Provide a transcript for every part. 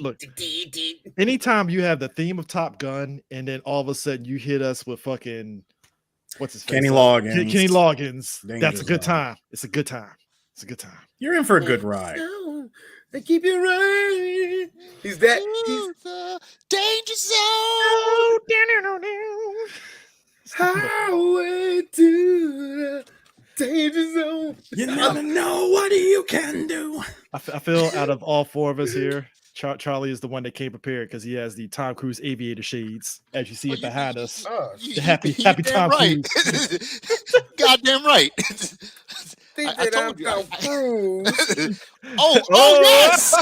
Look. Anytime you have the theme of Top Gun, and then all of a sudden you hit us with fucking what's his face? Kenny Loggins. Kenny Loggins. Danger That's a good Zone. time. It's a good time. You're in for a good ride. They keep you right. He's that. He's the danger zone. Highway to the danger zone. You never know what you can do. I feel out of all four of us here, Charlie is the one that came prepared because he has the Tom Cruise aviator shades, as you see it behind us. The happy Tom right. Cruise. Goddamn right. I told you. Yes.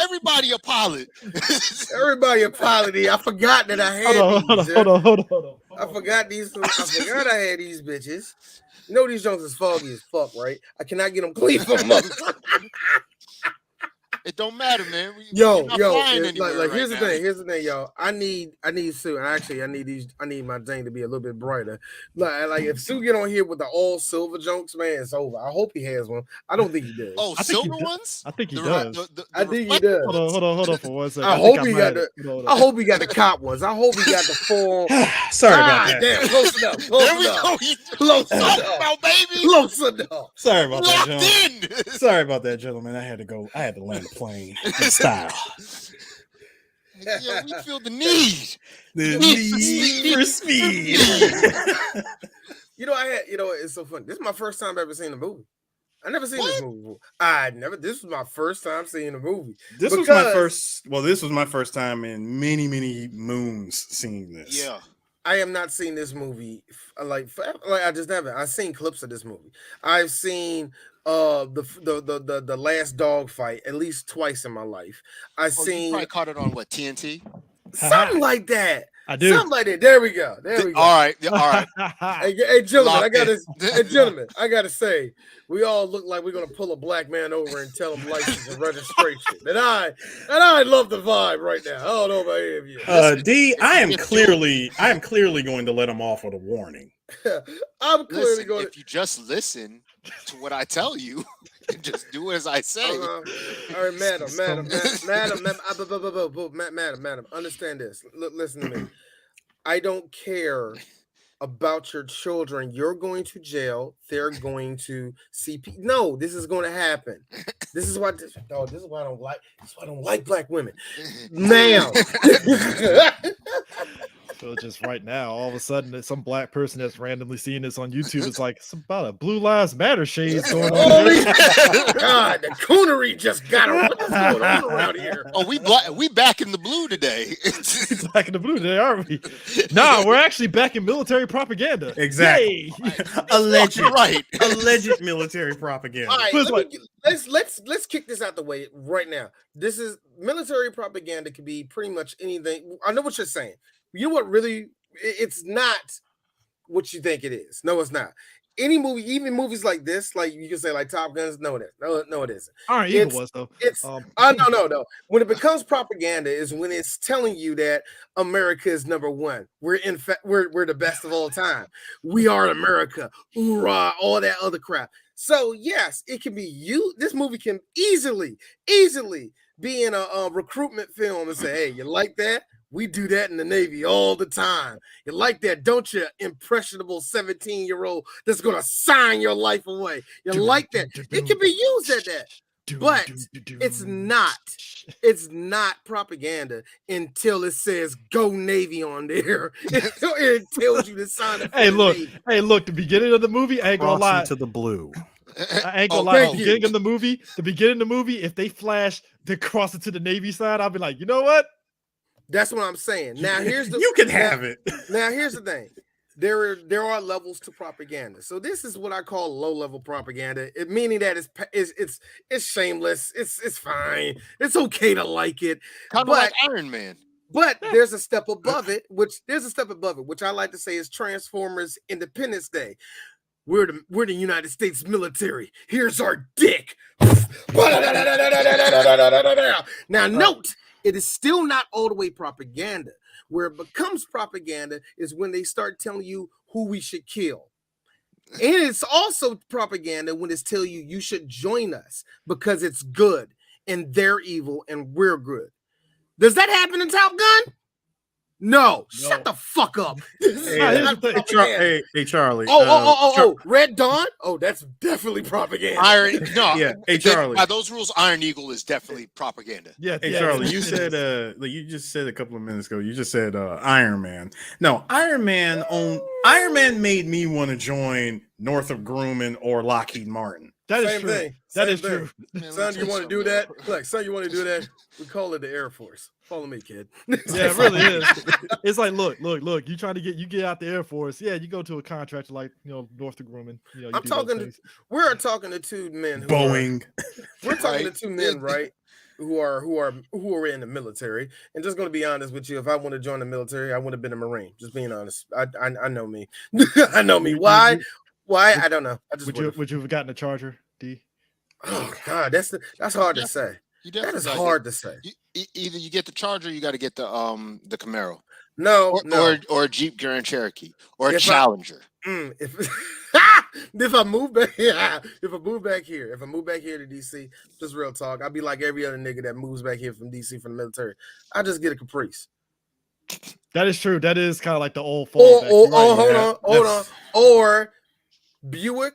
Everybody a pilot. Everybody a pilot. I forgot that I had Hold on. I forgot I had these bitches. You know these junks is foggy as fuck, right? I cannot get them clean from motherfucker. It don't matter, man. Yo, here's the thing, y'all. I need Sue, and actually I need my thing to be a little bit brighter. Like if Sue get on here with the all silver junks, man, it's over. I hope he has one. I don't think he does. Oh, silver ones? I think he does. I think he does. Hold on for 1 second. I hope he got the cop ones. I hope he got the full. Sorry about that. Damn, close enough. There we go. Close enough, baby. Close enough. Sorry about that, Locked gentlemen. in. Sorry about that, gentlemen. I had to land the plane in style. Yo, we feel the need. The need for speed. It's so funny. This is my first time ever seeing a movie. I never seen this movie before. This was my first time seeing a movie. This was my first time in many, many moons seeing this. Yeah. I have not seen this movie I just haven't. I've seen clips of this movie. I've seen the last dog fight at least twice in my life. You probably caught it on what, TNT? Something like that. I do. Something like that. There we go. All right. Hey, gentlemen, I gotta say, we all look like we're gonna pull a black man over and tell him license and registration. And I love the vibe right now. I don't know about any of you. D, I am clearly going to let him off with a warning. I'm clearly going. If you just listen to what I tell you and just do as I say. All right, madam, understand this. Listen to me. I don't care about your children. You're going to jail. They're going to CP. No, this is going to happen. This is why I don't like. This is why I don't like black women, ma'am. So just right now, all of a sudden, some black person that's randomly seeing this on YouTube is like, it's about a Blue Lives Matter shades going on. God, the coonery just got what's going on around here. Oh, we back in the blue today. Back in the blue today, aren't we? Nah, we're actually back in military propaganda. Exactly. Alleged military propaganda. All right, let's kick this out the way right now. This is military propaganda. Can be pretty much anything. I know what you're saying. You know what? Really, it's not what you think it is. No, it's not. Any movie, even movies like this, like you can say, like Top Guns. No, it isn't. All right, it was though. It's no. When it becomes propaganda, is when it's telling you that America is number one. We're the best of all time. We are America. Hoorah! All that other crap. So yes, it can be used. This movie can easily be in a recruitment film and say, "Hey, you like that? We do that in the Navy all the time. You like that, don't you, impressionable 17-year-old that's going to sign your life away? You like that? It can be used at that. But it's not propaganda until it says "Go Navy" on there. It tells you to sign up. Hey, look, the beginning of the movie, I ain't gonna lie. To the blue. I ain't gonna lie. The beginning of the movie, if they flash the cross it to the Navy side, I'll be like, you know what? That's what I'm saying. Now here's the you can have it. Now here's the thing. There are levels to propaganda. So this is what I call low-level propaganda. Meaning that it's shameless. It's fine. It's okay to like it. Kind of like Iron Man. But there's a step above it, which I like to say is Transformers Independence Day. We're the United States military. Here's our dick. Now note, it is still not all the way propaganda. Where it becomes propaganda is when they start telling you who we should kill. And it's also propaganda when it's telling you should join us because it's good and they're evil and we're good. Does that happen in Top Gun? No. Shut the fuck up. Hey, Charlie. Oh, Red Dawn? Oh, that's definitely propaganda. Hey, Charlie. By those rules, Iron Eagle is definitely propaganda. Yeah. Hey, Charlie, you said you just said a couple of minutes ago, you just said Iron Man. No, Iron Man made me want to join Northrop Grumman or Lockheed Martin. That is true. Thing. That is true. Man, son, you want to do that? Look, son, you want to do that? We call it the Air Force. Follow me, kid. Yeah, it really is. It's like, look. You trying to get out the Air Force? Yeah, you go to a contractor like Northrop Grumman. I'm talking. We're talking to two men. Boeing. We're talking to two men, right? Who are in the military. And just going to be honest with you, if I want to join the military, I would have been a Marine. Just being honest. I know me. I know me. Why? I don't know. I just would you have gotten a Charger, D? Oh God, that's hard to say. That is hard to say. Either you get the Charger, or you got to get the Camaro. No, or a Jeep Grand Cherokee or a Challenger. If I move back here, if I move back here to DC, just real talk, I'll be like every other nigga that moves back here from DC from the military. I just get a Caprice. That is true. That is kind of like the old. Hold on. Or Buick,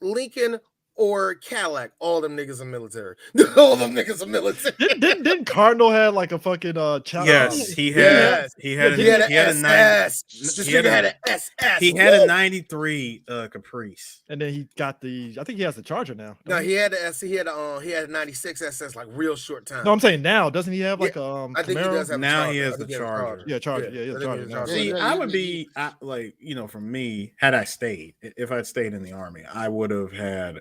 Lincoln, or Cadillac. All them niggas are military. All them niggas are military. Didn't Cardinal have like a fucking challenge? Yes, he had an SS. He had a 93 Caprice. And then he got I think he has the Charger now. No, he had the S. He had a 96 SS, like real short time. No, I'm saying now. Doesn't he have like a I think he does have now he has the Charger. Yeah, Charger. Yeah, he has Charger. See, I would be for me, had I stayed, if I'd stayed in the Army, I would have had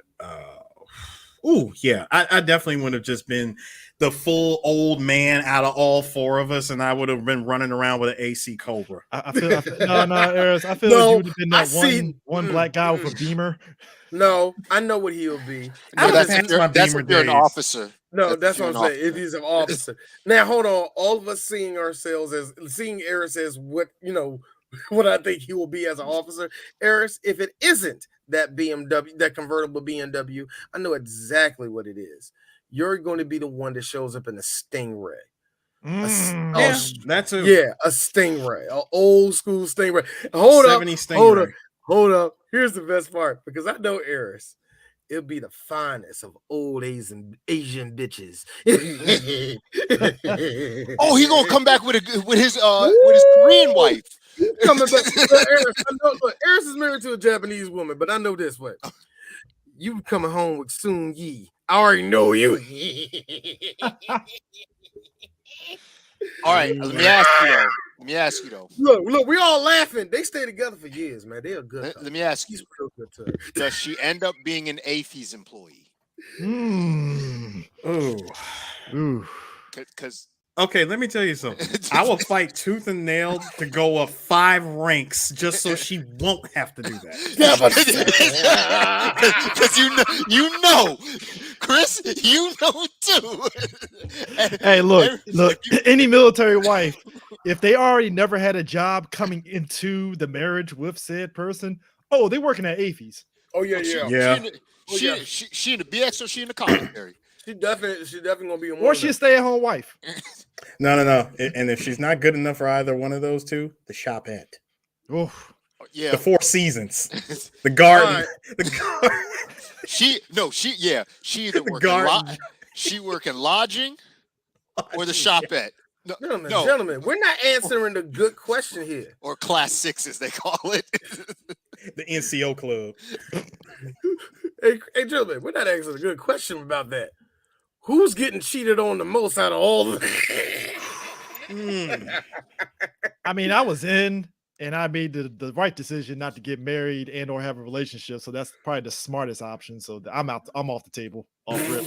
I definitely would have just been the full old man out of all four of us, and I would have been running around with an AC Cobra. I feel Eris, I feel like you would have been that one black guy with a Beamer. No, I know what he'll be. That's if you're an officer. No, that's what I'm saying. If he's an officer. Now, hold on. All of us seeing Eris as what I think he will be as an officer. Eris, if it isn't that BMW, that convertible BMW, I know exactly what it is. You're going to be the one that shows up in a Stingray. A Stingray, an old school Stingray. Hold up. Here's the best part, because I know Eris. It'll be the finest of old Asian bitches. Oh, he gonna come back with his Korean wife. Coming back, Eris is married to a Japanese woman, but I know this way. You coming home with Soon Yi. I already know you. All right, let me ask you though. Look, we all laughing. They stay together for years, man. They are good. Let me ask you. He's real good to her. Does she end up being an AFES employee? Because okay, let me tell you something. I will fight tooth and nail to go up 5 ranks just so she won't have to do that. Because you know, Chris, you know too. Hey, look, any military wife, if they already never had a job coming into the marriage with said person, they working at AFES. Oh yeah. She in the BX or she in the commentary? She definitely gonna be or she a stay-at-home wife. No. And if she's not good enough for either one of those two, the shopette. Oh yeah, the Four Seasons, the garden. The garden. She either working lodging or the shopette. No. Gentlemen, we're not answering the good question here. Or class 6 as they call it. The NCO club. Hey, gentlemen, we're not asking a good question about that. Who's getting cheated on the most out of all of them? I mean, I was in, and I made the right decision not to get married and or have a relationship. So that's probably the smartest option. So I'm out. I'm off the table. Off rip.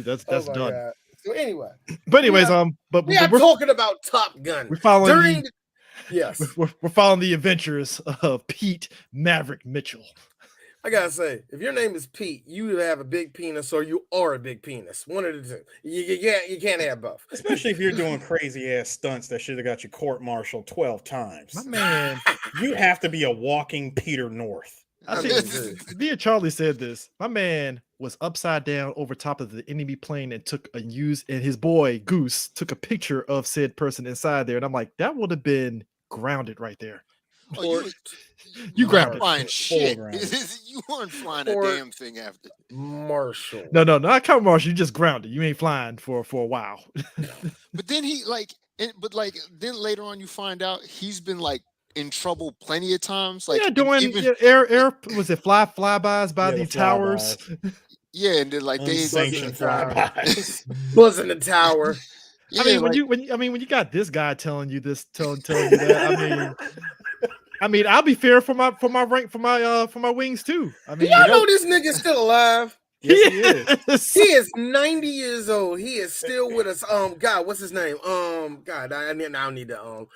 That's done. God. So anyway, but anyways, we're talking about Top Gun. We're following yes, we're following the adventures of Pete Maverick Mitchell. I gotta say, if your name is Pete, you either have a big penis or you are a big penis. One of the two. You can't have both. Especially if you're doing crazy ass stunts that should have got you court-martialed 12 times. My man, you have to be a walking Peter North. I I think mean, me and Charlie said this. My man was upside down over top of the enemy plane and and his boy Goose took a picture of said person inside there. And I'm like, that would have been grounded right there. Oh, Port You weren't grounded. flying shit. grounded. You weren't flying a Port damn thing after. Marshall. No, not Count Marshall. You just grounded. You ain't flying for a while. But then then later on you find out he's been like in trouble plenty of times. Like yeah, and doing even air was it flybys by Yeah, the the towers. yeah, and then like they Unsanctioned Buzzing flybys. Was in the tower. yeah, I mean, like, when you got this guy telling you this, telling you that, I mean, I'll be fair for my wings too. I mean, Y'all know this nigga's still alive. Yes, he is. He is 90 years old. He is still with us. God, what's his name? God, I need to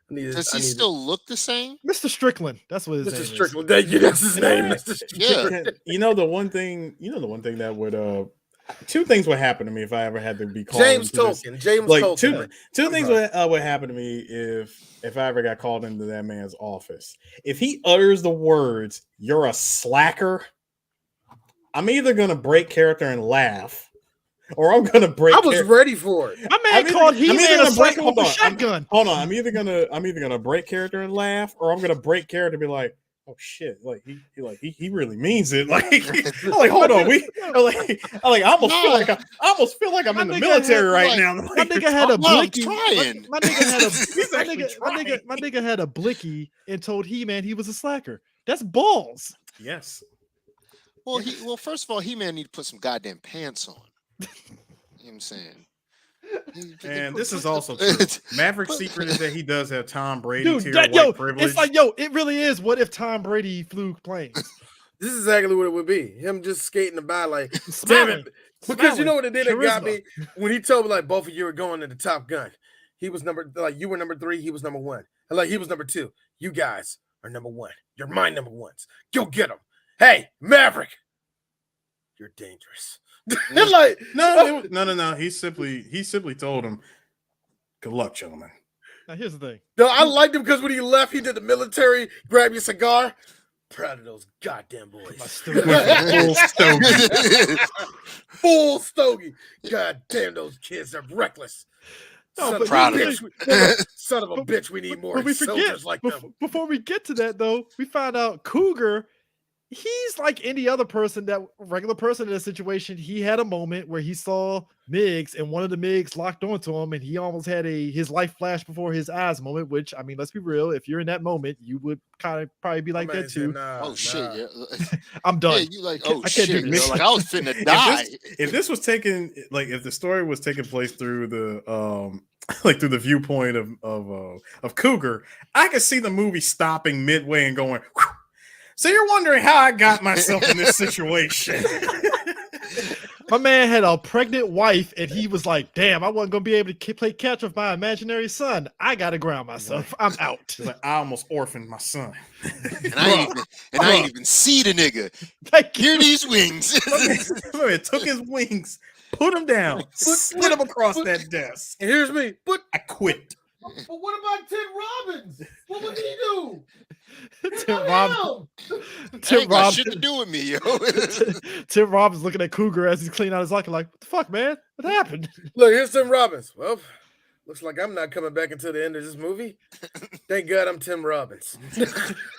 does he still look the same? Mr. Strickland. That's what his Mr. name is. Strickland. That's his name. Mr. Yeah. Strickland. The one thing that would two things would happen to me if I ever had to be called James into this. Tolkien. James Like Tolkien. two things would happen to me if I ever got called into that man's office. If he utters the words, "You're a slacker," I'm either gonna break character and laugh, or I'm gonna break. I was ready for it. My man called He-Man a slacker with a shotgun. Hold on, I'm either gonna break character and laugh, or I'm gonna break character and be like, "Oh shit!" Like he really means it. Like I'm like, hold on, I almost feel like I'm in the military right now. My nigga had a blicky. trying. My nigga had a He's actually trying. my nigga had a blicky and told He-Man he was a slacker. That's balls. Yes. Well, first of all, He-Man need to put some goddamn pants on. You know what I'm saying? And this is also true. Maverick's secret is that he does have Tom Brady Dude, tier that, white yo, privilege. it's like, it really is. What if Tom Brady flew planes? This is exactly what it would be. Him just skating about like, damn Smiling. it. Because you know what it did? It got Charisma. me when he told me like both of you were going to the Top Gun. He was you were number 3. He was number 1. And like he was number 2. You guys are number 1. You're my number 1s. Go get them. Hey, Maverick, you're dangerous. Like No. He simply told him, "Good luck, gentlemen." Now here's the thing. no, I liked him because when he left, he did the military, grab your cigar. Proud of those goddamn boys. Full stogie. Full stogie. God damn, those kids are reckless. No, Son but proud of son of a bitch, we need more But we forget soldiers like them. before we get to that though, we find out Cougar. He's like any other regular person in a situation. He had a moment where he saw Miggs and one of the Miggs locked onto him, and he almost had his life flash before his eyes moment. Which, I mean, let's be real. If you're in that moment, you would kind of probably be like that too. Shit, yeah. I'm done. Yeah, you like, I can't do shit. this. Like I was finna die. If this was taken, like if the story was taking place through the through the viewpoint of Cougar, I could see the movie stopping midway and going, "Whew. So you're wondering how I got myself in this situation." My man had a pregnant wife, and he was like, "Damn, I wasn't gonna be able to play catch with my imaginary son. I gotta ground myself. I'm out." He's like, "I almost orphaned my son." And I ain't even see the nigga. Thank you. Hear these wings. Man took his wings, put him down, slid him across that desk. And here's me. But I quit. what about Tim Robbins? What would he do? Tim Robbins. Ain't got shit to do with me, yo. Tim Robbins looking at Cougar as he's cleaning out his locker, like, "What the fuck, man? What happened?" Look, here's Tim Robbins. Well, looks like I'm not coming back until the end of this movie. Thank God I'm Tim Robbins.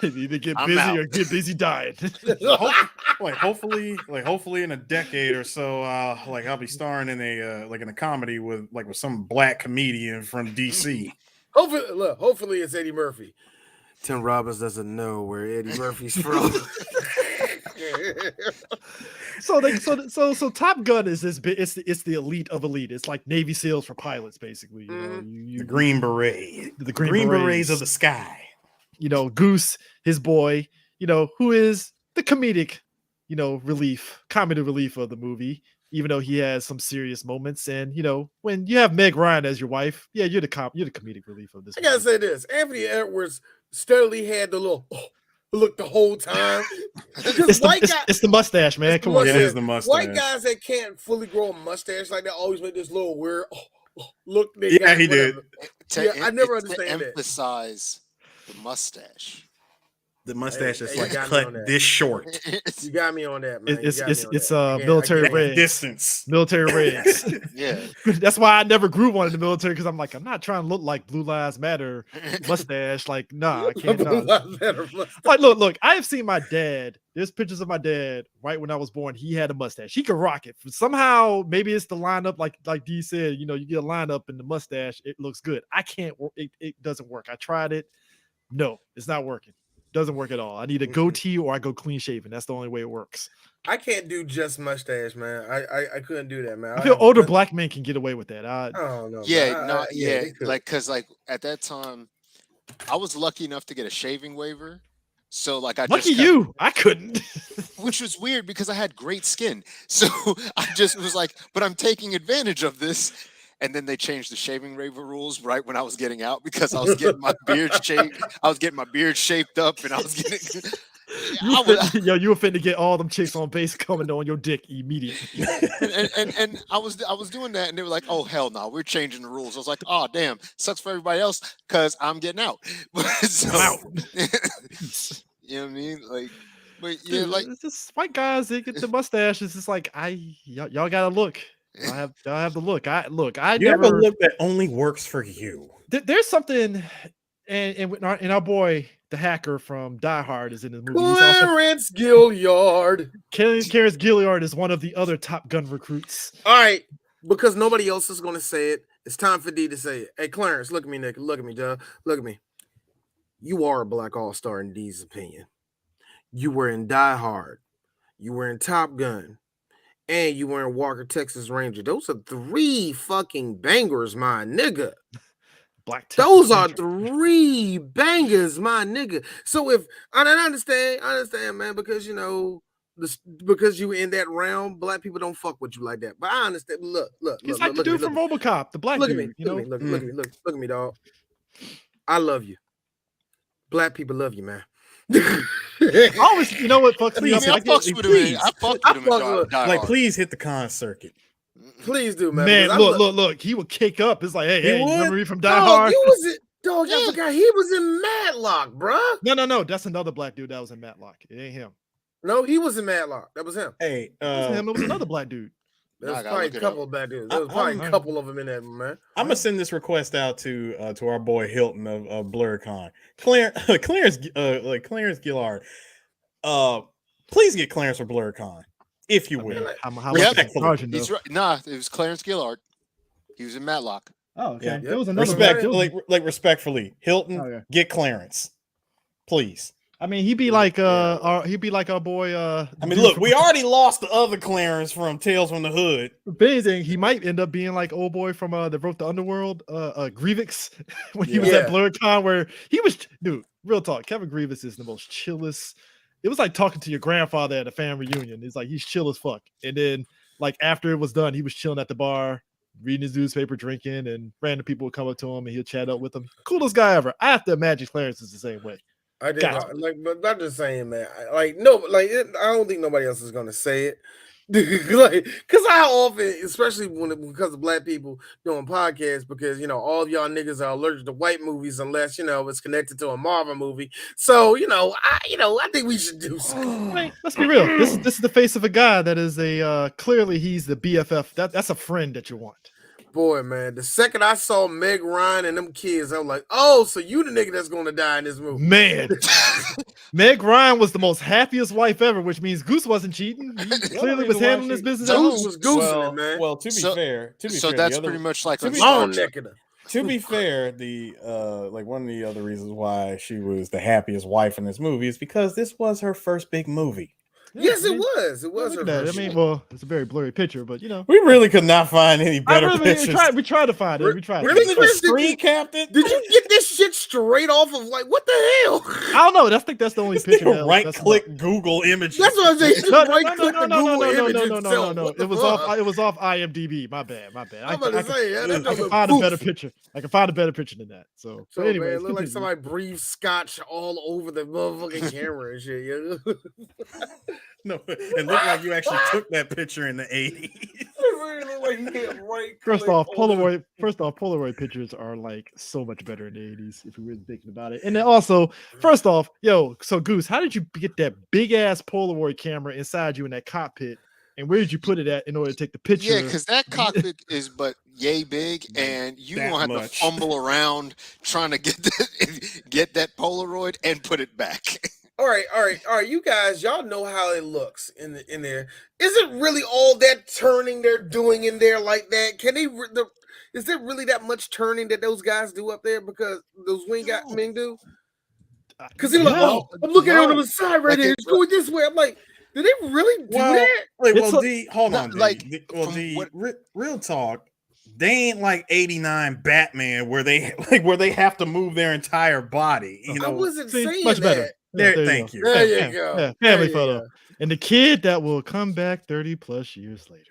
Either get I'm busy out. or get busy dying. Hopefully in a decade or so, I'll be starring in a comedy with some black comedian from DC. Hopefully it's Eddie Murphy. Tim Robbins doesn't know where Eddie Murphy's from. So Top Gun is this bit. It's the elite of elite. It's like Navy SEALs for pilots, basically. You know, The Green Beret. the Green Berets of the sky. You know, Goose, his boy. You know, who is the comedic, comedy relief of the movie. Even though he has some serious moments, and when you have Meg Ryan as your wife, yeah, you're the comedic relief of this. I gotta say this: Anthony Edwards steadily had the little look the whole time. It's the mustache, man. Come on, It is the mustache. White guys that can't fully grow a mustache like that always make this little weird look. Yeah, he did. I never understand that. Emphasize the mustache. The mustache is you like got me on cut that. this short. You got me on that, man. It's I military get it. regs. Distance. Military regs. Yeah. That's why I never grew one in the military, because I'm like, I'm not trying to look like Blue Lives Matter mustache. Like, nah, I can't. Nah. Like, look, I have seen my dad. There's pictures of my dad right when I was born. He had a mustache. He could rock it. Somehow, maybe it's the lineup, like D said, you get a lineup and the mustache, it looks good. I can't, it doesn't work. I tried it. No, it's not working. Doesn't work at all. I need a goatee or I go clean shaven. That's the only way it works. I can't do just mustache, man. I couldn't do that, man. I feel older black men can get away with that. I don't know. Yeah, they could. like because like at that time, I was lucky enough to get a shaving waiver. So like lucky you, I couldn't. Which was weird because I had great skin. So I just was like, but I'm taking advantage of this. And then they changed the shaving waiver rules right when I was getting out because I was getting my beard shaved. I was getting my beard shaped up, and I was getting. You were finna get all them chicks on base coming on your dick immediately. and I was doing that, and they were like, "Oh hell no, we're changing the rules." I was like, "Oh damn, sucks for everybody else because I'm getting out." So, out. You know what I mean? Like, but yeah, like it's just white guys. They get the mustache. It's just like y'all gotta look. Y'all have the look. I you have a look that only works for you. There's something, and our boy, the hacker from Die Hard, is in the movie. Clarence Gilliard. Clarence Gilliard is one of the other Top Gun recruits. All right, because nobody else is going to say it, it's time for D to say it. Hey, Clarence, look at me, nigga. Look at me, duh. Look at me. You are a black all-star in D's opinion. You were in Die Hard. You were in Top Gun. And you were in Walker, Texas Ranger. Those are 3 fucking bangers, my nigga. Those are 3 bangers, my nigga. So if I understand, man, because because you in that realm, black people don't fuck with you like that. But I understand. Look, he's like the dude from RoboCop, the black dude. Look at me, dog. I love you. Black people love you, man. Always, you know what fucks me up? I fucks with him. I fucked with him. Like, please hit the con circuit. Please do, man. Man, look. He would kick up. It's like, hey, remember me from Die Hard? Dog, I forgot he was in Matlock, bruh. No. That's another black dude that was in Matlock. It ain't him. No, he was in Matlock. That was him. Hey, it was another black dude. There's probably a couple of black dudes. There was probably a couple of them in there, man. I'm gonna send this request out to our boy Hilton of BlurCon. Clarence Gillard. Please get Clarence for BlurCon, if you will. He's right. Nah, it was Clarence Gillard. He was in Matlock. Oh, okay. Yeah. There was another respectfully, Hilton, get Clarence, please. I mean, he'd be like our boy. I mean, look, we already lost the other Clarence from Tales from the Hood. If anything, he might end up being like old boy from that wrote the Underworld, Grievous, when he was at BlurCon, where he was, dude. Real talk, Kevin Grievous is the most chillest. It was like talking to your grandfather at a family reunion. It's like he's chill as fuck. And then, like after it was done, he was chilling at the bar, reading his newspaper, drinking, and random people would come up to him and he'll chat up with them. Coolest guy ever. I have to imagine Clarence is the same way. I did but I'm just saying, man. I don't think nobody else is gonna say it, because how often, especially because of black people doing podcasts, because all of y'all niggas are allergic to white movies unless it's connected to a Marvel movie. So I think we should do something. Right, let's be real. This is the face of a guy that is clearly he's the BFF. That's a friend that you want. Boy, man, the second I saw Meg Ryan and them kids, I was like, oh, so you the nigga that's gonna die in this movie. Man, Meg Ryan was the most happiest wife ever, which means Goose wasn't cheating. He clearly was handling his business. Goose was goosing it, man. Well, to be fair, that's pretty much like to be fair, the one of the other reasons why she was the happiest wife in this movie is because this was her first big movie. Yes, it was. It was her first. I mean, well, it's a very blurry picture, but we really could not find any better pictures. We tried to find it. We tried. Captain. Did you get this shit straight off of what the hell? I don't know. I think that's the only picture. Right-click Google images. That's what I'm saying. No. It was off IMDb. My bad. I'm about to say, I can find a better picture. I can find a better picture than that. So anyway, it looked like somebody breathed scotch all over the motherfucking camera and shit. No, it looked like you actually took that picture in the 80s. It looked like right First click off, on the- Polaroid pictures are like so much better in the 80s if you're really thinking about it. And then also, first off, so Goose, how did you get that big ass Polaroid camera inside you in that cockpit? And where did you put it at in order to take the picture? Yeah, because that cockpit is but yay big, Like and you that gonna have much. to fumble around trying to get that Polaroid and put it back. All right. You guys, y'all know how it looks in there. Is it really all that turning they're doing in there like that? Is there really that much turning that those guys do up there? Because those men do. Because he was like, Yeah. oh, I'm looking No. on the side right Like here. it- It's going this way. I'm like, did they really do Well, that? like, It's well, a- D, hold No, on, D. like, Well, from D, what- real talk. They ain't like 89 Batman where they have to move their entire body. You I know, wasn't See, saying much better. that. Yeah, there, you thank go. you. There Yeah, you go. yeah, There family you photo. go. And the kid that will come back 30 plus years later.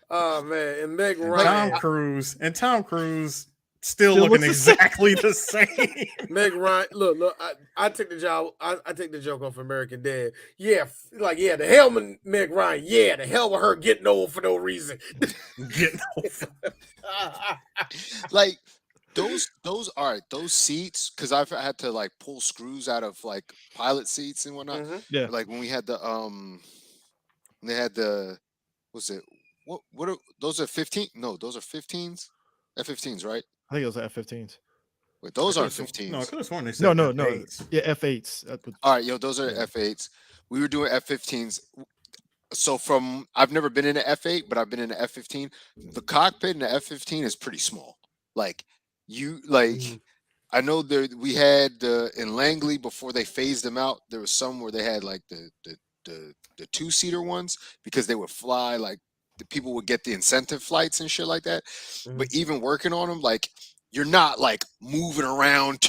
Oh man, and Meg And Ryan. Tom Cruise still Still looking looks the same. exactly the same. Meg Ryan, look, I take the job. I take the joke off American Dad. Yeah, the hell with Meg Ryan. Yeah, the hell with her getting old for no reason. Getting over. Like those all right, those seats, because I've had to like pull screws out of like pilot seats and whatnot. Mhm. Yeah. Like when we had the they had the what's it what are those are 15? No, those are 15s. F-15s, right? I think it was F-15s. Wait, those I aren't could've sworn- 15s. No, I could have sworn they No, said no, no. F8s. Yeah, F8s. All right, yo, those are Yeah. F8s. We were doing F-15s. So I've never been in an F8, but I've been in an F-15. The cockpit in the F-15 is pretty small. Like Mhm. I know we had in Langley before they phased them out. There was some where they had like the two-seater ones because they would fly like the people would get the incentive flights and shit like that. But even working on them, like you're not like moving around,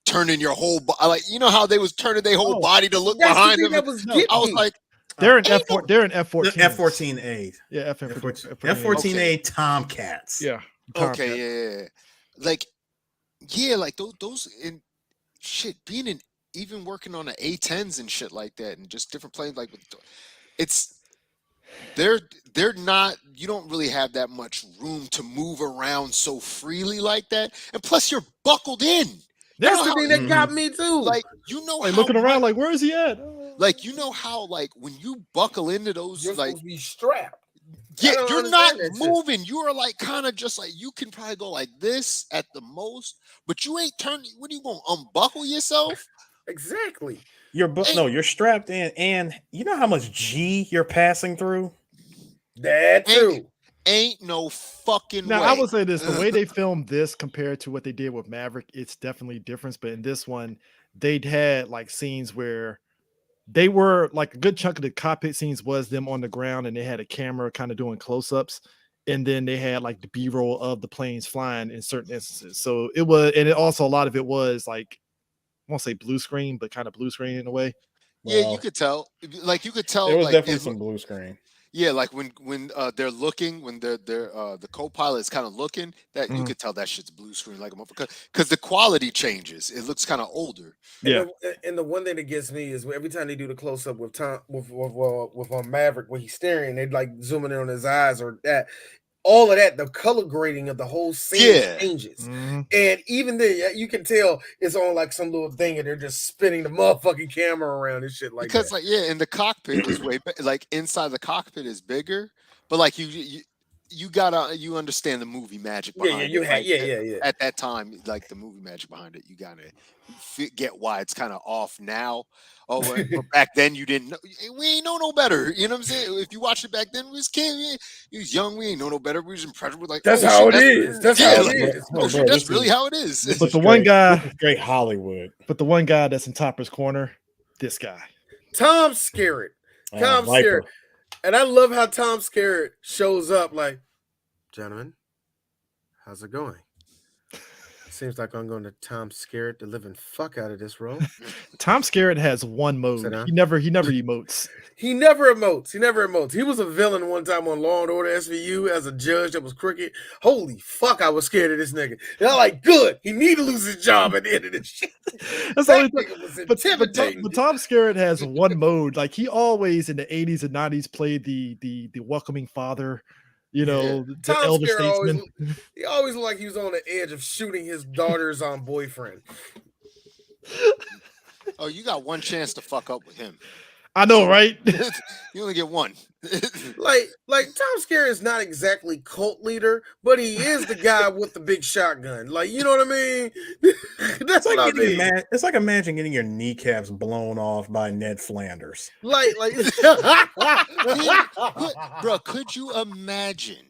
turning your whole body. Like you know how they was turning their whole Oh, body to look That's the behind thing them. that was No, getting I was me. like, they're in ain't no- F4. They're in F-14. F-14A. Yeah, F-14A Tomcats. Yeah. okay, Tomcat. yeah. Like those in shit being in even working on the A10s and shit like that and just different planes like it's they're not you don't really have that much room to move around so freely like that, and plus you're buckled in. That's know the how- thing that got me too. Like you know Like how looking around, much- like where is he at? like you know how like when you buckle into those you're like supposed to be strapped. yeah, don't you're not understand that shit. moving. You are like kind of just like you can probably go like this at the most, but you ain't turning. What are you going to unbuckle yourself? Exactly. You're strapped in, and you know how much G you're passing through. That too. Ain't no fucking Now way. I would say this: the way they filmed this compared to what they did with Maverick, it's definitely different. But in this one, they'd had like scenes where they were like a good chunk of the cockpit scenes was them on the ground, and they had a camera kind of doing close-ups, and then they had like the B-roll of the planes flying in certain instances. So it was, and it also a lot of it was like I won't say blue screen, but kind of blue screen in a way. Yeah, Well, you could tell. Like you could tell. There was like, definitely it some loo- blue screen. Yeah, like when they're looking, when they're the co-pilot's kind of looking, that you Mhm. could tell that shit's blue screen like a motherfucker because the quality changes. It looks kind of older. Yeah. And the one thing that gets me is every time they do the close up with Tom with Maverick when he's staring, they like zooming in on his eyes or that. All of that, the color grading of the whole scene Yeah. changes. Mhm. And even then, you can tell it's on like some little thing, and they're just spinning the motherfucking camera around and shit like Because that. like yeah, in the cockpit is way like inside the cockpit is bigger, but like you gotta you understand the movie magic behind it. Like, yeah. At that time, like the movie magic behind it, you gotta get why it's kind of off now. Oh, but back then you didn't know. We ain't know no better. You know what I'm saying? If you watched it back then, we was kid, we was young. We ain't know no better. We was impressed with like That's oh, how shit, it is. That's yeah, how like, it is. oh shit, that's really how it is. But the one guy- straight Hollywood. But the one guy that's in Topper's corner, this guy. Tom Skerritt. Tom Viper. Skerritt. And I love how Tom Skerritt shows up like, gentlemen, how's it going? Seems like I'm going to Tom Skerritt the living fuck out of this role. Tom Skerritt has one mode. Sit down. He never emotes. He never emotes. He was a villain one time on Law and Order SVU as a judge that was crooked. Holy fuck, I was scared of this nigga. And I'm like, good. He need to lose his job at the end of this shit. That's That all. nigga was But intimidating. Tom Skerritt has one mode. Like he always in the 80s and 90s played the welcoming father, You know, the Tom elder Skerritt statesman. he always looked like he was on the edge of shooting his daughter's boyfriend. Oh, you got one chance to fuck up with him. I know, right? You only get one. Like Tom Skerritt is not exactly cult leader, but he is the guy with the big shotgun. Like, you know what I mean? That's It's like, what I mean. it's like imagine getting your kneecaps blown off by Ned Flanders. Like, Bro, could you imagine?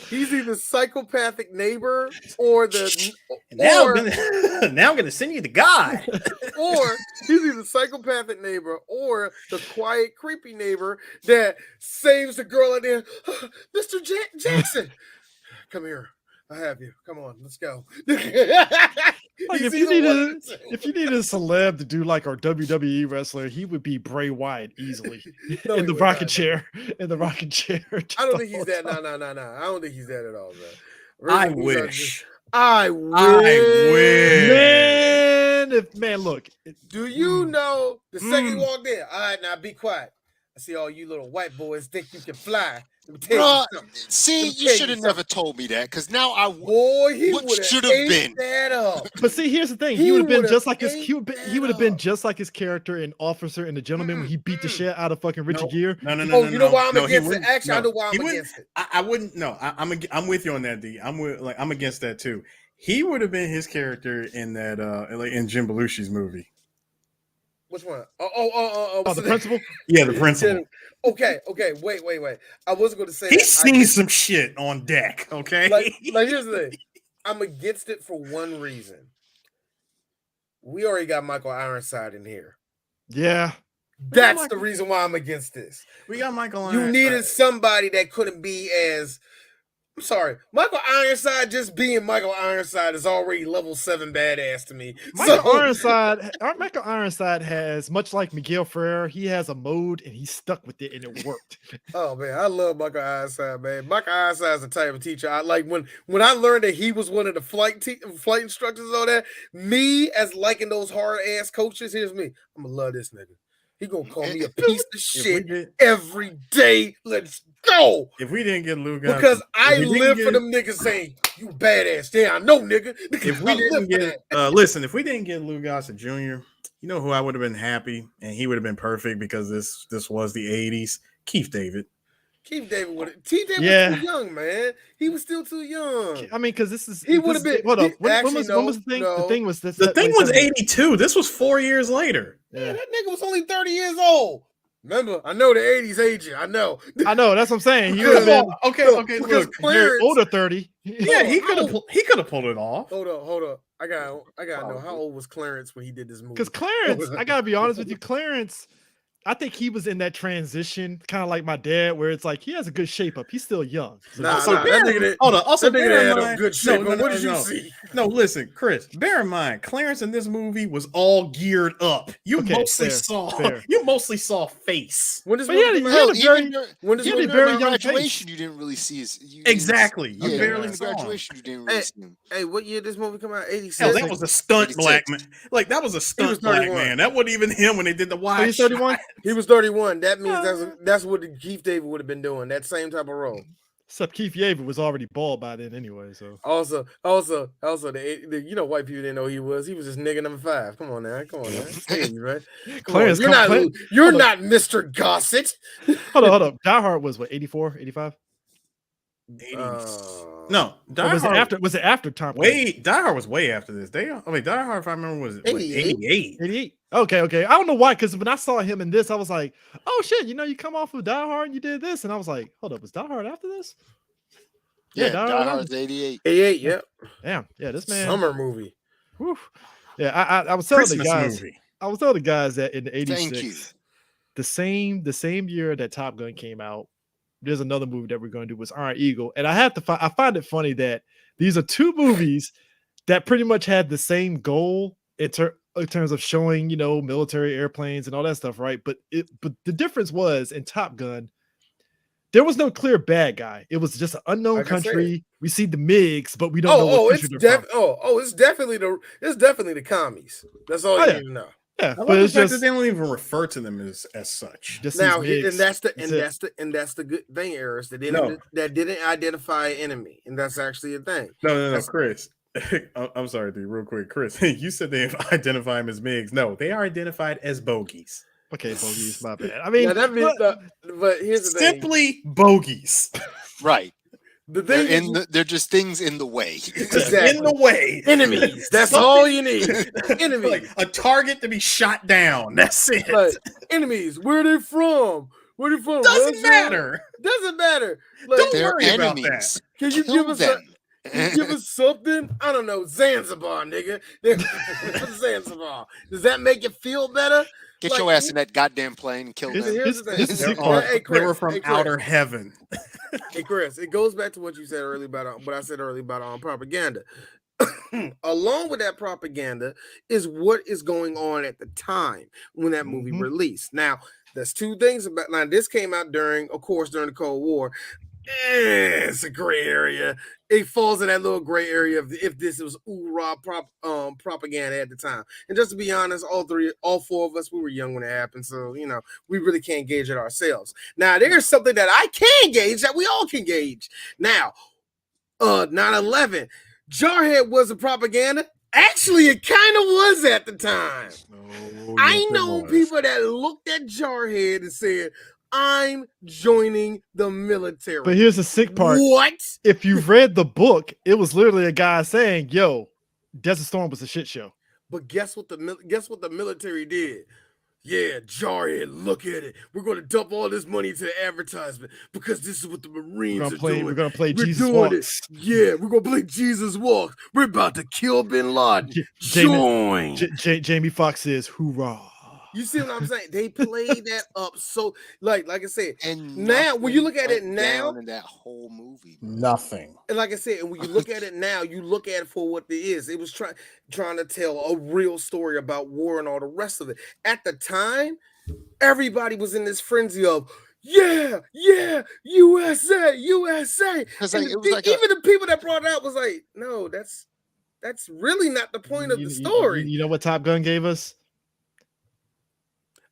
he's either psychopathic neighbor or the Now, or, now I'm gonna send you to God. or he's either psychopathic neighbor or the quiet, creepy neighbor that saves the girl at the end. Mr. Jackson, come here. I have you. Come on, let's go. Like if you need a celeb to do like our WWE wrestler, he would be Bray Wyatt easily No, in he the would rocking not. chair. In the rocking chair. I don't think he's that. No. I don't think he's that at all, man. I wish. I wish. Man, look. Do you know the second he walked in? All right, now be quiet. I see all you little white boys think you can fly. Bro, see, you should have never told me that, because now I Boy, he what would should have have been that up. But see, here's the thing. He He would have been would've just like his ate he would have that been up. just like his character in Officer and the Gentleman when he beat the shit out of fucking Richard Gere. No. Oh, you know why I'm No, he against it? wouldn't. Actually, I No, know why he I'm wouldn't. against it. I wouldn't. No, I'm with you on that, D. I'm against that too. He would have been his character in that like in Jim Belushi's movie. Which one? Oh, what's the name? principal? Yeah, the principal. Okay. Wait. I wasn't going to say He's that. seen some shit on deck. Okay. Like here's the thing. I'm against it for one reason. We already got Michael Ironside in here. Yeah. That's the reason why I'm against this. We got Michael. You Ironside. needed somebody that couldn't be as. I'm sorry, Michael Ironside just being Michael Ironside is already level 7 badass to me. Michael Ironside has, much like Miguel Ferrer, he has a mode and he's stuck with it and it worked. Oh man, I love Michael Ironside, man. Michael Ironside is the type of teacher I like. When I learned that he was one of the flight instructors and all that, me as liking those hard ass coaches, here's me. I'm gonna love this nigga. He gonna call me a piece of shit every day. Let's go. If we didn't get Lou Gossett, Because I live for them niggas saying, you badass. Yeah, I know, nigga. If we didn't get listen, if we didn't get Lou Gossett Jr., you know who I would have been happy and he would have been perfect because this was the 80s. Keith David. Keith David was too young, man. He was still too young. I mean, because this is he would have been. Hold up. When was the thing? No. The thing was this. The thing was 82. This was 4 years later. Yeah, that nigga was only 30 years old. Remember, I know the 80s aging. I know. That's what I'm saying. He would have been okay. Because Look, Clarence, older 30. yeah, he could have pulled it off. Hold up. I gotta know how old was Clarence when he did this movie? Because Clarence, I gotta be honest with you, Clarence, I think he was in that transition, kind of like my dad, where it's like he has a good shape up. He's still young. So Nah, So that nigga. Hold on. Also, That nigga bear in had a mind, good shape. no, What did you see? No, listen, Chris. Bear in mind, Clarence in this movie was all geared up. You Okay, mostly saw face. When this But yeah, movie came he had out? a very, When this he had movie a very during young graduation, face. you didn't really see his. Exactly. You barely in saw him. graduation, you didn't really see him. Hey, what year did this movie come out? 86. Hell, that was a stunt 86. black man. Like that was a stunt black 31. man. That wasn't even him when they did the wide. He's 31. He was 31. That means that's what Keith David would have been doing. That same type of role. Except Keith David was already bald by then anyway. So Also, the you know, white people didn't know who he was. He was just nigga number 5. Come on now. Hey, right? Clarence, You're not Mr. Gossett. hold on. Die Hard was what, 84, 85? 80s. No, Or was it after Tom? Die Hard was way after this. Die Hard, if I remember, was 88. 88. Okay. I don't know why, because when I saw him in this, I was like, oh shit, you come off of Die Hard and you did this. And I was like, hold up, was Die Hard after this? Yeah, Die Hard's 88. 88, yep. Damn, yeah, this man. Summer movie. Whew. Yeah, I was telling Christmas the guys. movie. I was telling the guys that in the 86, Thank you. the same year that Top Gun came out, there's another movie that we're going to do was Iron Eagle. And I find it funny that these are two movies that pretty much had the same goal in terms of showing, military airplanes and all that stuff, right? But the difference was in Top Gun, there was no clear bad guy. It was just an unknown country. We see the MiGs, but we don't know what country they're from. It's definitely the commies. That's all you need to know. Yeah, I but love the it's fact that just they don't even refer to them as such. just Now, these and MiGs. that's the good thing, Eris. That No. didn't identify an enemy, and that's actually a thing. No, That's- Chris. I'm sorry, dude. Real quick, Chris. You said they identify them as MiGs. No, they are identified as bogeys. Okay, bogeys, my bad. I mean, now that means, but here's the thing. Simply bogeys. Right. The They're thing that they're just things in the way. Exactly. In the way. enemies. That's Something- all you need. Enemies. Like a target to be shot down. That's it. Like, enemies. Where they from? Where they from? Doesn't Russia? matter. Doesn't matter. Like, Don't They're worry about enemies. can you Kill give us them. can you give us something? I don't know. Zanzibar, nigga. Zanzibar. Does that make you feel better? Get Like, your ass in that goddamn plane and kill them. Here's the thing. This is They sick part. Hey, Chris, they were from hey, Chris. outer heaven. Hey Chris, it goes back to what you said earlier about what I said earlier about propaganda. Along with that propaganda is what is going on at the time when that movie Mhm. released. Now, there's two things about now. This came out during the Cold War. It's a gray area. It falls in that little gray area of if this was propaganda at the time. And just to be honest, all four of us, we were young when it happened, so we really can't gauge it ourselves. Now, there's something that I can gauge that we all can gauge. Now, 9/11, Jarhead was a propaganda. Actually, it kind of was at the time. I know people that looked at Jarhead and said, I'm joining the military. But here's the sick part. What? If you've read the book, it was literally a guy saying, "Yo, Desert Storm was a shit show." But guess what the military did? Yeah, Jarhead, look at it. We're going to dump all this money into advertisement because this is what the Marines are doing. We're gonna play We're Jesus doing Walks. it. Yeah, we're going to play Jesus Walks. We're about to kill Bin Laden. Jamie- Join. Jamie Foxx says, "Hoorah!" You see what I'm saying? They played that up so, like I said, And now when you look at it nothing now, went down in that whole movie, bro. Nothing. and like I said, and when you look at it now, you look at it for what it is. It was trying to tell a real story about war and all the rest of it. At the time, everybody was in this frenzy of yeah, USA. Because And it was like even the people that brought it out was like, no, that's really not the point of the story. You know what Top Gun gave us?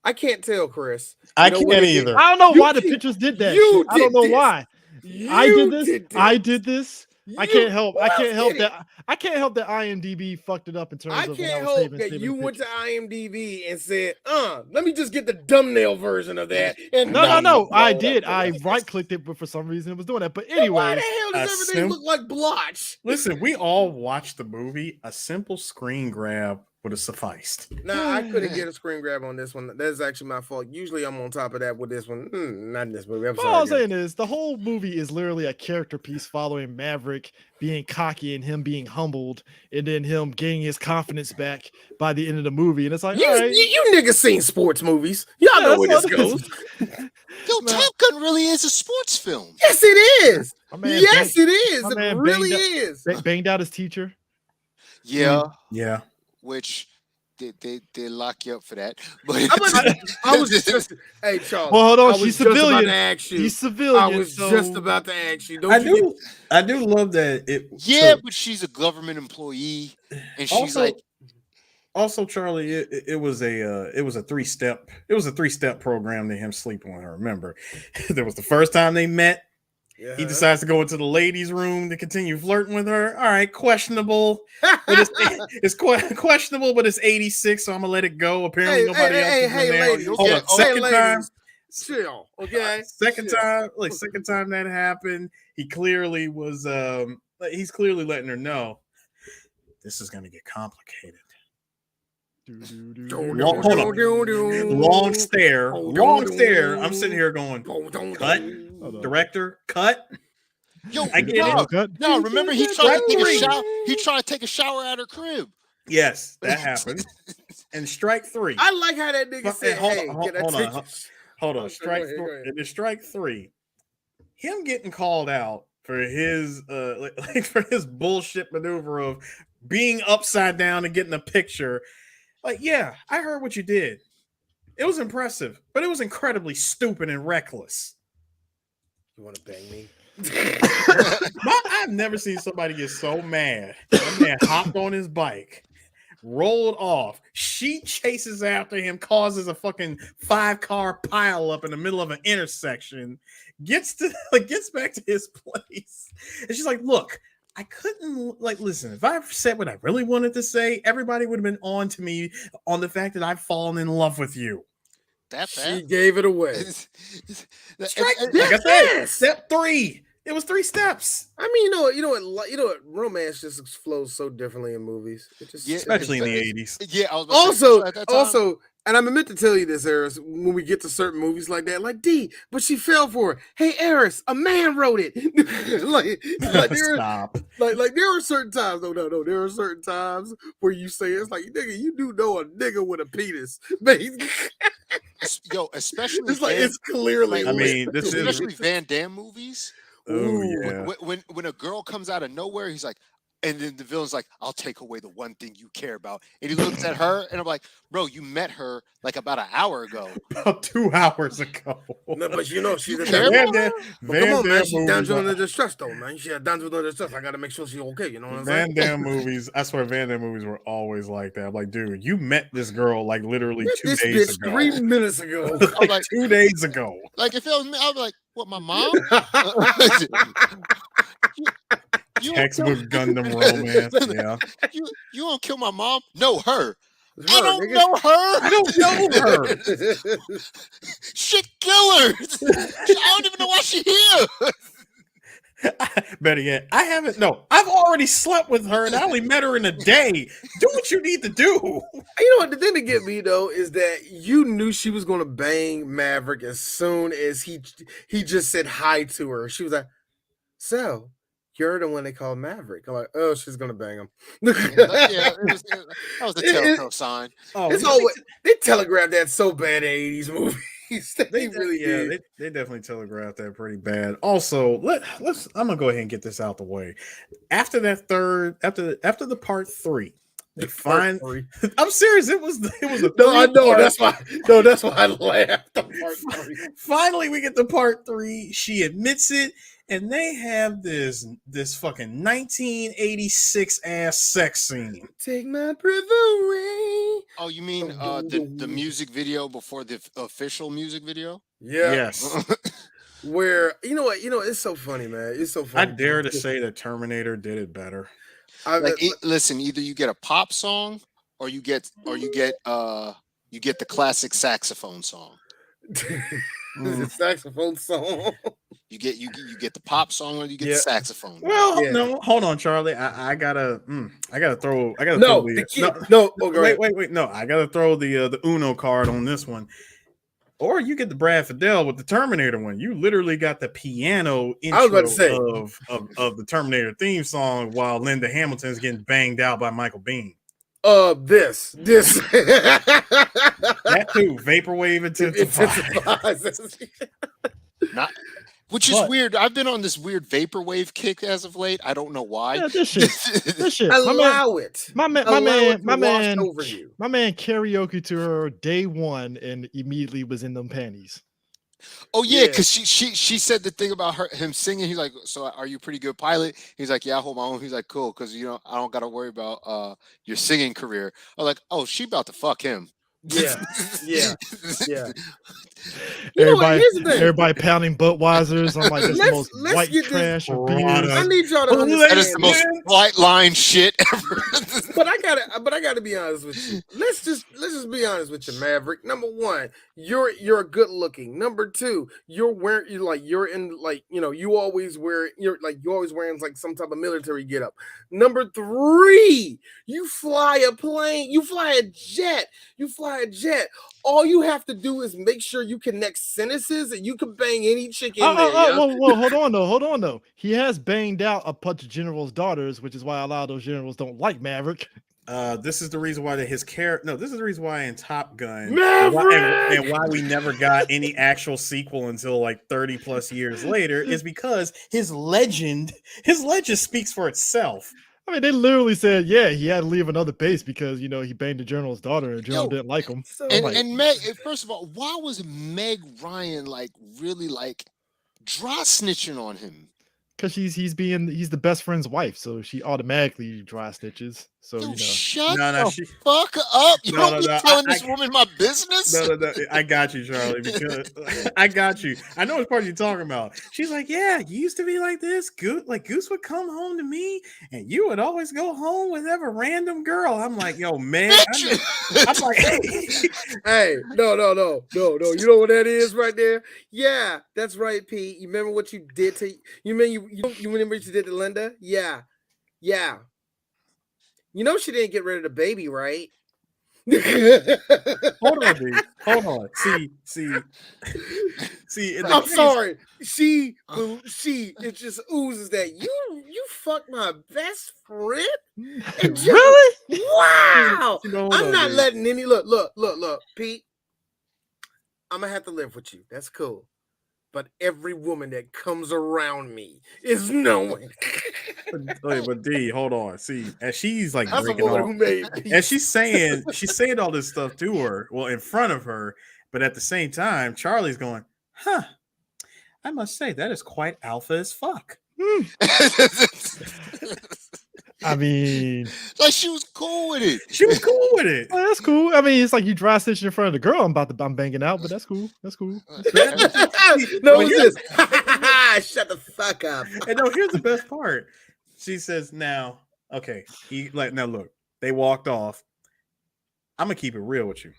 I can't tell, Chris. I You know what can't it did? either. I don't know You why the did- pictures did that. you Shit. I don't did know this. why. I You did this. I You- can't help. who I else can't help did it? that. I can't help that IMDb fucked it up in terms I of when can't I was hope saving that you the went to pictures. IMDb and said, let me just get the thumbnail version of that. And No. I no, did. no. I right clicked it, but for some reason it was doing that. But Then why anyway, the hell does a everything look like blotch? Listen, we all watched the movie. A simple screen grab would have sufficed. Nah, I couldn't get a screen grab on this one. That's actually my fault. Usually I'm on top of that with this one. Not in this movie. I'm all I'm sorry. saying is the whole movie is literally a character piece following Maverick being cocky and him being humbled, and then him gaining his confidence back by the end of the movie. And it's like, You, all right, you niggas seen sports movies. Y'all know where this that's all it goes. is. Yo, Top Gun really is a sports film. Yes, it is. My man Yes, it is. my It man really banged is. banged out his teacher. Yeah, Yeah. which they lock you up for that. But I was just, hey, Charles. Well, hold on, I was she's just about civilian. to ask you. He's civilian. I was so just about to ask you. I do love that it. yeah, so- but she's a government employee, and she's like, also, Charlie, it was a 3-step program to him sleeping with her. Remember, there was the first time they met. He decides to go into the ladies' room to continue flirting with her. All right, questionable. But it's questionable, but it's 86, so I'm gonna let it go. Apparently, nobody else is in there. ladies. Hold on, second time. Chill, okay? Second Chill. time that happened, he clearly was he's clearly letting her know this is gonna get complicated. Long stare. I'm sitting here going, cut, director, cut. yo, I get it. no, remember he tried to take a Strike shower. He tried to take a shower at her crib. Yes, that happened. And strike 3. I like how that nigga said, "Hey, Hold on. Okay, Strike go ahead, 4. go ahead. And then strike 3. Him getting called out for his for his bullshit maneuver of being upside down and getting a picture. Like, yeah, I heard what you did. It was impressive, but it was incredibly stupid and reckless. You want to bang me?" I've never seen somebody get so mad. That man hopped on his bike, rolled off. She chases after him, causes a fucking 5-car pile up in the middle of an intersection, gets back to his place. And she's like, look, I couldn't listen, if I said what I really wanted to say, everybody would have been on to me on the fact that I've fallen in love with you. That She gave it away. Like I said, step 3. It was 3 steps. I mean, you know what? Romance just flows so differently in movies. Especially in the 80s. Yeah. I was about to say, at that time, Also, and I'm meant to tell you this, Eris, when we get to certain movies like that, like D, but she fell for it. Hey, Eris, a man wrote it. Stop. Like there are certain times, no, there are certain times where you say it's like, nigga, you do know a nigga with a penis, but especially it's like it's clearly. I mean, this especially is Van Damme movies. Oh yeah. When a girl comes out of nowhere, he's like, and then the villain's like, I'll take away the one thing you care about. And he looks at her, and I'm like, bro, you met her like about an hour ago. About 2 hours ago. No, but you know, she's care Van about Damme. Van Come on, man. Damme She's movies down to are- under distress, though, man. She's down to under distress. I gotta make sure she's okay. You know what I'm Van saying? Damme movies, I swear Van Damme movies were always like that. I'm like, dude, you met this girl like literally Met 2 this days bitch ago. 3 minutes ago. like like- 2 days ago. Like if it was me, I'd be like, what, my mom? You don't Textbook Gundam romance. Yeah. you don't kill my mom? No, her. It's I her, don't nigga. know her. I don't know her. Shit, kill her. I don't even know why she here. Better yet, I haven't. No, I've already slept with her, and I only met her in a day. Do what you need to do. You know what? The thing to get me though is that you knew she was gonna bang Maverick as soon as he just said hi to her. She was like, "So, you're the one they call Maverick." I'm like, "Oh, she's gonna bang him." Yeah, that was the telltale sign. Oh, It's always they telegraphed that so bad in '80s movies. They really yeah, did. they definitely telegraphed that pretty bad. Also, let's I'm gonna go ahead and get this out the way. After that after the part 3, they find. I'm serious. It was a No, I know. three-part- That's why I laughed. The part 3. Finally, we get to part 3. She admits it, and they have this fucking 1986 ass sex scene. Take my breath away. Oh, you mean the music video before the official music video? Yeah. Yes, Where you know what? It's so funny, man. It's so I funny. dare to say that Terminator did it better. Listen, either you get a pop song or you get the classic saxophone song. The saxophone song. You get the pop song or you get the saxophone. Well, Yeah. no, hold on, Charlie. I gotta throw. No, throw the kid, no. Oh, go ahead. wait. No, I gotta throw the Uno card on this one. Or you get the Brad Fidel with the Terminator one. You literally got the piano I was about intro to say. of the Terminator theme song while Linda Hamilton's getting banged out by Michael Biehn. This. That too, vaporwave intensifies. Which is weird. I've been on this weird vaporwave kick as of late. I don't know why. Yeah, this shit. Allow it. My man over you. My man karaoke to her day one and immediately was in them panties. Oh yeah, because she said the thing about him singing. He's like, "So are you a pretty good pilot?" He's like, "Yeah, I hold my own." He's like, "Cool, because I don't got to worry about your singing career." I'm like, "Oh, she about to fuck him." Yeah. Everybody pounding Budweisers. I'm like, that's the most let's white get this trash of Corona. beers. I need y'all to understand. That is the most white line shit ever. But I gotta be honest with you. Let's just be honest with you, Maverick. Number one, you're good looking. Number two, you always wearing like some type of military getup. Number three, you fly a plane, you fly a jet. All you have to do is make sure you connect sentences and you can bang any chick in there. Well, hold on though. He has banged out a bunch of generals' daughters, which is why a lot of those generals don't like Maverick. This is the reason why this is the reason why in Top Gun Maverick! and why we never got any actual sequel until like 30 plus years later is because his legend speaks for itself. I mean, they literally said, yeah, he had to leave another base because he banged the general's daughter and the general didn't like him. And Meg, first of all, why was Meg Ryan really dry snitching on him? Because he's the best friend's wife, so she automatically dry snitches. So Yo, you know. shut No, the she. fuck up. You No, don't no, be no, telling I- this woman my business. No. I got you, Charlie, because I got you. I know what part you're talking about. She's like, yeah, you used to be like this. Goose would come home to me, and you would always go home with every random girl. I'm like, yo, man. I'm like, Hey, no. You know what that is right there? Yeah, that's right, Pete. You remember what you did to you remember what you did to Linda? Yeah. You know she didn't get rid of the baby, right? hold on, dude. Hold on. See. In the I'm case, sorry. It just oozes that you fucked my best friend. And just, Really? wow. Hold I'm on, not dude. letting any look, Pete. I'm gonna have to live with you. That's cool. But every woman that comes around me is knowing. But D, hold on. See, and she's like That's a breaking woman off, who made peace. and she's saying all this stuff to her, well, in front of her, but at the same time, Charlie's going, huh. I must say that is quite alpha as fuck. I mean, Like she was cool with it. She was cool with it. well, that's cool. I mean, it's like you dry stitching in front of the girl I'm banging out, but that's cool. That's cool. No, what's this? Shut the fuck up. And no, here's the best part. She says, now, okay, now look, they walked off. I'm gonna keep it real with you.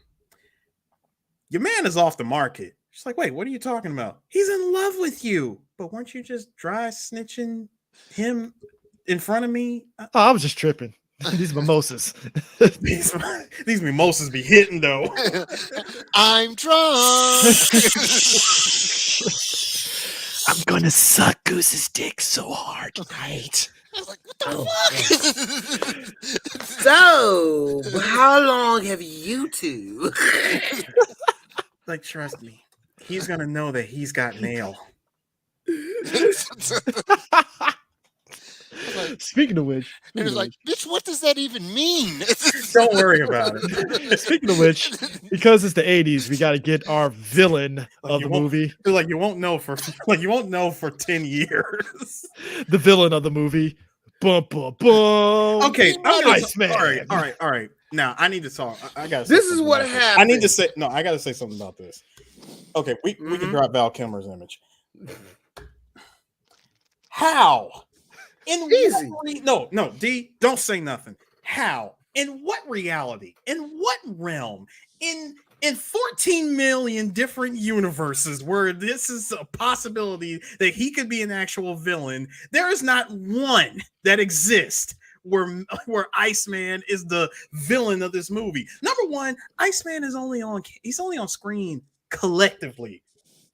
Your man is off the market. She's like, wait, what are you talking about? He's in love with you. But weren't you just dry snitching him in front of me? Oh, I was just tripping. These mimosas. These mimosas be hitting though. I'm drunk. I'm gonna suck Goose's dick so hard tonight. I was like, what the fuck? So, how long have you two? Like, trust me, he's gonna know that he's got mail. Speaking of which, It was like, bitch, what does that even mean? Don't worry about it. speaking of which, because it's the 80s, we got to get our villain of the movie. Like, you won't know for 10 years. The villain of the movie. Bum, bum, bum. Okay, Iceman. All right. Now I need to talk. I gotta. This is what happened. I need to say. No, I gotta say something about this. Okay, we can drop Val Kilmer's image. How? Easy. No, D, don't say nothing. How? In what reality? In what realm? In 14 million different universes where this is a possibility that he could be an actual villain, there is not one that exists where Iceman is the villain of this movie. Number one, Iceman is only on screen collectively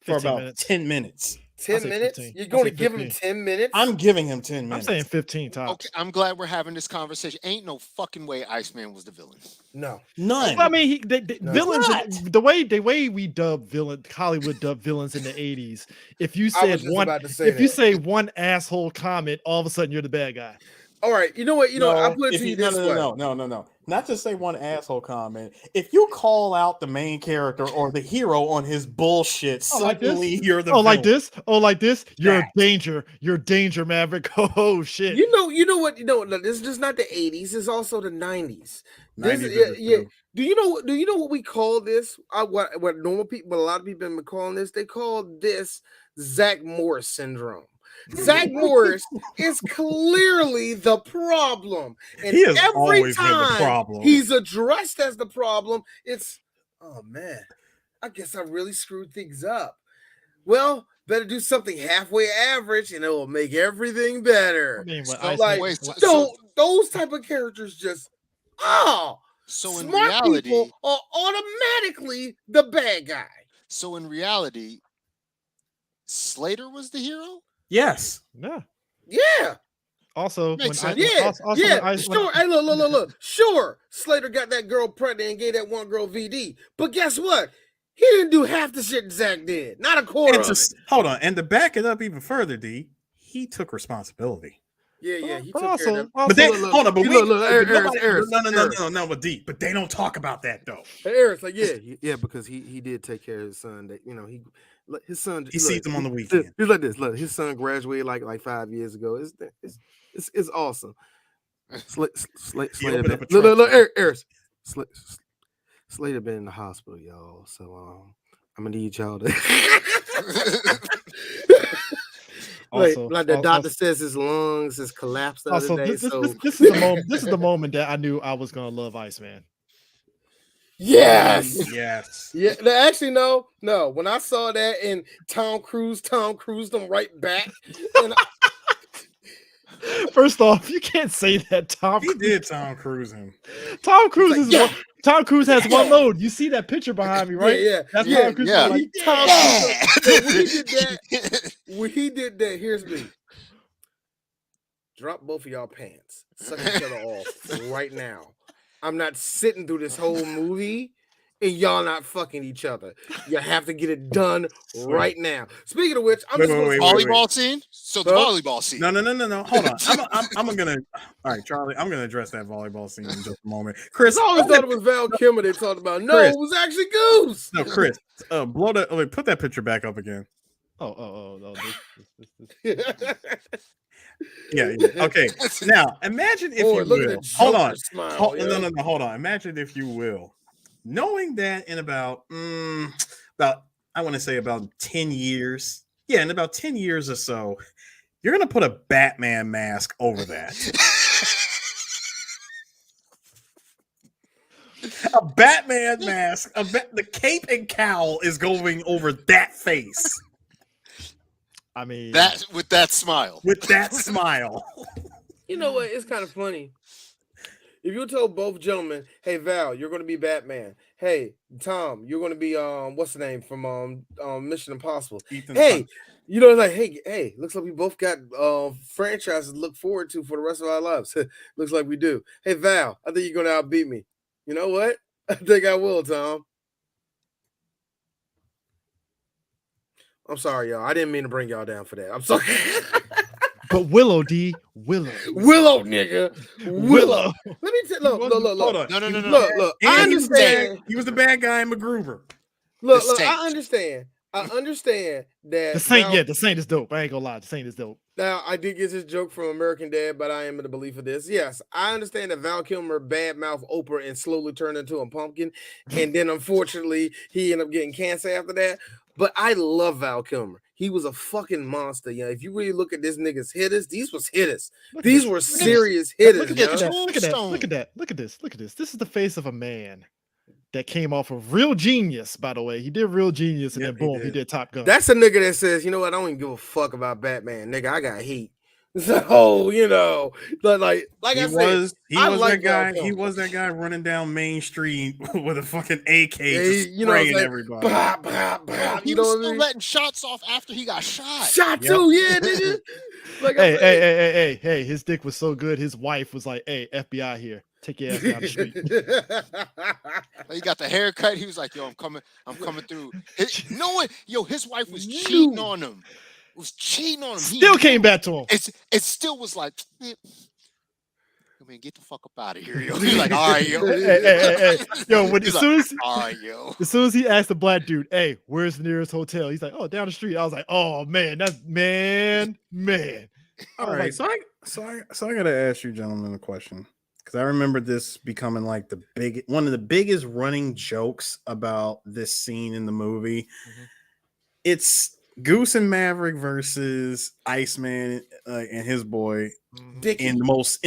for about minutes. 10 minutes. 10 minutes? 15. You're going to I'll say give him 15. 10 minutes? I'm giving him 10 I'm minutes. saying 15 tops. Okay, I'm glad we're having this conversation. Ain't no fucking way Iceman was the villain. No. None. I mean, No. villains. What? The way we dub Hollywood dubbed villains in the 80s. If you I said was just one, about to say if you that. say one asshole comment, all of a sudden you're the bad guy. All right. You know what? I'll put it if to you this way. No. Not to say one asshole comment. If you call out the main character or the hero on his bullshit, like this? suddenly you're the Like villain. this? Oh, like this? You're That. a danger. You're danger, Maverick. Oh shit. You know what? This is just not the 80s. It's also the 90s. 90s This, is yeah. true. Do you know what we call this? What normal people, but a lot of people have been calling this. They call this Zach Morris syndrome. Zach Morris is clearly the problem, and He has every always been the time problem. he's addressed as the problem, it's oh man, I guess I really screwed things up. Well, better do something halfway average, and it will make everything better. I mean, what, So, Iceman- wait, Those type of characters just so in smart reality, people are automatically the bad guy. so in reality, Slater was the hero. Yes. Yeah. Yeah, Also, Makes sense. sure. Hey, look. Sure, Slater got that girl pregnant and gave that one girl VD, but guess what? He didn't do half the shit Zach did. Not a quarter of it. Hold on, and to back it up even further, D, he took responsibility. Yeah, he But took care of them. But they look, hold on, but Eris, no, but D, but they don't talk about that though. Eris, like yeah, because he did take care of his son. That his son He sees him on the weekend. He's like this. Look, his son graduated like 5 years ago. It's awesome. Slade He opened up a look, truck. Eris. Slade have been in the hospital, y'all. So I'm gonna need y'all to Also, like the al- doctor also, says his lungs has collapsed the other also day. this, this, So this, this is the moment. This is the moment that I knew I was gonna love Iceman. yes. Yes. Yeah, actually, no. When I saw that and Tom Cruise them right back. And First off, you can't say that. He did Tom Cruise him. Tom Cruise like, is yeah. Tom Cruise has Yeah. one load. You see that picture behind me, right? Yeah. That's Yeah. Tom Cruise. Yeah. Like, Tom Yeah. Cruise, when he did that, here's me. Drop both of y'all pants. Suck each other off right now. I'm not sitting through this whole movie and y'all not fucking each other. You have to get it done right now. Speaking of which, I'm Wait, just wait, gonna wait, Volleyball scene? So the Huh? volleyball scene. No. Hold on. I'm gonna. All right, Charlie. I'm gonna address that volleyball scene in just a moment. Chris, I always thought it was Val Kilmer they talked about. No, Chris. it was actually Goose. No, Chris. Blow that. Wait, put that picture back up again. oh. Yeah. Okay. Now, imagine if Boy, you look at will. that Hold on. Joker smile, yo. No. Hold on. Imagine if you will, knowing that in about I want to say about 10 years. Yeah, in about 10 years or so, you're gonna put a Batman mask over that. A Batman mask. The cape and cowl is going over that face I mean, That with that smile. with that smile. You know what? It's kind of funny. If you told both gentlemen, "Hey Val, you're going to be Batman. Hey Tom, you're going to be what's the name from Mission Impossible. Ethan Hey, Hunt. you know, like hey, looks like we both got franchises to look forward to for the rest of our lives. Looks like we do. Hey Val, I think you're going to outbeat me. You know what? I think I will, Tom. I'm sorry, y'all. I didn't mean to bring y'all down for that. I'm sorry. but Willow, nigga. Willow. Let me look. Hold on. No. Look. And I he was the bad- understand. He was the bad guy in MacGruber. Look. Distinct. I understand. I understand that The Saint, Val- the Saint is dope. I ain't gonna lie, the Saint is dope. Now, I did get this joke from American Dad, but I am in the belief of this. Yes, I understand that Val Kilmer badmouthed Oprah and slowly turned into a pumpkin. And then, unfortunately, he ended up getting cancer after that. But I love Val Kilmer. He was a fucking monster. Yeah, if you really look at this nigga's hitters, these was hitters. Look at These this. were Look at this. serious hitters. Look at yo. that. Look at that. Look at that. Look at this. Look at this. This is the face of a man that came off of Real Genius, by the way. He did Real Genius, and Yep, then boom, he he did. did Top Gun. That's a nigga that says, you know what, I don't even give a fuck about Batman. Nigga, I got heat. So, you know, but like He I said, was I that like guy. Val He Kilmer. was that guy running down Main Street with a fucking AK, Yeah, just you know what I'm spraying saying? everybody. Bah, bah, bah, He you know was what I still mean? letting shots off after he got shot. Shot Yep. too, yeah, nigga. Like I said. Hey, his dick was so good. His wife was like, "Hey, FBI here, take your ass down the street." He got the haircut. He was like, "Yo, I'm coming through." His wife was cheating on him. Was cheating on him. He Still came knew. back to him. It still was like, I mean, get the fuck up out of here, yo. He's like, all right, yo. Hey. Yo, He's as soon as all right, yo. as soon as he asked the black dude, "Hey, where's the nearest hotel?" He's like, "Oh, down the street." I was like, "Oh man, that's man." All I was right, like, so I gotta ask you gentlemen a question, because I remember this becoming like one of the biggest running jokes about this scene in the movie. Mhm. It's Goose and Maverick versus Iceman and his boy Dickie. in the most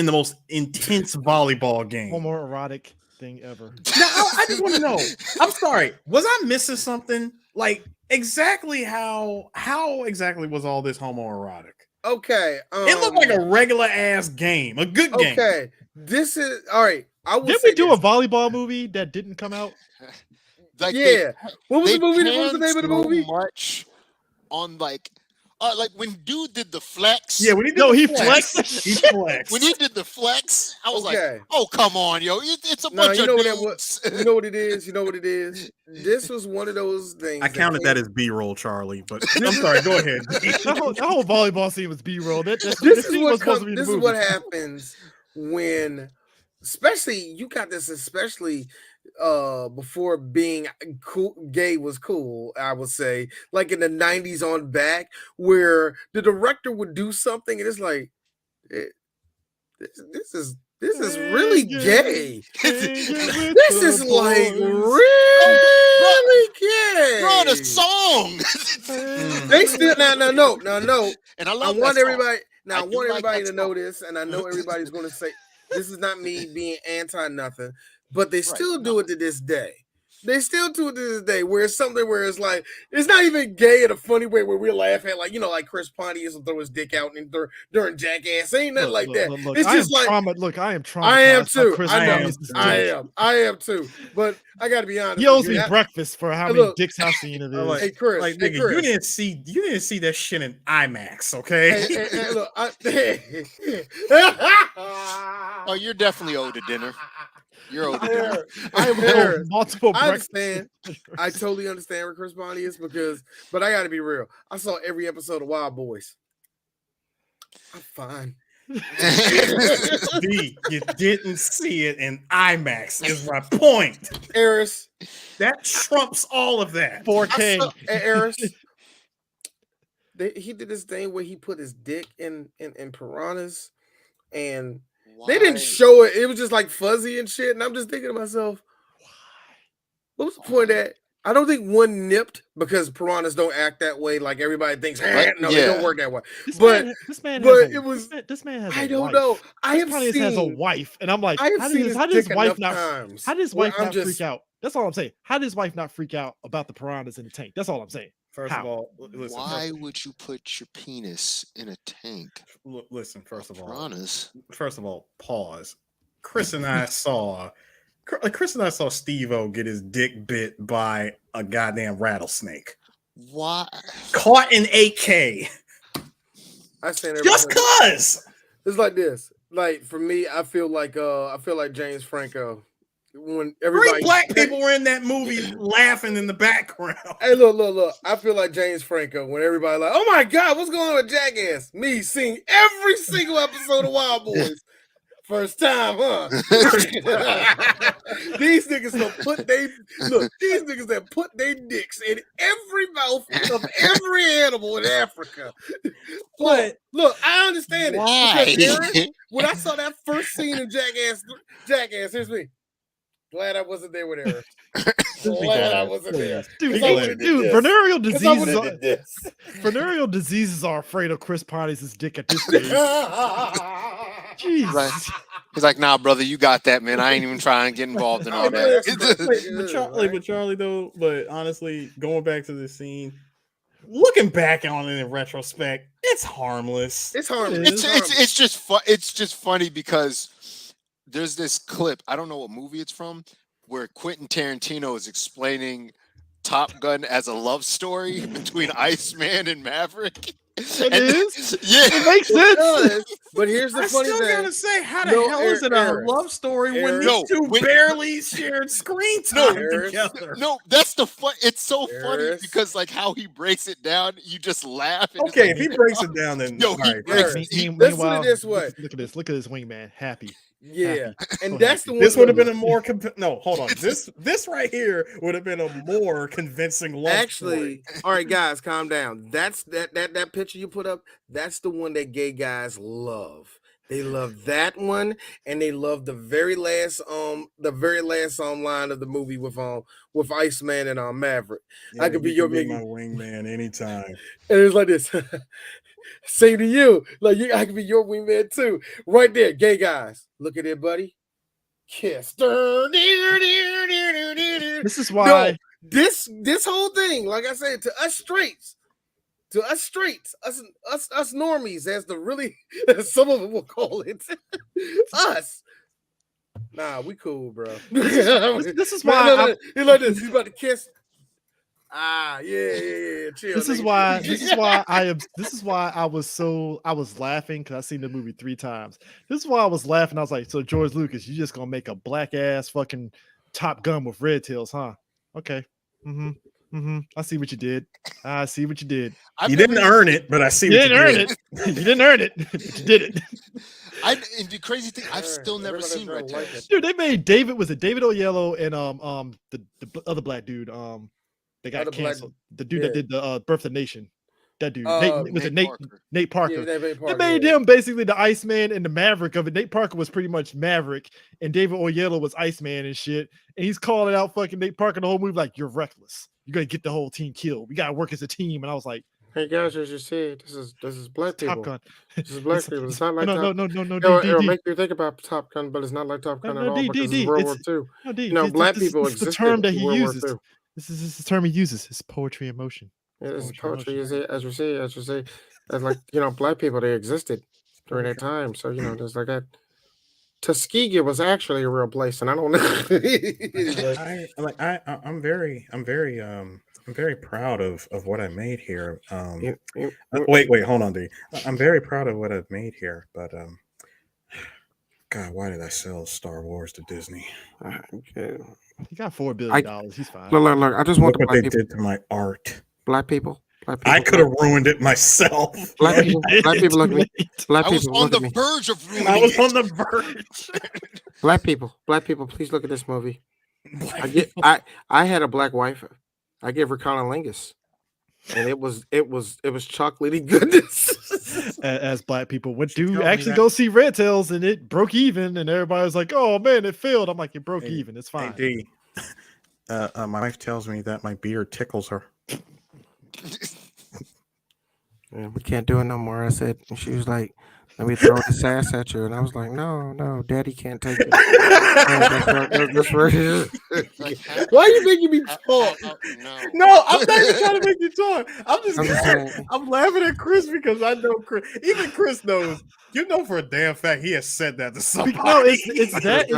intense volleyball game. homoerotic thing ever. Now, I just want to know. I'm sorry, was I missing something? Like exactly how exactly was all this homoerotic? Okay. It looked like a regular ass game, a good game. Okay. This is all right. I will Did say we do this. a volleyball movie that didn't come out? Like Yeah. What was they the movie? What was the panned name of the so movie? much on like when dude did the flex. Yeah, when he did No, the he flex, flexed. he flexed. When he did the flex, I was like, Okay. "Oh, come on, yo! It's a No, bunch you of know dudes." you know what it is. You know what it is. This was one of those things. I counted that as B-roll, Charlie. But I'm sorry. Go ahead. That whole volleyball scene was B-roll. That This scene is was supposed to be in the this is movie. what happens when, especially you got this, especially before being cool, gay was cool. I would say, like in the '90s on back, where the director would do something and it's like, this This is really gay. This is like really gay. Bro, the song. They still no. And I I love want that song. everybody. Now I I do want like everybody that to know song. this, and I know everybody's going to say this is not me being anti nothing, but they still do no. it to this day. They still do it to this day, where it's something where it's like it's not even gay in a funny way where we laugh at, like like Chris Pontius will throw his dick out and during Jackass. Ain't nothing like that. It's just like I am traumatized. I am too. Chris I know. Pontius' dick. I am too. But I got to be honest. He owes with you. me breakfast for how Hey, many look. dicks I've seen of his. Hey Chris, Like, hey, nigga, Chris. you didn't see that shit in IMAX, okay? Hey, look, Oh, you're definitely owed a dinner. You're owed a dinner. I am Harris, owed multiple I breakfasts. understand. I totally understand where Chris Pontius but I got to be real. I saw every episode of Wild Boys. I'm fine. D, you didn't see it in IMAX is my point. Eris, That trumps all of that. 4K. Eris. He did this thing where he put his dick in piranhas, and they didn't show it. It was just like fuzzy and shit. And I'm just thinking to myself, what was the point of that? I don't think one nipped because piranhas don't act that way. Like everybody thinks, no, they don't work that way. This man has I a don't wife. know. I have Chris Pontius seen. has a wife, and I'm like, I have how seen does his his dick wife enough not? times. How does his where wife I'm not freak out? That's all I'm saying. How does his wife not freak out about the piranhas in the tank? That's all I'm saying. First How? of all, listen. Why would you put your penis in a tank? Listen, first of all, Piranhas. Pause. Chris and I saw Steve-O get his dick bit by a goddamn rattlesnake. Why? Caught in 8K. I stand Just cuz. It's like this. Like for me, I feel like James Franco. When everybody 3 black people were in that movie laughing in the background. Hey, look. I feel like James Franco when everybody like, oh my God, what's going on with Jackass? Me seeing every single episode of Wild Boys. First time, huh? These niggas that put their dicks in every mouth of every animal in Africa. But look, I understand it. Why? Because Aaron, when I saw that first scene in Jackass, here's me. Glad I wasn't there with Eric. Glad I wasn't there. Dude, venereal diseases. This. Venereal diseases are afraid of Chris Pontius' dick at this stage. Jeez. He's like, nah, brother, you got that, man. I ain't even trying to get involved in all that. But Charlie, though, but honestly, going back to this scene, looking back on it in retrospect, it's harmless. It's harmless. It's just funny because there's this clip, I don't know what movie it's from, where Quentin Tarantino is explaining Top Gun as a love story between Iceman and Maverick. It is? Yeah. It makes sense. But here's the funny thing. Gotta say, how the hell is it a love story when these two barely shared screen time together? No, that's the fun. It's so funny because like how he breaks it down, you just laugh. And okay, if he breaks it down, then let's put it this way. Look at this wingman, happy. Yeah, and that's the one. This would have been a more no. Hold on, this right here would have been a more convincing love story. All right, guys, calm down. That's that picture you put up. That's the one that gay guys love. They love that one, and they love the very last line of the movie with Iceman and Maverick. Yeah, I could be your my wingman anytime. And it's like this. Say to you, like I could be your wingman too. Right there, gay guys. Look at it, buddy. Kiss. This is why this whole thing, like I said, to us straights, us normies, as the really some of them will call it, us. Nah, we cool, bro. this is why he's like this. He's about to kiss. Yeah. Chill. This is why I was laughing because I seen the movie 3 times. This is why I was laughing. I was like, so George Lucas, you just gonna make a black ass fucking Top Gun with red tails, huh? Okay. I see what you did. You didn't earn it, but I see what you did. You didn't earn it, but you did it. And the crazy thing, I've still never seen Red Tails. Dude, they made David Oyelowo and the other black dude. They got canceled. The dude that did the Birth of the Nation. That dude, Nate, was it Nate? Parker. Nate Parker. Yeah, Nate Parker, It made him basically the Iceman and the Maverick of it. Nate Parker was pretty much Maverick, and David Oyelowo was Iceman and shit. And he's calling out fucking Nate Parker the whole movie like, "You're reckless. You're gonna get the whole team killed. We gotta work as a team." And I was like, "Hey guys, as you see, this is black people. Top Gun. This is black people. It's not like no. It'll make you think about Top Gun, but it's not like Top Gun at all because it's World War II. No, black people existed. existed. The term that he in World War uses. II. This is the term he uses. It's poetry in motion. Yeah, this is poetry. As you say, like black people, they existed during that time. So there's like that. Tuskegee was actually a real place, and I don't know. I'm very proud of what I made here. Wait, hold on, D. I'm very proud of what I've made here, but God, why did I sell Star Wars to Disney? Okay. He got $4 billion. He's fine. Look. I just want what they did to my art. Black people. I could have ruined it myself. Black people look at me. I was on the verge of ruining I was it. on the verge. Black people, please look at this movie. I had a black wife. I gave her cunnilingus, and it was chocolatey goodness. As black people went to actually go see Red Tails, and it broke even, and everybody was like, "Oh man, it failed." I'm like, "It broke even. It's fine." Hey, D, my wife tells me that my beard tickles her. Yeah, we can't do it no more. I said, and she was like, "Let me throw this ass at you," and I was like, "No, Daddy can't take it." That's right. Why are you making me talk? No, I'm not even trying to make you talk. I'm laughing at Chris because I know Chris. Even Chris knows. You know for a damn fact he has said that to somebody. No, it's that.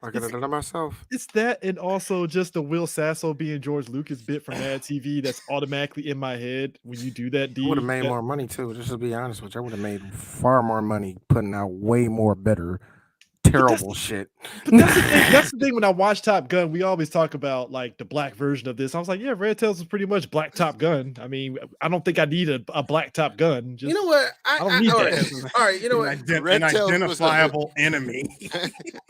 I could have done it myself. It's that, and also just the Will Sasso being George Lucas bit from Mad TV that's automatically in my head when you do that. I would have made more money too. Just to be honest with you, I would have made far more money putting out way more better, terrible shit. But that's the thing. That's the thing. When I watch Top Gun, we always talk about like the black version of this. I was like, yeah, Red Tails is pretty much Black Top Gun. I mean, I don't think I need a Black Top Gun. You know what? I don't need that. All right, you know what? An identifiable enemy.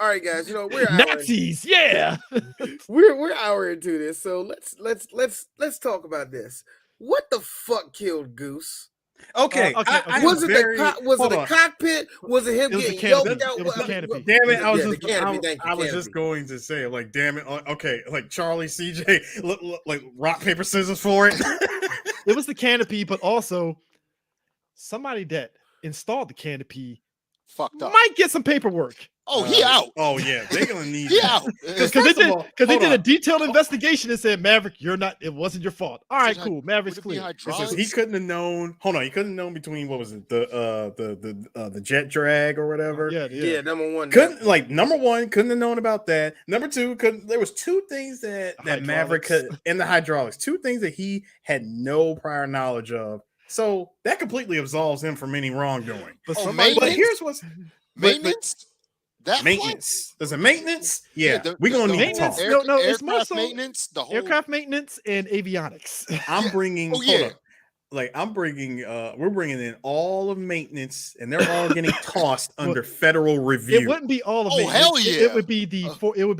All right, guys. We're Nazis. Yeah, we're an hour into this, so let's talk about this. What the fuck killed Goose? Okay. Was it the cockpit? Was it him getting yoked out? It was the canopy. Damn it! I was just going to say, like, damn it. Okay, like Charlie, CJ, like rock paper scissors for it. It was the canopy, but also somebody that installed the canopy fucked up. Might get some paperwork. Oh, he out. Oh yeah, they're gonna need he that. out because they did a detailed investigation and said, Maverick, it wasn't your fault. All right, cool. Maverick's clear. He couldn't have known. Hold on, he couldn't have known between what was it, the jet drag or whatever. Yeah. Number one, number one couldn't have known about that. Number two, there was two things that Maverick could, and the hydraulics, two things that he had no prior knowledge of. So that completely absolves him from any wrongdoing. But here's what's maintenance. Maintenance. There's a maintenance. Yeah, we're gonna need to talk. No, it's more so maintenance. The whole aircraft maintenance and avionics. I'm bringing. We're bringing in all of maintenance, and they're all getting tossed under federal review. It wouldn't be all of maintenance. Hell yeah! It would be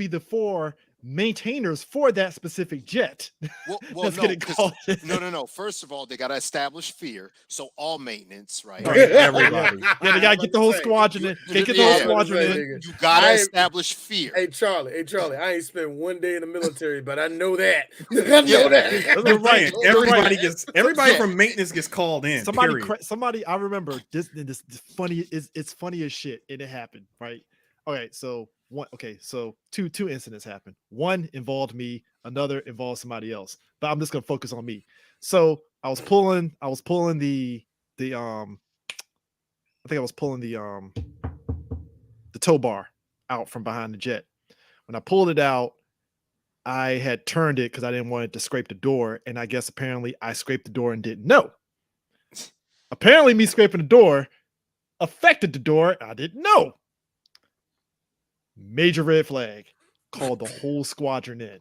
the four maintainers for that specific jet. Well, no. First of all, they got to establish fear. So all maintenance, right? Everybody. Yeah, they got to get the whole squadron in. They get the whole squadron in. You got to establish fear. Hey, Charlie. I ain't spent one day in the military, but I know that. I know that. Everybody from maintenance gets called in. Somebody. I remember this funny. It's funny as shit, and it happened. Right. Okay. So two incidents happened. One involved me, another involved somebody else. But I'm just gonna focus on me. So I was pulling the tow bar out from behind the jet. When I pulled it out, I had turned it because I didn't want it to scrape the door, and I guess apparently I scraped the door and didn't know. Apparently, me scraping the door affected the door. I didn't know. Major red flag. Called the whole squadron in.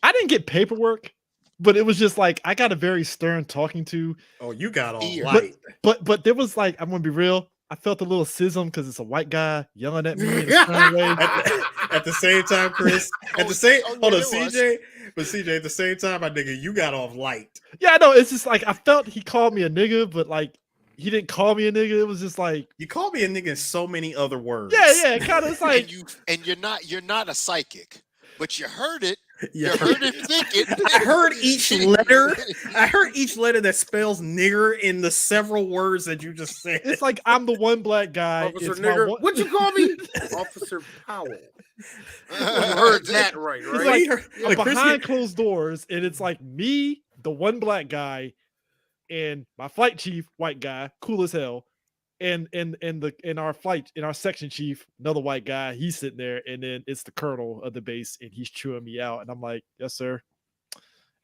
I didn't get paperwork, but it was just like I got a very stern talking to. Oh, you got all light. But there was like, I'm gonna be real. I felt a little schism because it's a white guy yelling at me in a certain way. At the same time, Chris. At the same hold on, there was. CJ. But CJ, at the same time, my nigga, you got off light. Yeah, I know. It's just like I felt he called me a nigga, but like he didn't call me a nigga. It was just like You called me a nigga in so many other words. yeah, kind of. It's like and you're not a psychic, but you heard it. Yeah. You heard him think it. I heard each letter. I heard each letter that spells nigger in the several words that you just said. it's like I'm the one black guy. Officer It's my Nigger. one- What you call me? Officer Powell. You heard that right, It's right? like I'm behind closed doors, and it's like me, the one black guy, and my flight chief, white guy, cool as hell, and our section chief, another white guy, he's sitting there, and then it's the colonel of the base, and he's chewing me out, and I'm like, yes, sir.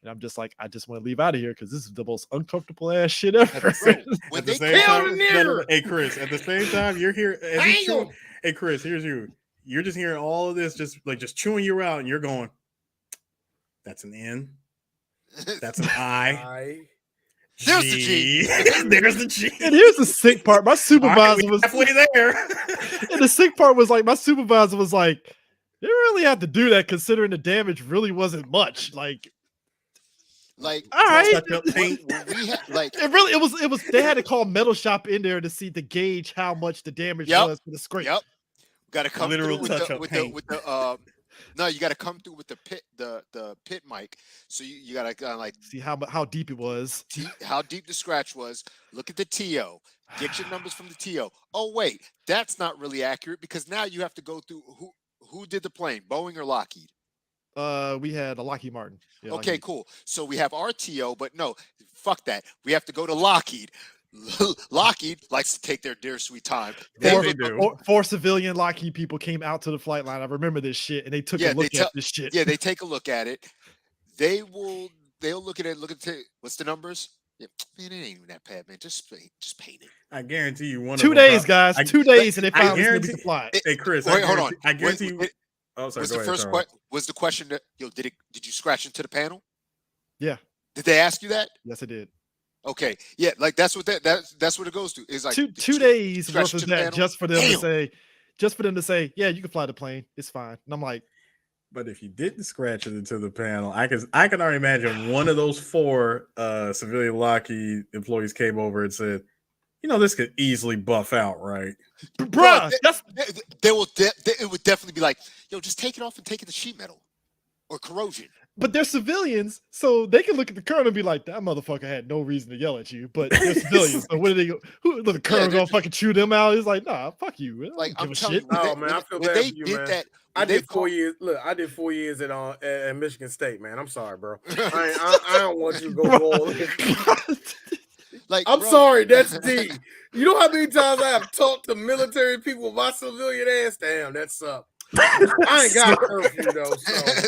And I'm just like, I just want to leave out of here because this is the most uncomfortable ass shit ever. When At the they same Hell time, nigger! hey Chris, at the same time, you're here. as you Hang on. chew- Hey Chris, here's you. You're just hearing all of this, just chewing you out, and you're going, that's an N. That's an I. There's the G. There's the G. And here's the sick part. My All right, supervisor we was halfway there. and the sick part was like my supervisor was like, they really had to do that considering the damage really wasn't much. Like, like all right. Touch up paint. when we had like It was they had to call metal shop in there to see to gauge how much the damage Yep. was for the scrape. Yep. Got to come Literal through touch-up with paint. the no, you got to come through with the pit mic. So you got to kind of like See how deep it was. how deep the scratch was. Look at the TO. Get your numbers from the TO. Oh wait, that's not really accurate because now you have to go through who did the plane, Boeing or Lockheed. We had a Lockheed Martin. Yeah, Okay, Lockheed. cool. So we have our TO, but no, fuck that. We have to go to Lockheed. Lockheed likes to take their dear sweet time. They Four, do. four civilian Lockheed people came out to the flight line. I remember this shit, and they took Yeah, a look they at tell- this shit. Yeah, they take a look at it. They'll look at it. What's the numbers? Yeah, man, it ain't even that bad, man. Just paint it. I guarantee you one. 2 of them days, prob- guys. I- 2 days, and they I finally gonna be guarantee- supplied. Hey Chris, Wait, hold on. I guarantee you. Wait, Oh, sorry. was Go the ahead, first Charles. was the question that did you scratch into the panel? Yeah. Did they ask you that? Yes, I did. Okay. Yeah, like that's what that's what it goes to. Is like Two did you days scratch worth to of the that panel? just for them Damn. to say, yeah, you can fly the plane. It's fine. And I'm like, But if you didn't scratch it into the panel, I can already imagine one of those four civilian Lockheed employees came over and said, "You know, this could easily buff out, right?" bruh, that's It would definitely be like, yo, just take it off and take it to sheet metal or corrosion. but they're civilians, so they can look at the colonel and be like, that motherfucker had no reason to yell at you. But they're civilians. So what did they go? Who the colonel they're gonna just- fucking chew them out? He's like, nah, fuck you. I don't Like give I'm a telling shit. you, when Oh, they, man, I feel when bad they for you, did man. that. I when they did 4 called- years. Look, I did 4 years at Michigan State, man. I'm sorry, bro. I don't want you to go roll. Like, I'm bro, sorry, that's D. You know how many times I have talked to military people with my civilian ass? Damn, that sucks. I ain't got curfew though,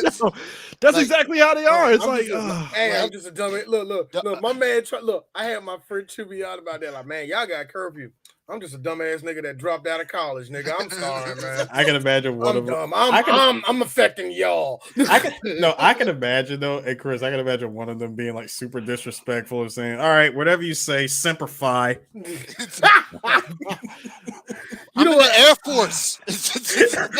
so That's Like, exactly how they are. It's I'm like, just a- ugh. hey, I'm like- just a dumb. Look, my man. Look, I had my friend chew me out about that. Like, man, y'all got curfew. I'm just a dumbass nigga that dropped out of college, nigga. I'm sorry, man. I can imagine one I'm of them. dumb. I can- I'm affecting y'all. I can imagine though, hey Chris, I can imagine one of them being like super disrespectful of saying, "All right, whatever you say, simplify." I'm in the Air Force.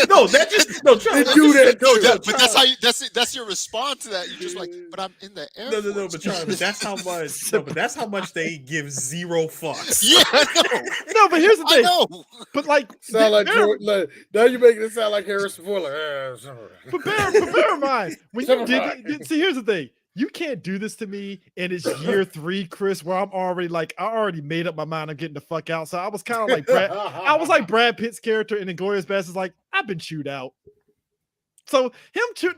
No, that just no. Charles, They do that, No, too. but that's how you. That's your response to that. You're just like, but I'm in the Air Force. No, but Charles, but that's how much. No, but that's how much they give zero fucks. Yeah, I No, but here's the know. I thing. know. But like, Sound like, bear- George, like now you making it sound like Harrison Ford. Like, sorry. but bear in mind when you Simplify. see, here's the thing. You can't do this to me, and it's year 3, Chris, where I'm already like, I already made up my mind. I'm getting the fuck out. So I was kind of like I was like Brad Pitt's character in Inglourious Basterds. Like, I've been chewed out. So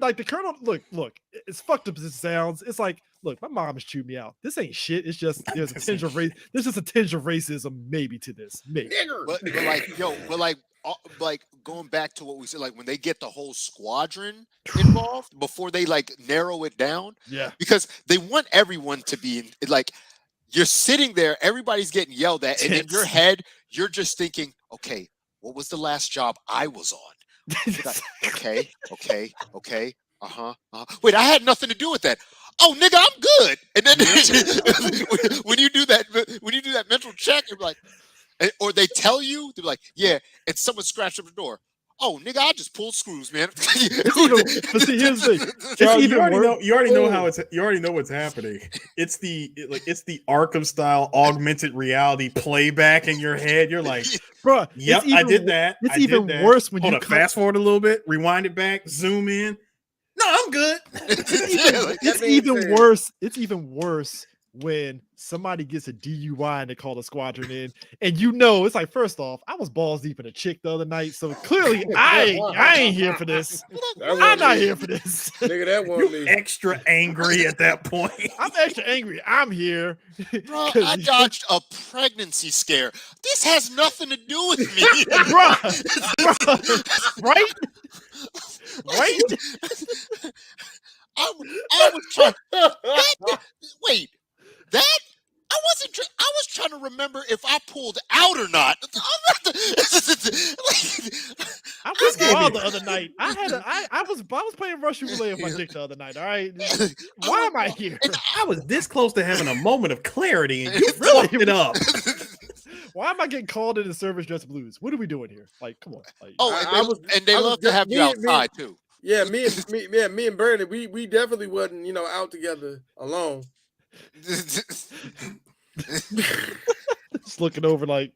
like the colonel, look, it's fucked up as it sounds. It's like, look, my mom has chewed me out. This ain't shit. It's just there's a tinge of race. There's just a tinge of racism, maybe to this. Maybe. Nigger. But like going back to what we said, like when they get the whole squadron involved before they like narrow it down, Yeah. because they want everyone to be in, like you're sitting there, everybody's getting yelled at, and in Tits. your head, you're just thinking, okay, what was the last job I was on? Okay. Wait, I had nothing to do with that. Oh, nigga, I'm good. And then when you do that mental check, you're like, or they they tell you, they're like, yeah, and someone scratched up the door. Oh, nigga, I just pulled screws, man. But see, here's the thing. It's Charles, even worse. you already know how you already know what's happening. It's the Arkham style augmented reality playback in your head. You're like, Bro, yep, I did that. It's even worse when you fast forward a little bit, rewind it back, zoom in. No, I'm good. It's even worse. It's even worse when somebody gets a DUI and they call the squadron in, and it's like, first off, I was balls deep in a chick the other night, so clearly I ain't here for this. I'm not here for this. Nigga, that one me. Extra angry at that point. I'm extra angry. I'm here. Bro, I dodged a pregnancy scare. This has nothing to do with me. Bruh. Right? Right? I was trying. Wait, that I was trying to remember if I pulled out or not. I was wild the other night. I was playing Russian roulette with my dick the other night. All right, why am I here? I was this close to having a moment of clarity, and you fucked it up. Why am I getting called into service dress blues? What are we doing here? Like, come on. Like, they love to have you outside too. Yeah, me and Brandon, we definitely wasn't, out together alone. Just looking over like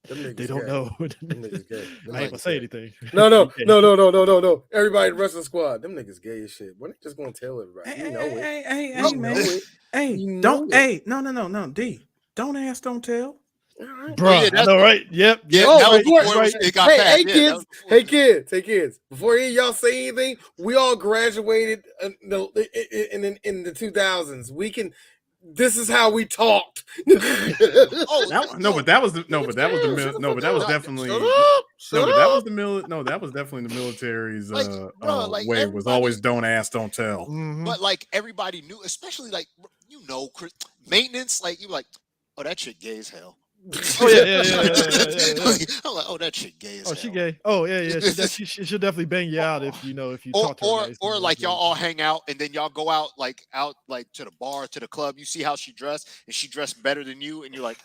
they don't know. I ain't gonna say anything. No. Everybody in the wrestling squad, them niggas gay as shit. We're just gonna tell everybody. Hey, man. Hey, don't. Hey, no. D, don't ask, don't tell. Bro, I know, right? Yep. Yeah. Hey kids. Before any of y'all say anything, we all graduated in the 2000s. This is how we talked. That was definitely the military's way. Was always don't ask, don't tell. Mm-hmm. But like everybody knew, especially like Chris, maintenance. Like you were like, oh, that shit gay as hell. Oh yeah. I'm like, oh, that shit gay as hell. She gay. Oh yeah. She should definitely bang you out if you talk to her. Or like y'all all hang out and then y'all go out to the bar, to the club. You see how she dressed and she dressed better than you, and you're like,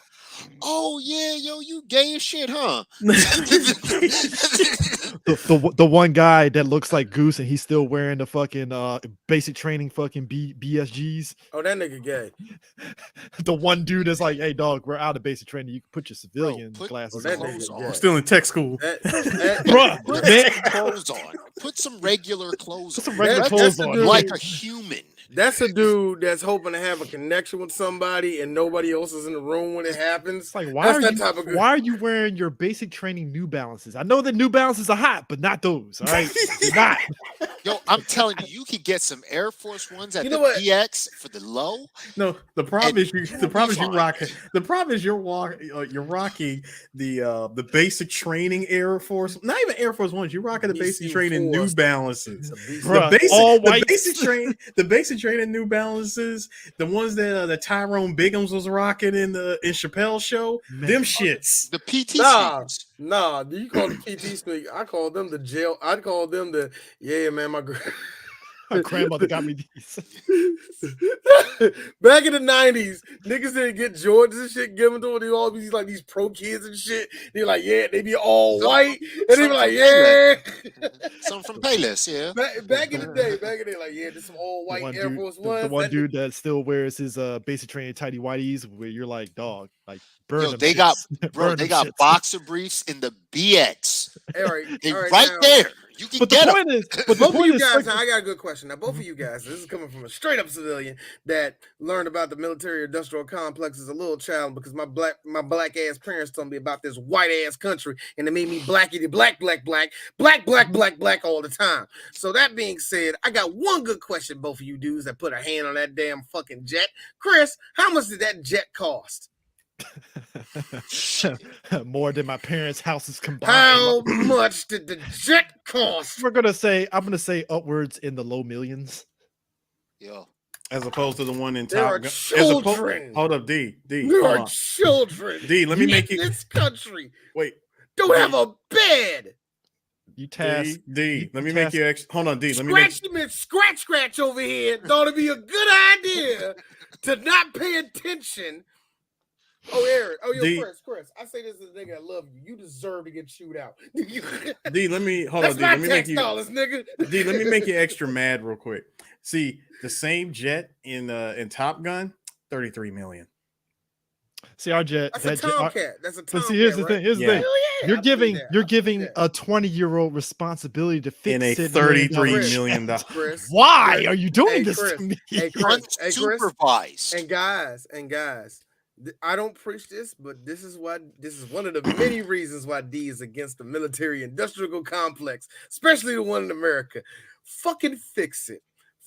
oh yeah, yo, you gay as shit, huh? the one guy that looks like Goose and he's still wearing the fucking basic training fucking BSGs. Oh, that nigga gay. The one dude is like, hey dog, we're out of basic training. You can put your civilian glasses on. I'm still in tech school. Bruh, put some clothes on. Put some regular clothes on. Clothes on. Like a human. That's a dude that's hoping to have a connection with somebody and nobody else is in the room when it happens. It's like, why are you wearing your basic training New Balances? I know that New Balances are hot, but not those. All right, not. Yo, I'm telling you, you could get some Air Force Ones at the DX for the low. No, the problem is you're rocking the basic training Air Force, not even Air Force Ones. You're rocking the basic training New Balances. The basic training New Balances, the ones that the Tyrone Biggums was rocking in Chappelle's show. Man. Them shits. The PT sneakers. Nah, do you call the PT sneakers? I call them the jail. I'd call them the man. My grandmother got me these. Back in the 90s, niggas didn't get Jordans and shit given to them. They all be like these pro kids and shit. They're like, yeah, they be all white. And they be like, yeah. Some from Payless, yeah. Back in the day, like, yeah, there's some all white Air Force Ones. The one dude that still wears his basic training tighty whities, where you're like, dog, like, burn them. They got boxer briefs in the BX. Right there. You can get them. But both of you guys, I got a good question. Now, both of you guys, this is coming from a straight up civilian that learned about the military industrial complex as a little child because my black ass parents told me about this white ass country and it made me black all the time. So that being said, I got one good question, both of you dudes that put a hand on that damn fucking jet. Chris, how much did that jet cost? More than my parents' houses combined. How much did the jet cost? I'm gonna say upwards in the low millions. Yeah. As opposed to the one in Top Gun. Children. Hold up, D. There are children. D, let me make you. This country. Wait. Don't have a bed. You task D. Let me make you. Hold on, D. Let me scratch over here. Thought it'd be a good idea to not pay attention Oh, Aaron. Oh, yo, D, Chris. I say this as a nigga. I love you. You deserve to get chewed out. D, let me hold That's on, D. my Let me make tax you dollars, nigga. D, let me make you extra mad real quick. See, the same jet in Top Gun, 33 million. See our jet. That's That a jet. Tomcat. That's a But Tomcat, see, here's the right? thing. Here's the Yeah. thing. Hell yeah. You're I believe giving that. you're I believe giving that. a 20-year-old responsibility to In fix a it. $1 $33 million million. jet. Chris. Why Chris, are you doing hey, this Chris, to me? Hey, Chris. Hey, Chris. Unsupervised. And guys, I don't preach this, but this is one of the many reasons why D is against the military industrial complex, especially the one in America. Fucking fix it.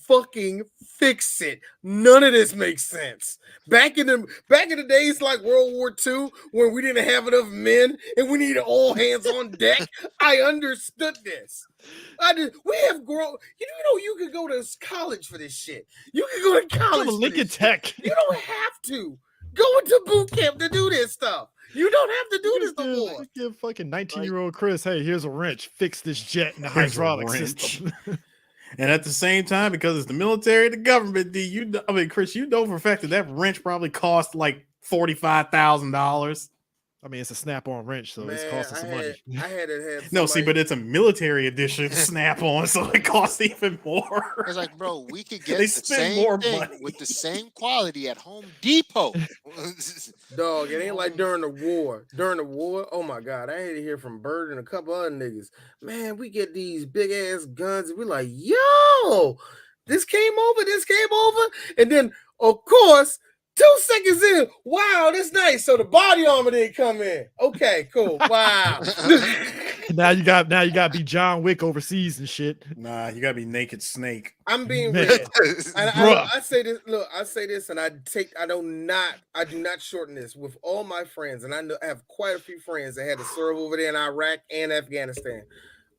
Fucking fix it. None of this makes sense. Back in the days like World War II, when we didn't have enough men and we needed all hands on deck, I understood this. We have grown. You could go to college for this shit. You can go to Go college to for Lincoln this shit. Tech. You don't have to go into boot camp to do this stuff. You don't have to do this no more. Give fucking 19-year-old Chris, hey, here's a wrench. Fix this jet and the Here's a hydraulic wrench. system. And at the same time, because it's the military, the government, D, Chris, you know for a fact that wrench probably cost like $45,000. I mean, it's a snap-on wrench, so it's Man, costing some money. I had No, see, but it's a military edition snap-on, so it costs even more. It's like, bro, we could get They the spend same more thing money. with the same quality at Home Depot. Dog, it ain't like during the war. During the war, oh my God, I had to hear from Bird and a couple other niggas. Man, we get these big ass guns, and we're like, yo, this came over, and then of course, 2 seconds in, wow, that's nice. So the body armor didn't come in. Okay, cool. Wow. now you got to be John Wick overseas and shit. Nah, you gotta be Naked Snake. I'm being Man. real. And Bruh. I say this. Look, I say this, and I do not shorten this with all my friends, and I have quite a few friends that had to serve over there in Iraq and Afghanistan.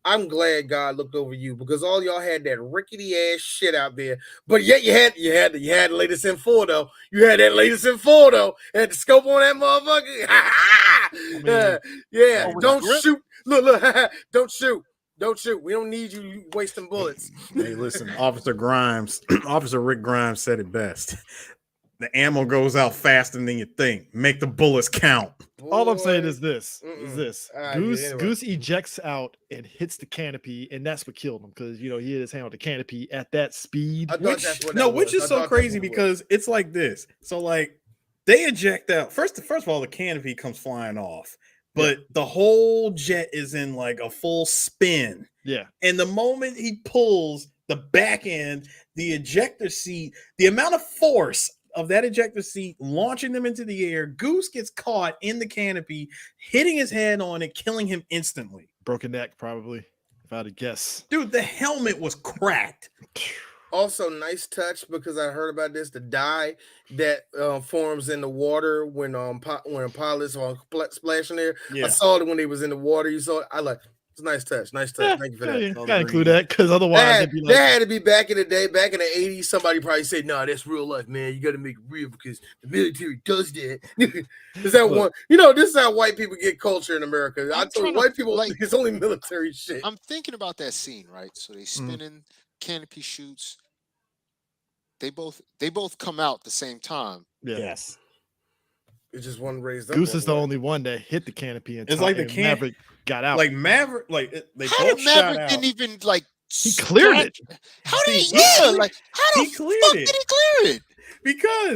I'm glad God looked over you because all y'all had that rickety ass shit out there, but yet you had the latest in 4 though. You had that latest in 4 though. Had the scope on that motherfucker. Yeah. Oh, with Don't grip? shoot. Look. Don't shoot. Don't shoot. We don't need you wasting bullets. Hey, listen, Officer Rick Grimes said it best. The ammo goes out faster than you think. Make the bullets count. All I'm saying Boy. is this: Yeah, Goose anyway. Goose ejects out and hits the canopy, and that's what killed him because he hit his hand on the canopy at that speed. I thought that's what that No, was. which is I so thought that's crazy what it was. because it's like this. So like they eject out first of all, the canopy comes flying off, but the whole jet is in like a full spin. Yeah, And the moment he pulls the back end, the ejector seat, the amount of force of that ejector seat launching them into the air, Goose gets caught in the canopy, hitting his head on it, killing him instantly. broken neck probably, if I had to guess. Dude, the helmet was cracked. Also, nice touch because I heard about this. The dye that forms in the water when pilots are splashing there. Yeah. I saw it when they was in the water. You saw it. I like. It's a nice touch. Nice touch. Yeah, Thank you for that. gotta include that because otherwise it'd be like, That had to be back in the day, back in the 80s. Somebody probably said, "No, that's real life, man. You got to make it real because the military does that." Is that one? This is how white people get culture in America. I told white people it's only military shit. I'm thinking about that scene, right? So they spinning, canopy shoots. They both come out the same time. Yes. It's just one raised up. Goose is the only one that hit the canopy and It's like the Maverick got out. Like Maverick, they How both did shot Maverick out. didn't even like he cleared it. How did he? He Yeah, cleared- like how he the cleared fuck it. did he clear it?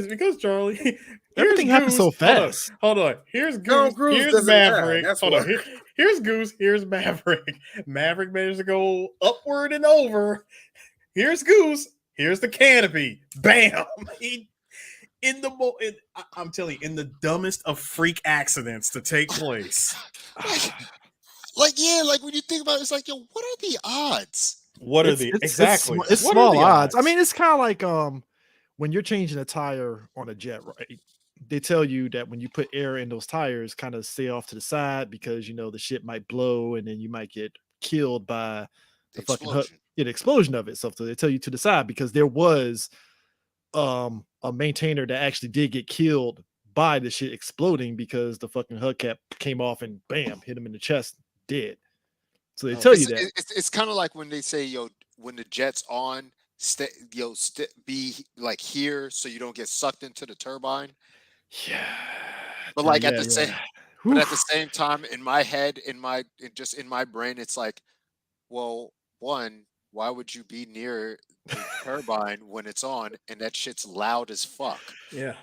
Because Charlie, here's Everything happens so Goose. Hold on, fast. Hold on. Here's Tom Goose. Cruise Here's doesn't Maverick. die, that's Hold on. why. Here's Goose. Here's Maverick. Maverick managed to go upward and over. Here's Goose. Here's the canopy. Bam. I'm telling you, in the dumbest of freak accidents to take place. Like when you think about it, it's like, yo, what are the odds? What are It's- the it's- exactly? It's What are small the odds. I mean, it's kind of like when you're changing a tire on a jet, right? They tell you that when you put air in those tires, kind of stay off to the side because the shit might blow and then you might get killed by the fucking Explosion. the explosion of it. So they tell you to the side because there was a maintainer that actually did get killed by the shit exploding because the fucking hubcap came off and bam, hit him in the chest, dead. So they tell you that. It's kind of like when they say, yo, when the jet's on, be like here so you don't get sucked into the turbine. Yeah. But like at Yeah, the same, yeah. but at the Oof. same time, in my head, just in my brain, it's like, well, one, why would you be near the turbine when it's on and that shit's loud as fuck? Yeah.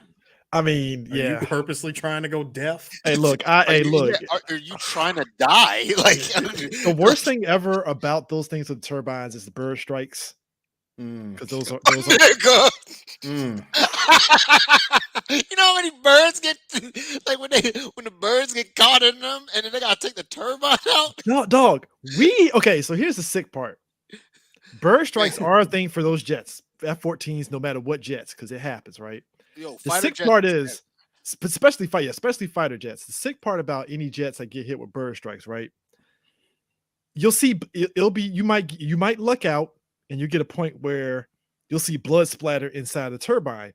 I mean, Are you yeah. purposely trying to go deaf? Hey, look. Hey, look. Are you trying to die? Like, The worst thing ever about those things with turbines is the bird strikes Mm, because those are nigga. mm. You know how many birds get like when the birds get caught in them and then they gotta take the turbine out? no dog. Okay. So here's the sick part. Bird strikes are a thing for those jets, F-14s, no matter what jets, because it happens, right? Yo, The fighter sick jets. part is, especially fighter jets. The sick part about any jets that get hit with bird strikes, right? You'll see it'll be you might luck out and you get a point where you'll see blood splatter inside the turbine.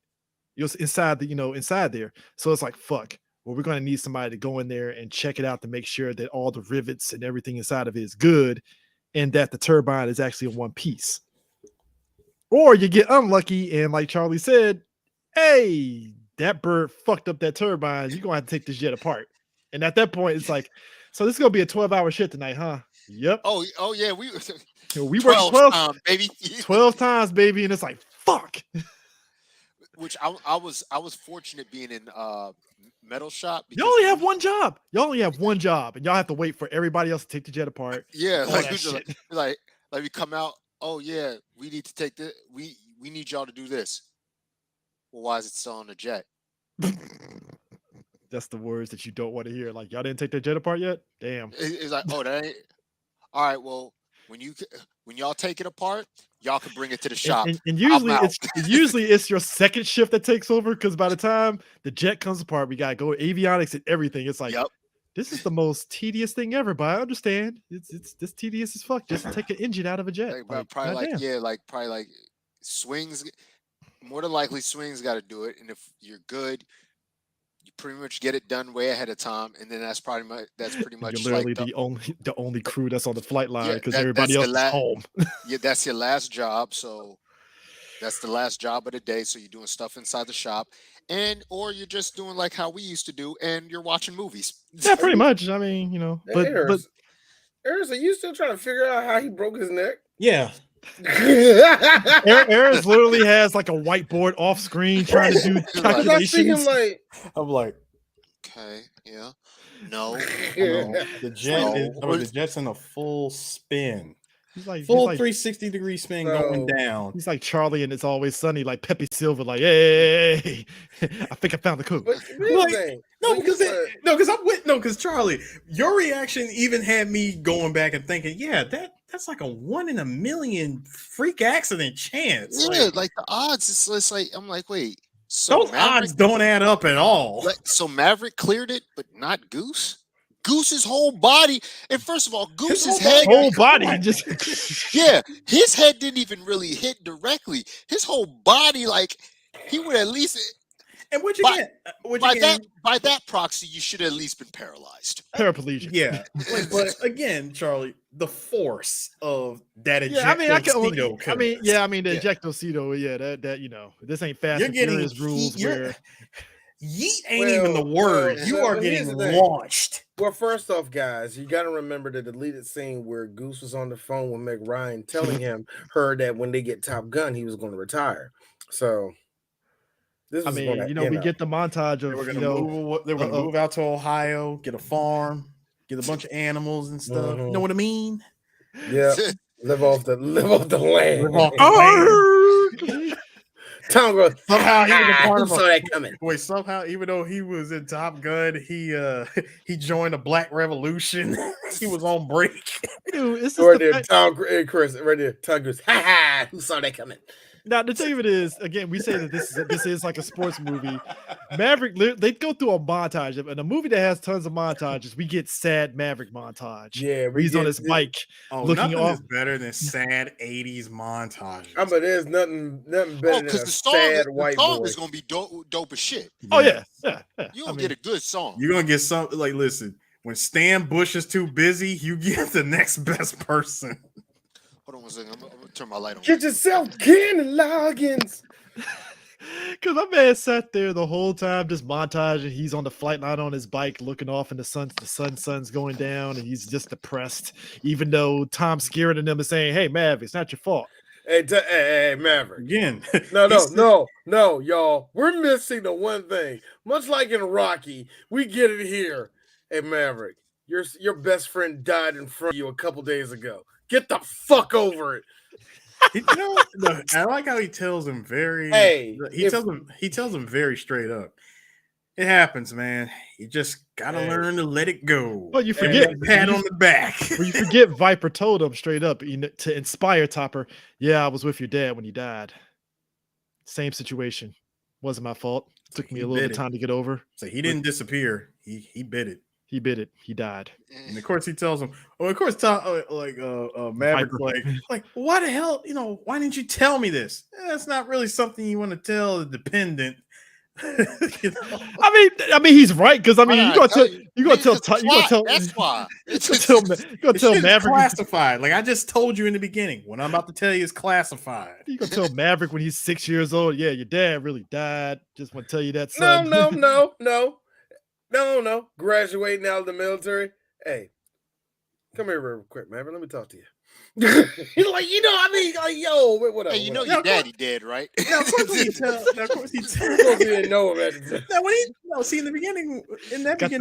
You'll inside inside there. So it's like fuck. Well, we're going to need somebody to go in there and check it out to make sure that all the rivets and everything inside of it is good and that the turbine is actually in one piece. Or you get unlucky and like Charlie said, hey, that bird fucked up that turbine. You're gonna have to take this jet apart. And at that point, it's like, so this is gonna be a 12-hour shit tonight, huh? Yep. Oh yeah, we We worked 12, baby. 12 times, baby, and it's like fuck. Which I was fortunate being in metal shop You only have one job. You only have one job, and y'all have to wait for everybody else to take the jet apart. yeah, all like that we just shit. like we come out. Oh yeah, we need to take the we need y'all to do this. Well, why is it still on the jet? That's the words that you don't want to hear. Like y'all didn't take the jet apart yet. Damn. It's like, oh, that ain't all right. Well, when y'all take it apart, y'all can bring it to the shop. And I'm out. usually it's your second shift that takes over because by the time the jet comes apart, we gotta go avionics and everything. It's like Yep. this is the most tedious thing ever, but I understand. It's this tedious as fuck just to take an engine out of a jet. Like, probably like swings. More than likely, swings got to do it, and if you're good, you pretty much get it done way ahead of time, and then that's pretty much You're literally like the only crew that's on the flight line Yeah, because that- everybody that's else the is la- home. yeah, that's your last job. So that's the last job of the day. So you're doing stuff inside the shop, or you're just doing like how we used to do, and you're watching movies. Yeah, pretty much. I mean, but Eris, are you still trying to figure out how he broke his neck? Yeah. Eris literally has like a whiteboard off screen trying to do Because I see him calculations. like, I'm like, Okay, yeah, no, the jet No. the jet's in a full spin. He's like Full he's like 360-degree spin going So- down. he's like Charlie and It's Always Sunny, like Pepe Silver, like, hey, I think I found the code. but here's the Like, thing. No, When you because said- because Charlie, your reaction even had me going back and thinking, yeah, that's like a 1 in a million freak accident chance. yeah, like the odds. It's like I'm like, wait, so Those odds don't add up at all. So Maverick cleared it, but not Goose. Goose's whole body, and first of all, Goose's head, Whole body just yeah, his head didn't even really hit directly. His whole body, like he would at least And what you By- get? What by you get? that proxy, you should at least been paralyzed. paraplegic. Yeah, but again, Charlie, the force of that Yeah, I mean, I can only, ejectocito I mean, curve. yeah, I mean, the Yeah. ejectocito, yeah, that this ain't Fast You're and getting Furious rules where yeet ain't even the Well, word. well, You well, are here's getting the thing. launched. Well, first off, guys, you got to remember the deleted scene where Goose was on the phone with Meg Ryan telling her that when they get Top Gun, he was going to retire. So this I is mean, gonna, we get the montage They were of gonna move. They were gonna move out to Ohio, get a farm, get a bunch of animals and stuff. You know what I mean? yeah, live off the land. Live off the land. Tom goes, Somehow he was a part who of saw a. that coming? Wait, somehow even though he was in Top Gun, he joined the Black Revolution. He was on break. Dude, it's just Right the there, fact, Chris, right there. Tom goes, ha ha, who saw that coming? now the thing of it is, again, we say that this is like a sports movie. Maverick, they go through a montage, and a movie that has tons of montages, we get sad Maverick montage. Yeah, where he's on his bike, Oh, looking nothing off. is better than sad '80s montages. But there's nothing better than Because a the song, sad the white song boy. is gonna be dope as shit. Oh yeah. You don't get a good song. You're gonna get something like, listen, when Stan Bush is too busy, you get the next best person. Hold on one second. I'm gonna turn my light on. Get yourself Kenny Loggins. Because my man sat there the whole time just montaging. He's on the flight line on his bike looking off and the sun's going down and he's just depressed, even though Tom Skerritt and them is saying, hey, Mav, it's not your fault. Hey, Maverick. Again, No, y'all. We're missing the one thing. Much like in Rocky, we get it here. Hey, Maverick, your best friend died in front of you a couple days ago. Get the fuck over it. I like how he tells him he tells him very straight up. It happens, man. You just gotta learn to let it go. But you forget pat on the back. Well, you forget Viper told him straight up to inspire Topper. Yeah, I was with your dad when he died. Same situation. Wasn't my fault. Took me a little bit of time to get over. So he didn't disappear. He bit it. He bit it. He died. And of course he tells him. Oh, of course, Maverick's like, why the hell? Why didn't you tell me this? That's not really something you want to tell the dependent. I mean, he's right because you gonna tell That's why. You gonna tell Maverick classified. Like I just told you in the beginning. What I'm about to tell you is classified. You gonna tell Maverick when he's 6 years old? Yeah, your dad really died. Just want to tell you that, son. No. Graduating out of the military. Hey, come here real quick, Maverick. Let me talk to you. He's like, yo, what up? Hey, your daddy dead, right? Now, of course he tells. He didn't know about it. See in the beginning,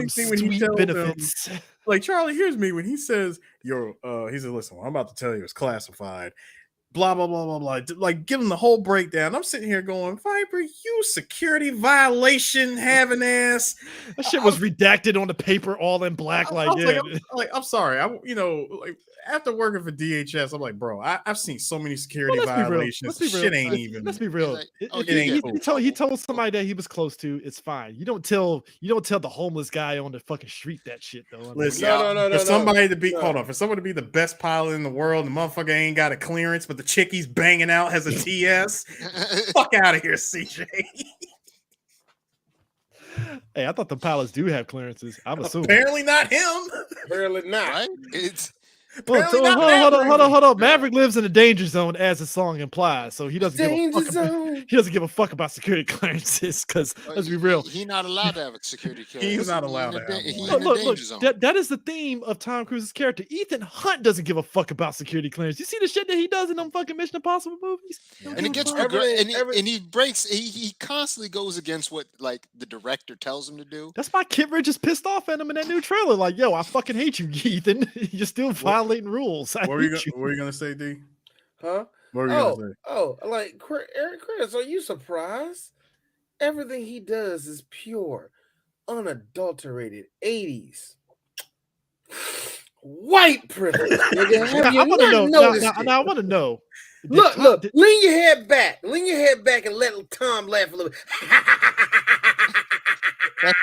scene when he sweet tells benefits. him, like Charlie, here's me when he says, "Yo," he said, "Listen, what I'm about to tell you is classified." Blah blah blah blah blah. Like, give him the whole breakdown. I'm sitting here going, Viper, you security violation having ass. That shit was redacted on the paper, all in black. I'm sorry. After working for DHS, I'm like, bro, I've seen so many security violations. Shit ain't even. Let's be real. Like, He told somebody that he was close to. It's fine. You don't tell the homeless guy on the fucking street that shit though. Listen, for somebody to be for someone to be the best pilot in the world, the motherfucker ain't got a clearance, but the chick he's banging out has a TS. Fuck out of here, CJ. Hey, I thought the pilots do have clearances. I'm assuming. Apparently not him. Apparently not. Right? It's Hold on. Maverick lives in a danger zone, as the song implies. So he doesn't give a fuck about security clearances. Because let's be real, he's not allowed to have a security clearance. He's not allowed to have one. Look, that is the theme of Tom Cruise's character. Ethan Hunt doesn't give a fuck about security clearance. You see the shit that he does in them fucking Mission Impossible movies? And it gets and he breaks. He constantly goes against what like the director tells him to do. That's why Kit Ridge is pissed off at him in that new trailer. Like, yo, I fucking hate you, Ethan. You're still violating rules. What were you gonna say, D? Huh? What were you gonna say? Like Eric Chris, are you surprised? Everything he does is pure, unadulterated 80s. White privilege. I want to know. Look, lean your head back. Lean your head back and let Tom laugh a little bit.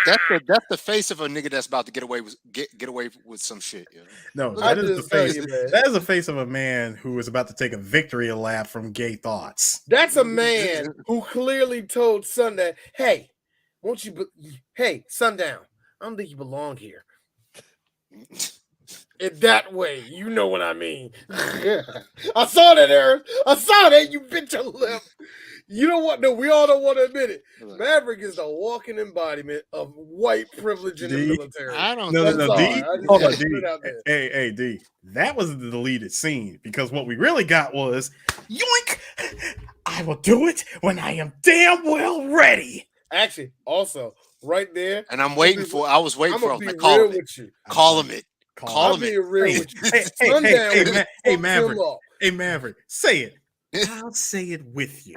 That's the face of a nigga that's about to get away with some shit. You know? No, that is the face. That is the face of a man who is about to take a victory lap from gay thoughts. That's a man who clearly told Sundown, "Hey, Sundown, I don't think you belong here." In that way, you know what I mean. I saw that, Eric. I saw that. You bit your lip. You know what? No, we all don't want to admit it. Maverick is the walking embodiment of white privilege in the military. I don't know. D. Hold on, D. Hey, D. That was the deleted scene because what we really got was yoink. I will do it when I am damn well ready. Actually, also right there. And I was waiting for. I was real like, with you. Call him it. Hey, Maverick. Hey, Maverick. Say it. I'll say it with you.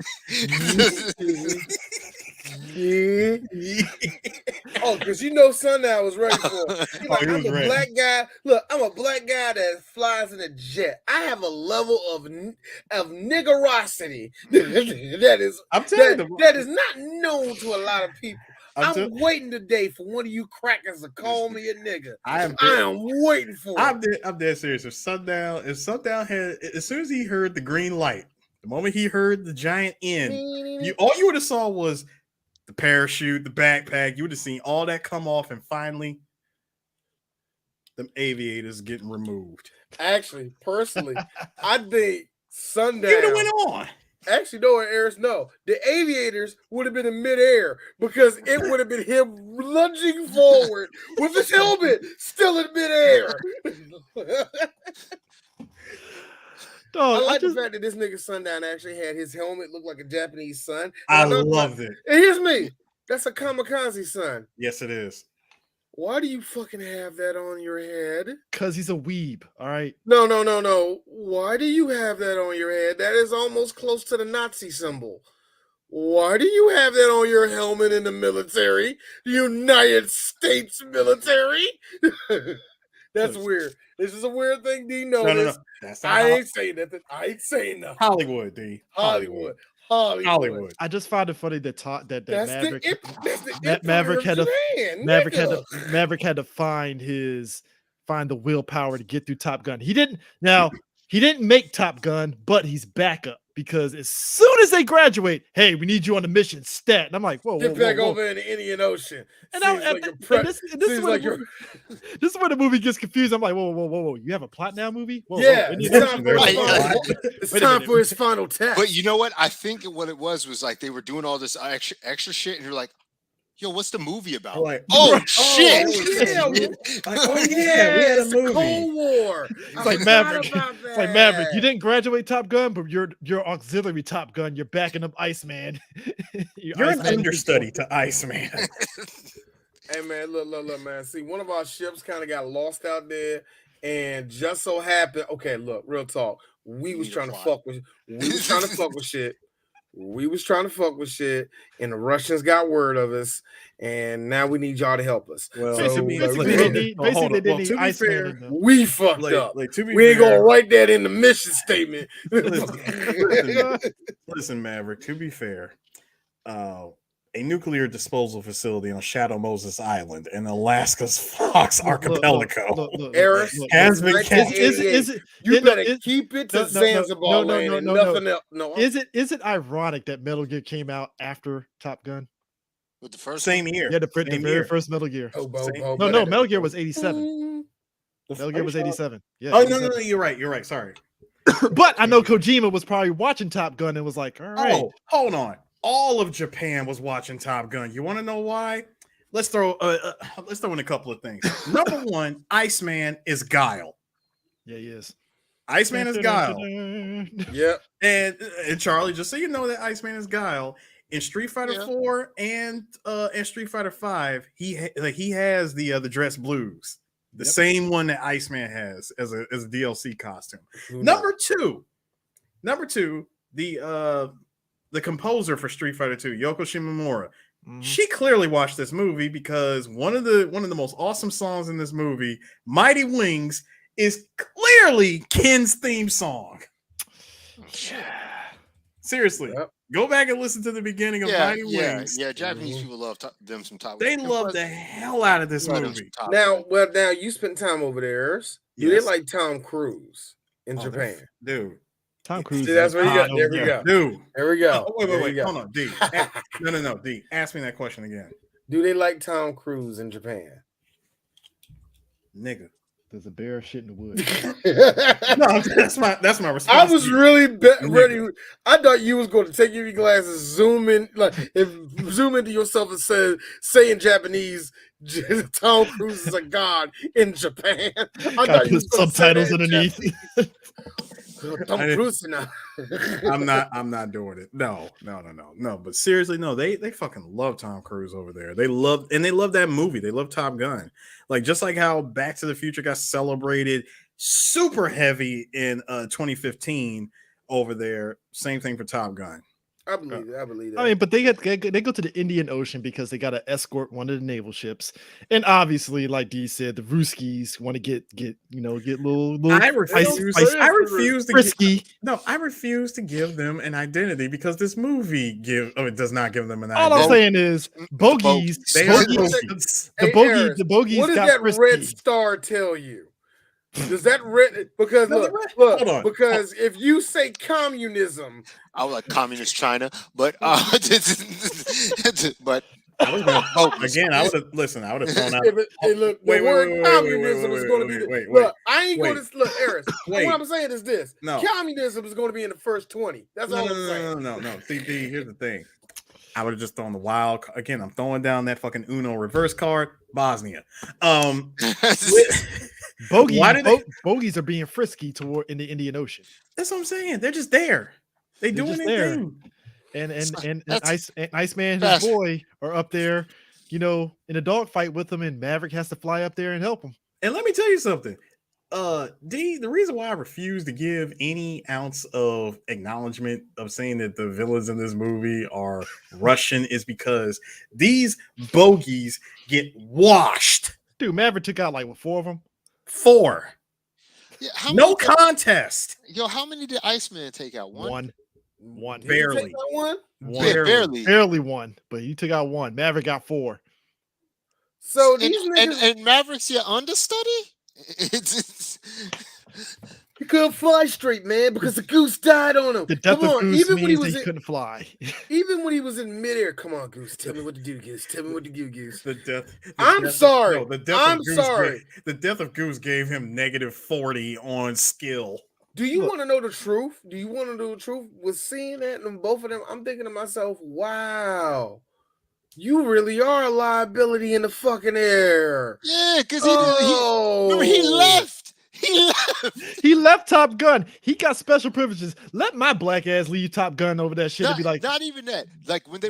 Oh, because Sundown was ready for it. Like, I'm a black guy. Look, I'm a black guy that flies in a jet. I have a level of niggerosity that is not known to a lot of people. I'm waiting today for one of you crackers to call me a nigga. I am waiting for it. I'm dead serious. If Sundown had, as soon as he heard the green light, the moment he heard the giant N, all you would have saw was the parachute, the backpack. You would have seen all that come off, and finally, them aviators getting removed. Actually, personally, I think Sundown. You would have went on. Actually, no, Eris, no. The aviators would have been in midair because it would have been him lunging forward with his helmet still in midair. Dog, I like the fact that this nigga Sundown actually had his helmet look like a Japanese sun. I loved it. And here's me. That's a kamikaze sun. Yes, it is. Why do you fucking have that on your head? because he's a weeb. All right. No. Why do you have that on your head? That is almost close to the Nazi symbol. Why do you have that on your helmet in the military? The United States military? That's weird. This is a weird thing, D. No. Notice. That's not I ain't saying nothing. I ain't saying nothing. Hollywood, D. Hollywood. I just find it funny that that That's Maverick the Maverick had to Japan, Maverick had to find the willpower to get through Top Gun. He didn't make Top Gun, but he's backup because as soon as they graduate, hey, we need you on the mission stat. And I'm like, whoa, Get back over in the Indian Ocean. This is where the movie gets confused. I'm like, whoa. You have a plot now, movie? Whoa, yeah, whoa, it's time for his final test. But you know what? I think what it was like they were doing all this extra shit, and you're like, yo, what's the movie about? Like, shit! We had a movie. Cold War. It's like Maverick. It's like Maverick. You didn't graduate Top Gun, but you're auxiliary Top Gun. You're backing up Iceman. You're an understudy to Iceman. Hey man, look, man. See, one of our ships kind of got lost out there, and just so happened. Okay, look, real talk. We was trying to fuck with shit. We was trying to fuck with shit, and the Russians got word of us, and now we need y'all to help us. Well, basically, they didn't need Iceman. We fucked up. Like, to be We ain't fair, gonna write that in the mission statement. Listen, Maverick, to be fair, a nuclear disposal facility on Shadow Moses Island in Alaska's Fox Archipelago has been captured. You better keep it to Zanzibar land and nothing else. No, is it ironic that Metal Gear came out after Top Gun? With the first Same year. Yeah, the very first Metal Gear. No, Metal Gear was 87. Metal Gear was 87. Yeah. Oh, no, you're right. Sorry. But I know Kojima was probably watching Top Gun and was like, all right. Oh, hold on. All of Japan was watching Top Gun. You want to know why? Let's throw in a couple of things. Number one, Iceman is Guile. Yeah, he is. Iceman is Guile. Yep. And Charlie, just so you know that Iceman is Guile in Street Fighter 4 and Street Fighter 5, he has the dress blues, the same one that Iceman has as a DLC costume. Number two, the composer for Street Fighter 2, Yoko Shimomura, she clearly watched this movie because one of the most awesome songs in this movie, Mighty Wings, is clearly Ken's theme song. Seriously, go back and listen to the beginning of Mighty Wings. Yeah, Japanese people love them some Top. They love the hell out of this movie. Now you spent time over there. Do they like Tom Cruise in Japan? Dude. Tom Cruise. See, that's where you got. There we go. Dude. There we go. Oh, wait. Hold on, D. No, D. Ask me that question again. Do they like Tom Cruise in Japan? Nigga. There's a bear shit in the woods. No, that's my response. I was really ready. I thought you was going to take your glasses, zoom into yourself and say in Japanese, Tom Cruise is a god in Japan. I thought you was subtitles underneath. Tom Cruise now. I'm not doing it. No. But seriously, no, they fucking love Tom Cruise over there. They love that movie. They love Top Gun. Like just like how Back to the Future got celebrated super heavy in 2015 over there. Same thing for Top Gun. I believe that. I mean, but they go to the Indian Ocean because they got to escort one of the naval ships, and obviously, like Dee said, the Ruskies want to get little. I refuse to give them an identity because this movie does not give them an identity. All I'm saying is bogeys. The bogeys. What does that frisky. red star tell you? Does that because because if you say communism, I would like communist China, but I was going Bogus. again. I would have listened. I would have thrown out. Yeah, but, hey, look, the word communism is going to be. Wait. Look, I ain't going wait. to look, Eris. Wait. What I'm saying is this: No. communism is going to be in the first 20. That's all I'm saying. No. See, here's the thing. I would have just thrown the wild. Again, I'm throwing down that fucking Uno reverse card. Bosnia. Bogies are being frisky toward in the Indian Ocean. That's what I'm saying. They're just there. They doing just their there. thing. And Iceman and his boy are up there, in a dogfight with him, and Maverick has to fly up there and help him. And let me tell you something. D, the reason why I refuse to give any ounce of acknowledgement of saying that the villains in this movie are Russian is because these bogeys get washed. Dude, Maverick took out like 4 of them. 4. Yeah, no contest. Yo, how many did Iceman take out? One. Barely. One? Barely one, but he took out 1. Maverick got 4. So these niggas, and Maverick's your understudy? he couldn't fly straight, man, because the goose died on him. The death Come of on, Goose even when he means was that he couldn't fly. Even when he was in midair, come on, Goose, tell me what to do, Goose. Tell me what to do, Goose. I'm sorry. The death of Goose gave him -40 on skill. Do you want to know the truth? Do you want to know the truth? With seeing that and both of them, I'm thinking to myself, wow, you really are a liability in the fucking air. Yeah, because he left. He left Top Gun. He got special privileges. Let my black ass leave Top Gun over that shit and be like, not even that. Like when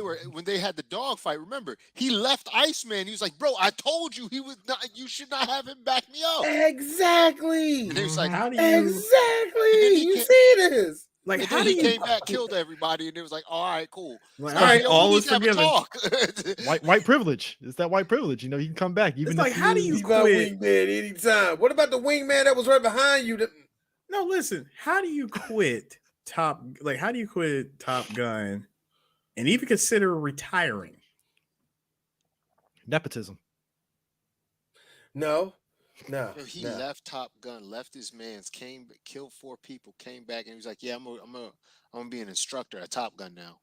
they had the dog fight, remember, he left Iceman. He was like, bro, I told you you should not have him back me up. Exactly. And he was like, how do you exactly you see this? Like, and how then do he you came back, killed everybody, and it was like, all right, cool. Like, all right, all is forgiven. White privilege. It's that white privilege. He can come back. Even it's like, how do you quit? Wingman anytime. What about the wingman that was right behind you? No, listen. How do you quit Top Gun, and even consider retiring? Nepotism. No. He left Top Gun, left his mans, killed 4 people, came back, and he was like, "Yeah, I'm gonna be an instructor at Top Gun now,"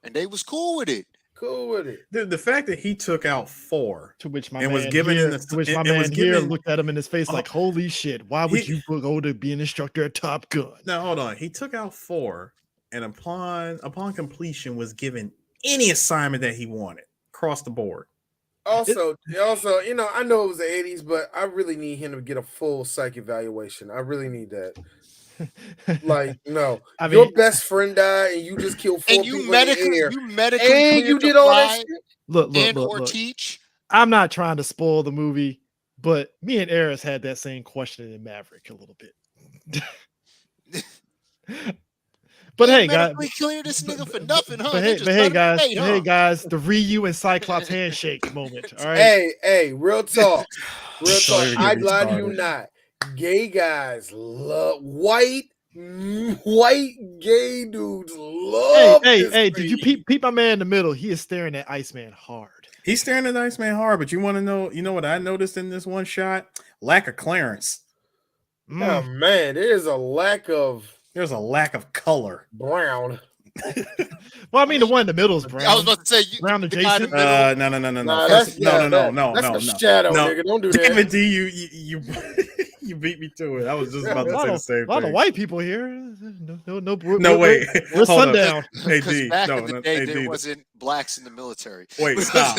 and they was cool with it. The fact that he took out 4, to which my and man was given here, in the, to which my man here looked at him in his face like, "Holy shit! Why would you go to be an instructor at Top Gun?" Now hold on, he took out 4, and upon completion was given any assignment that he wanted across the board. Also, I know it was the 80s, but I really need him to get a full psych evaluation. I really need that. Like, no, your best friend died, and you just killed 4 people in the air. You medically and you did all that shit. Look. Teach. I'm not trying to spoil the movie, but me and Eris had that same question in Maverick a little bit. But hey, guys, clear this nigga for nothing, huh? But hey, guys, the Ryu and Cyclops handshake moment. All right. Hey, real talk. I lie to you not. Gay guys love white gay dudes love. Hey, did you peep my man in the middle? He is staring at Iceman hard. He's staring at Iceman hard, but you want to know? You know what I noticed in this one shot? Lack of clearance. Oh man, there's a lack of color. Brown. Well, I mean, the one in the middle is brown. I was about to say brown adjacent. No. That's a shadow, nigga. Don't do that. Damn it, D, you beat me to it. I was just about to say the same thing. A lot of white people here. No, wait. We're sundown. Hey, D, back in the day, there wasn't blacks in the military. Wait, stop.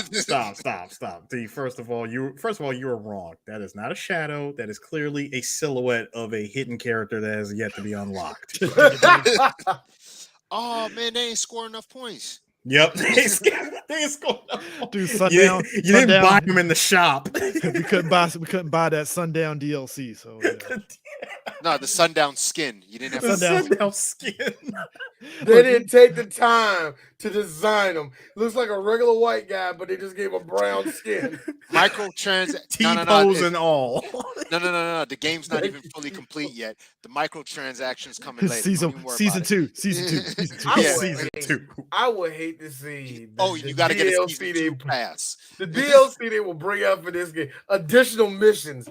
D, first of all, you were wrong. That is not a shadow. That is clearly a silhouette of a hidden character that has yet to be unlocked. Oh man, they ain't score enough points. Yep, they ain't score enough. Dude, sundown. You didn't buy them in the shop. we couldn't buy that sundown DLC. So yeah. No, the sundown skin. You didn't have the sundown skin. They didn't take the time to design them. Looks like a regular white guy, but they just gave him brown skin. Microtransaction. T-pose and all. No. The game's not even fully complete yet. The microtransactions coming later. Season Don't even worry season about it. two, season two, season two. I Yeah. would Season hate- 2. I would hate to see. Oh, you got to get a season 2 pass. The DLC they will bring out for this game, additional missions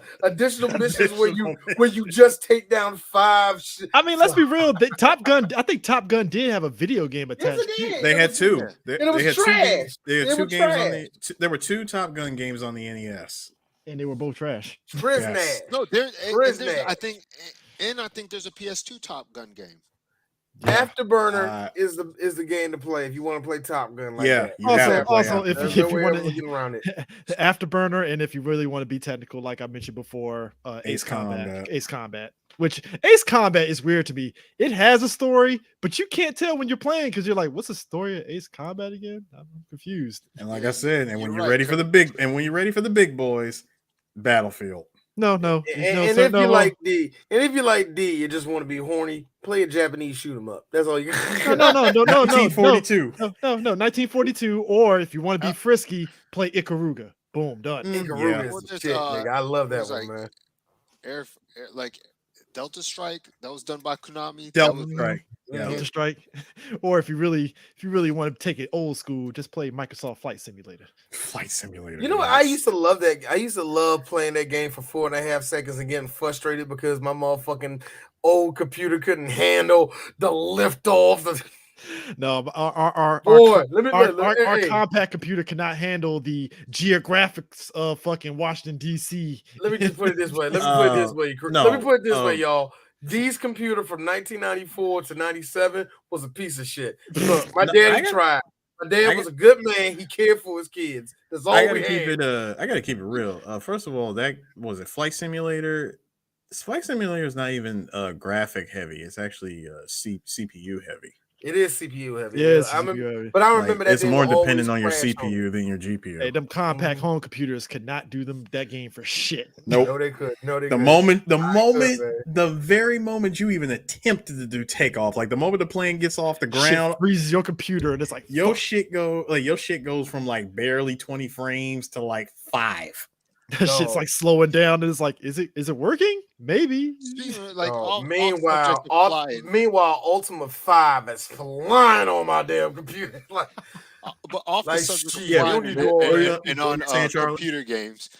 where you just take down 5. I mean, let's be real. Top Gun. I think Top Gun did have a video game attached. Yes, it to it. did. They had 2. And They it was had 2 trash. games. They had It 2 was games on trash. the. There were 2 Top Gun games on the NES. And they were both trash. Prisoner. Yes. No, there's Prisoner. I think there's a PS2 Top Gun game. Afterburner is the game to play if you want to play Top Gun. Like Yeah, that. you have to play Also, Afterburner. if There's you no way want else to to get around it. the Afterburner, and if you really want to be technical, like I mentioned before, Ace Combat. Ace Combat. Which Ace Combat is weird to me. It has a story, but you can't tell when you're playing because you're like, "What's the story of Ace Combat again?" I'm confused. And like I said, and when You're you're right, ready for the big boys, Battlefield. No, And sir, if no, you no. like D, you just want to be horny, play a Japanese shoot 'em up. That's all you. no, 1942. no, 1942. Or if you want to be frisky, play Ikaruga. Boom, done. Ikaruga Yeah. is Well, the there's, shit, nigga. I love that there's one, like- man. Air like Delta Strike that was done by Konami. Delta that was, Strike. Yeah. Counter Strike. Or if you really want to take it old school, just play Microsoft Flight Simulator. Flight Simulator. You know what? I used to love that. I used to love playing that game for 4.5 seconds and getting frustrated because my motherfucking old computer couldn't handle the lift off. No, but our Hey, compact computer cannot handle the geographics of fucking Washington D.C. let me just put it this way. no, Let me put it this way, y'all. D's computer from 1994 to 97 was a piece of shit. Look, my daddy tried. My dad was a good man. He cared for his kids. That's all I gotta we keep had. it. I gotta keep it real. First of all, that was it. Flight Simulator. Flight Simulator is not even graphic heavy. It's actually CPU heavy. It is CPU heavy. Yes, I remember that it's they more would always dependent on your crash CPU than your GPU. Hey, them compact home computers could not do that game for shit. Nope. No, they could. No, they The could. the very moment you even attempted to do takeoff, like the moment the plane gets off the ground, Shit freezes your computer, and it's like your shit goes from like barely 20 frames to like 5. that shit's like slowing down, and it's like, is it working? Maybe. speaking of, like, meanwhile, Ultima 5 is flying on my damn computer. Like, but off like, the subject of shit, flying you and, go and- ahead. and What on you saying, Charlie? computer games,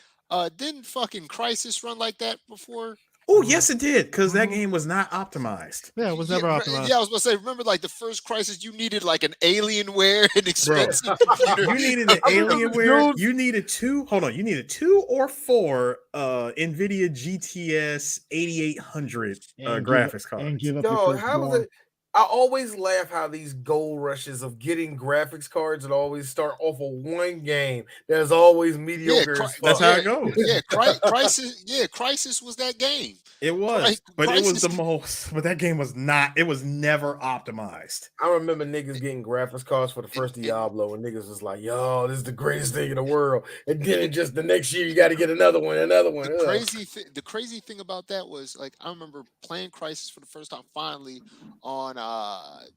didn't fucking Crisis run like that before? Oh, yes, it did, because that game was not optimized. Yeah, it was never optimized. Yeah, I was about to say, remember like the first Crisis, you needed like an Alienware and expensive computer. You needed an Alienware. You needed 2 or 4 NVIDIA GTS 8800 graphics cards. yo, how was it? I always laugh how these gold rushes of getting graphics cards that always start off of one game that's always mediocre. as fuck. That's how it goes. Yeah, Crisis. Yeah, Crisis was that game. It was, Right, but it was Crisis- the most. But that game was not. It was never optimized. I remember niggas getting graphics cards for the first Diablo, and niggas was like, "Yo, this is the greatest thing in the world." And then it just the next year you got to get another one. The crazy thing about that was like I remember playing Crisis for the first time finally on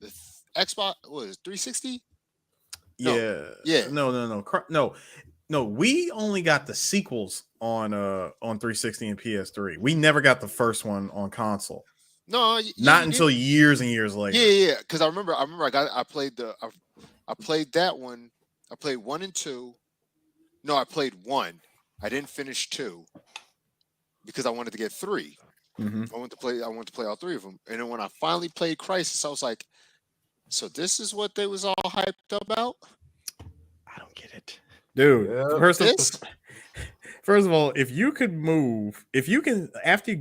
the Xbox. What was it, 360? No. Yeah. No. We only got the sequels on 360 and PS3. We never got the first one on console. No, Not until years and years later. Yeah. Because I remember I played that one. I played 1 and 2. No, I played 1. I didn't finish 2 because I wanted to get 3. Mm-hmm. I wanted to play all 3 of them. And then when I finally played Crisis, I was like, so this is what they was all hyped about? I don't get it. Dude, Yeah. first of all, if you can after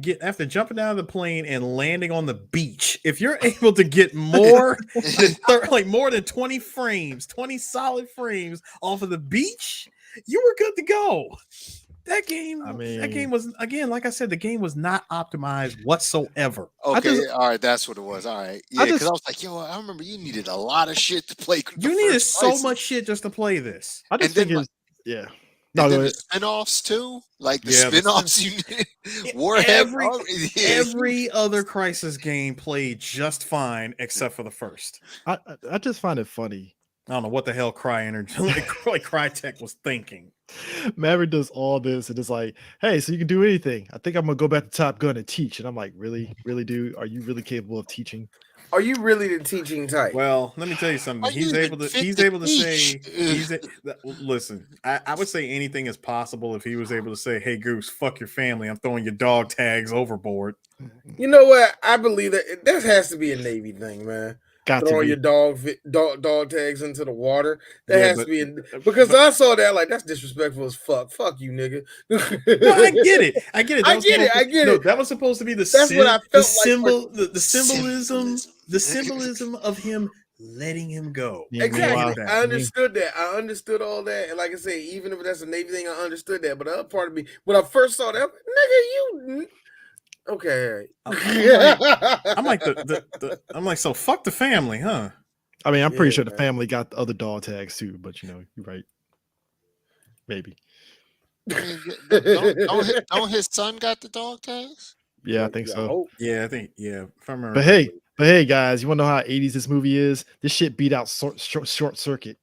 jumping out of the plane and landing on the beach, if you're able to get more more than 20 frames, 20 solid frames off of the beach, you were good to go. That game was, again, like I said, the game was not optimized whatsoever. Okay, all right, that's what it was. All right, yeah, because I was like, yo, I remember you needed a lot of shit to play. You needed so much shit just to play this. I just think it's And No, then go the ahead. spin-offs too, like the Yeah, the spin-offs you need. Warhead, Every other Crisis game played just fine except for the first. I just find it funny. I don't know what the hell Crytek was thinking. Maverick does all this and it's like, hey, so you can do anything. I think I'm gonna go back to Top Gun and teach. And I'm like, really, dude? Are you really capable of teaching? Are you really the teaching type? Well, let me tell you something. Are you even fit to Say teach? listen, I would say anything is possible if he was able to say, hey Goose, fuck your family. I'm throwing your dog tags overboard. You know what? I believe that has to be a Navy thing, man. Got to Throwing be. your dog tags into the water. That Yeah, has but- to be because I saw that like that's disrespectful as fuck. Fuck you, nigga. No, I get it. I get it. I get it. No, that was supposed to be the That's what I felt the symbolism of him letting him go. Yeah, Exactly. meanwhile- I understood that. I understood all that. And like I say, even if that's a Navy thing, I understood that. But the other part of me, when I first saw that, nigga, you okay. I'm like, so fuck the family, huh? I mean, I'm pretty Yeah, sure the man. family got the other dog tags too, but you know, you're right. Maybe. I mean, don't his son got the dog tags? Yeah, I think so. hope. Yeah, I think, yeah. If I remember But hey, guys, you want to know how 80s this movie is? This shit beat out Short Circuit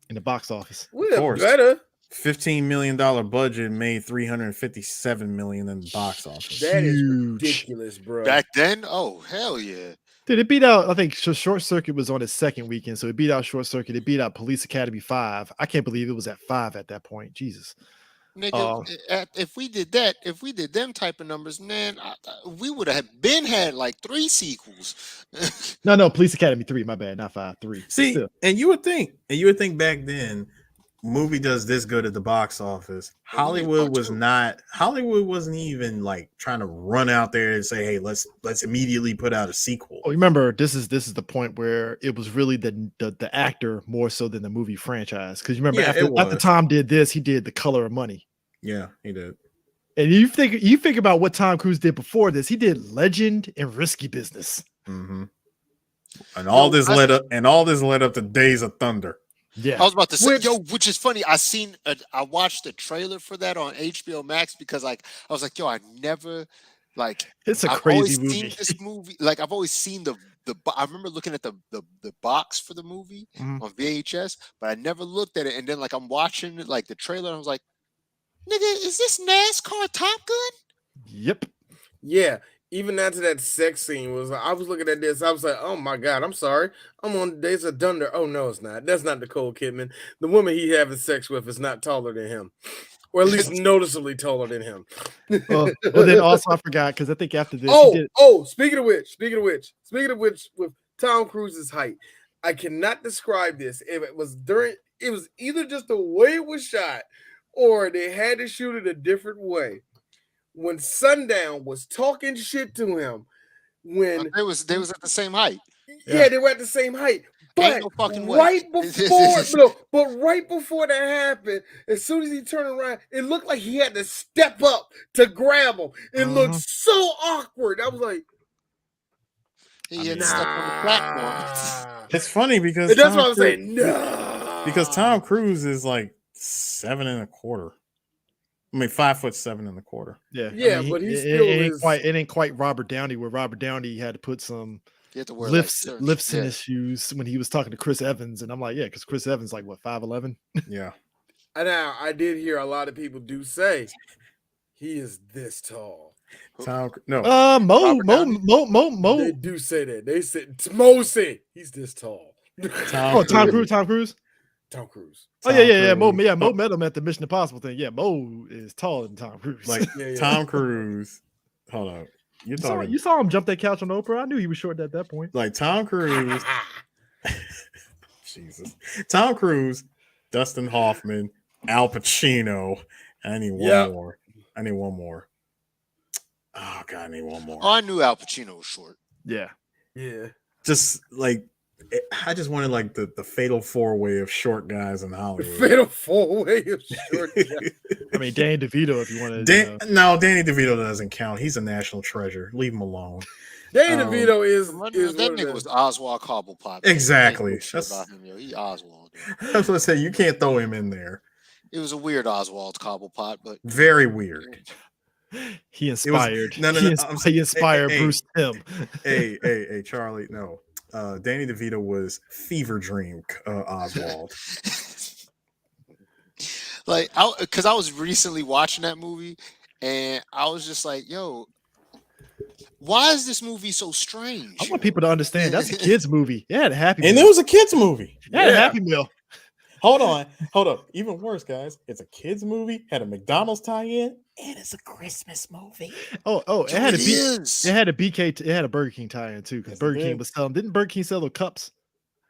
in the box office. We're course. better. $15 million budget made $357 million in the box office. That is Huge. ridiculous, bro. Back then? Oh, hell yeah. Dude, it beat out, I think Short Circuit was on its second weekend, so it beat out Short Circuit. It beat out Police Academy 5. I can't believe it was at 5 at that point. Jesus. Nigga, if we did them type of numbers, man, we would have had like 3 sequels. No, Police Academy 3, my bad, not 5, 3. See, Still. and you would think back then, movie does this good at the box office. Hollywood wasn't even like trying to run out there and say, hey, let's immediately put out a sequel. Oh, remember, this is the point where it was really the actor more so than the movie franchise. Because you remember after Tom did this, he did The Color of Money. Yeah, he did. And you think about what Tom Cruise did before this. He did Legend and Risky Business. Mm-hmm. And all this led up to Days of Thunder. Yeah, I was about to say, which is funny. I watched the trailer for that on HBO Max because like I was like, yo, I never like. It's a I've crazy always movie. seen this movie. Like I've always seen the. I remember looking at the box for the movie Mhm. on VHS, but I never looked at it. And then like I'm watching like the trailer, and I was like, nigga, is this NASCAR Top Gun? Yep. Yeah. Even after that sex scene I was looking at this, I was like, oh my God, I'm sorry. I'm on Days of Thunder. Oh no, it's not. That's not Nicole Kidman. The woman he having sex with is not taller than him. Or at least noticeably taller than him. Well, then also I forgot because I think after this, speaking of which, with Tom Cruise's height, I cannot describe this. If it was either just the way it was shot, or they had to shoot it a different way. When Sundown was talking shit to him, when they was at the same height. Yeah, they were at the same height. But Ain't no fucking way. right before that happened, as soon as he turned around, it looked like he had to step up to grab him. It looked so awkward. I was like, he had to step on the platform. It's funny because that's what I'm saying. No, because Tom Cruise is like 7.25. I mean, 5'7.25". Yeah, yeah, but he still is. It ain't quite Robert Downey, where Robert Downey had to put some lifts in his shoes when he was talking to Chris Evans, and I'm like, yeah, because Chris Evans like what 5'11". Yeah. Now I did hear a lot of people do say he is this tall. Mo. They do say that. They said Mo said he's this tall. Tom Cruise. Oh yeah. Mo met him at the Mission Impossible thing. Yeah, Mo is taller than Tom Cruise. Like Tom Cruise. Hold on. You saw him jump that couch on Oprah. I knew he was short at that point. Like Tom Cruise. Jesus. Tom Cruise, Dustin Hoffman, Al Pacino. I need one more. Oh God, I need one more. Oh, I knew Al Pacino was short. Yeah. Just like I just wanted like the fatal 4-way of short guys in Hollywood. Fatal 4-way of short guys. I mean, Danny DeVito, if you want to. No, Danny DeVito doesn't count. He's a national treasure. Leave him alone. Danny DeVito is that nigga was Oswald Cobblepot. Exactly. About him, yo. He Oswald. I was gonna say you can't throw him in there. It was a weird Oswald Cobblepot, but very weird. He inspired. He inspired Bruce Timm. Hey, Charlie. No. Danny DeVito was Fever Dream Oswald. Like, because I was recently watching that movie, and I was just like, "Yo, why is this movie so strange?" I want people to understand that's a kids movie. It had a happy And meal. it was a kids movie. It had a Yeah. happy meal. Hold on. Even worse, guys. It's a kids movie, had a McDonald's tie-in, and it's a Christmas movie. Oh, it Yo, had it a is. it had a BK. It had a Burger King tie-in too, because Yes, it Burger King did. was selling. Didn't Burger King sell the cups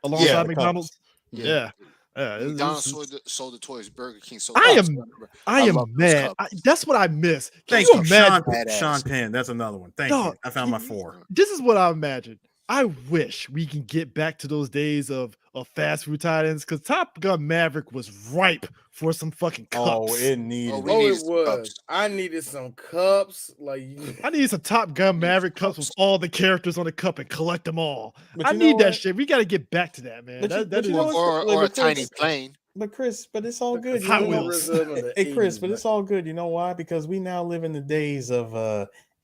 alongside the McDonald's? Yeah. Yeah. Yeah. McDonald's sold the toys. Burger King sold. I cups. am Remember, I am love those mad. cups. That's what I miss. Can Thank you you, imagine? Sean Badass. Penn. That's another one. Thank Dog, you. I found my 4. This is what I imagine. I wish we can get back to those days of fast food tie-ins, because Top Gun Maverick was ripe for some fucking cups. Oh, it needed. we Oh, needed it some was. cups. I needed some cups. Like, I need some Top Gun Need Maverick some cups with cups. all the characters on the cup and collect them all. But I you know need that what? shit. We got to get back to that, man. But you- That but you is know what? Or a But tiny Chris- plane. But Chris, it's all good. Hot You know Wheels. why? Tourism of the Hey, Chris, 80s, but it's all good. You know why? Because we now live in the days of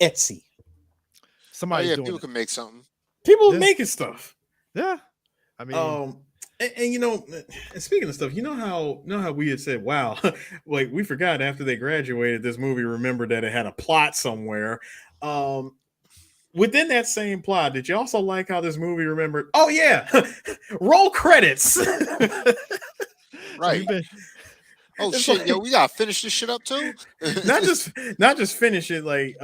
Etsy. Oh somebody's yeah, doing people it. can make something. People are Yeah. making stuff. Yeah. I mean, And you know, and speaking of stuff, you know how we had said, wow, like we forgot after they graduated, this movie remembered that it had a plot somewhere. Within that same plot, did you also like how this movie remembered? Oh yeah, roll credits. Right. you've been- Oh It's shit, like- yo, we gotta finish this shit up too. not just finish it like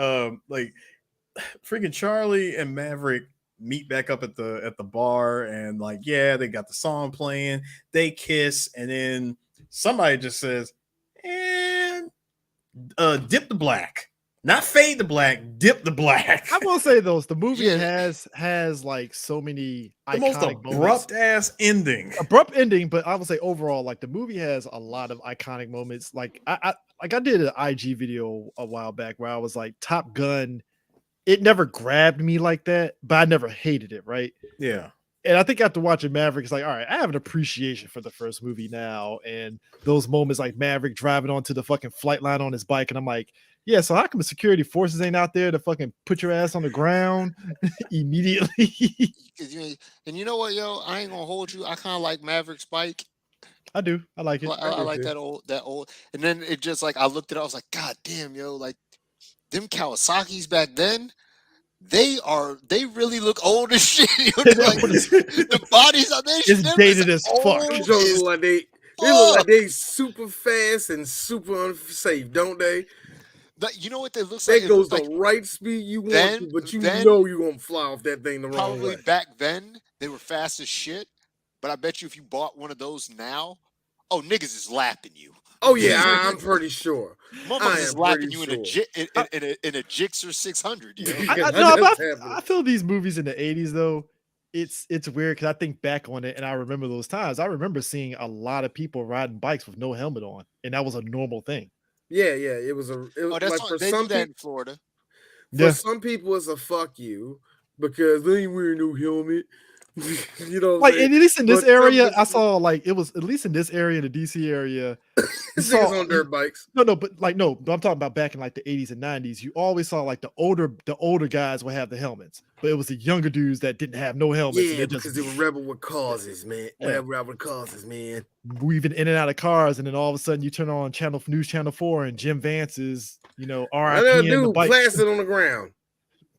freaking Charlie and Maverick meet back up at the bar, and like, yeah, they got the song playing, they kiss, and then somebody just says, and dip the black, not fade the black, dip the black. I will say those. The movie Yeah. has like so many The most iconic moments. abrupt ass ending. Abrupt ending, but I would say overall, like the movie has a lot of iconic moments. Like I did an IG video a while back where I was like, Top Gun. It never grabbed me like that, but I never hated it, right? Yeah. And I think after watching Maverick, it's like, all right, I have an appreciation for the first movie now. And those moments like Maverick driving onto the fucking flight line on his bike. And I'm like, yeah, so how come the security forces ain't out there to fucking put your ass on the ground immediately? And you know what, yo, I ain't gonna hold you. I kind of like Maverick's bike. I do. I like it. I do like too. that old. And then it just like I looked at it, I was like, God damn, yo, like them Kawasaki's back then. They really look old as shit. Yo. They Like, the bodies on their It's dated as fuck. These jokes look like they look like they super fast and super unsafe, don't they? You know what they look That like? goes It looks the like right speed you want then- to, but you then- know you're gonna fly off that thing the wrong probably way. back then they were fast as shit. But I bet you if you bought one of those now, oh niggas is lapping you. Oh yeah, I'm pretty sure. Motherfuckers is am lapping pretty you sure. in a Gixxer 600. You know? Yeah, No, that's but happening. I feel these movies in the 80s though. It's weird because I think back on it and I remember those times. I remember seeing a lot of people riding bikes with no helmet on, and that was a normal thing. Yeah, it was Oh, like that's for they some do that people. in Florida. For some people, it's a fuck you because they ain't wearing no helmet. You know, what Like I'm at saying? least in this But some area, I people- saw like it was at least in this area, in the DC area. These saw- niggas on dirt bikes. But I'm talking about back in like the 80s and 90s. You always saw like the older guys would have the helmets, but it was the younger dudes that didn't have no helmets. Yeah, and they because they were rebel with causes, man. Yeah. Rebel with causes, man. weaving in and out of cars, and then all of a sudden you turn on News Channel 4 and Jim Vance is, Another RIP in the dude bike. plastered on the ground.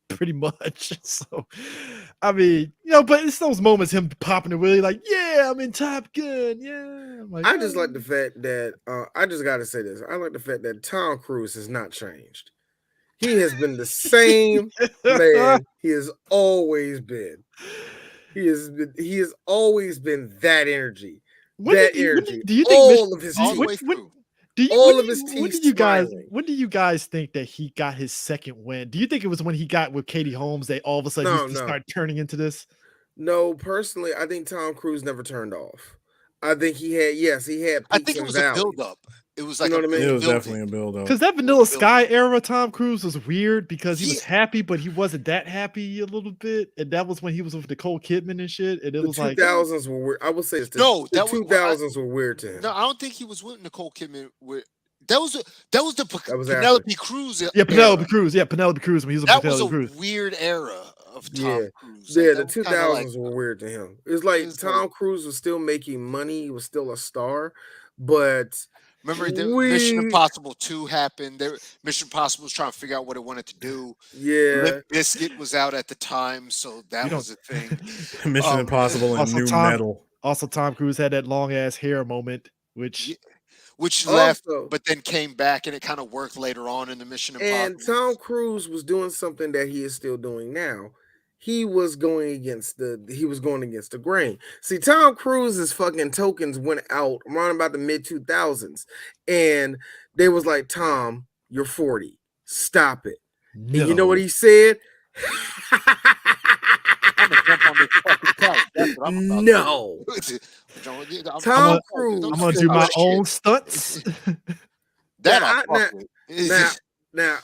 Pretty much. So, I mean, but it's those moments him popping the wheelie, like, yeah, I'm in Top Gun. Yeah. I'm like, I just like the fact that I just gotta say this. I like the fact that Tom Cruise has not changed. He has been the same man he has always been. He has always been that energy. When that did you- when energy. did- do you think all of his all the teeth. way through. all of his teeth smiling. when do you guys think that he got his second win? Do you think it was when he got with Katie Holmes that all of a sudden he No. started turning into this? No, personally, I think Tom Cruise never turned off. I think he had peaks I think it and was a valleys. build up. It was like know a what I mean? It was building. definitely a build up. Because that Vanilla Sky era Tom Cruise was weird because he was Yeah. happy, but he wasn't that happy a little bit. And that was when he was with Nicole Kidman and shit. And it The was like, 2000s were weird. I would say the No, that was- 2000s were weird to him. No, I don't think he was with Nicole Kidman. That was the That was Penelope Cruz. yeah, Penelope Cruz. Yeah, Penelope Cruz when he was with That was Penelope a Cruz. weird era of Tom Yeah. Cruise. Yeah, Like, the that was kinda 2000s like- were weird to him. It's like It's Tom like- Cruise was still making money. He was still a star, but Remember, the Mission Impossible 2 happened. Mission Impossible was trying to figure out what it wanted to do. Yeah. Limp Bizkit was out at the time, so that was a thing. Mission Impossible and Also, new metal. Also, Tom Cruise had that long ass hair moment, which left, but then came back, and it kind of worked later on in the Mission Impossible. And Tom Cruise was doing something that he is still doing now. He was going against the grain. See, Tom Cruise's fucking tokens went out around about the mid 2000s, and they was like, Tom, you're 40. Stop it. No. And you know what he said? I'm gonna jump on this fucking couch. That's what I'm about No. Tom Cruise. I'm gonna do my own stunts. Now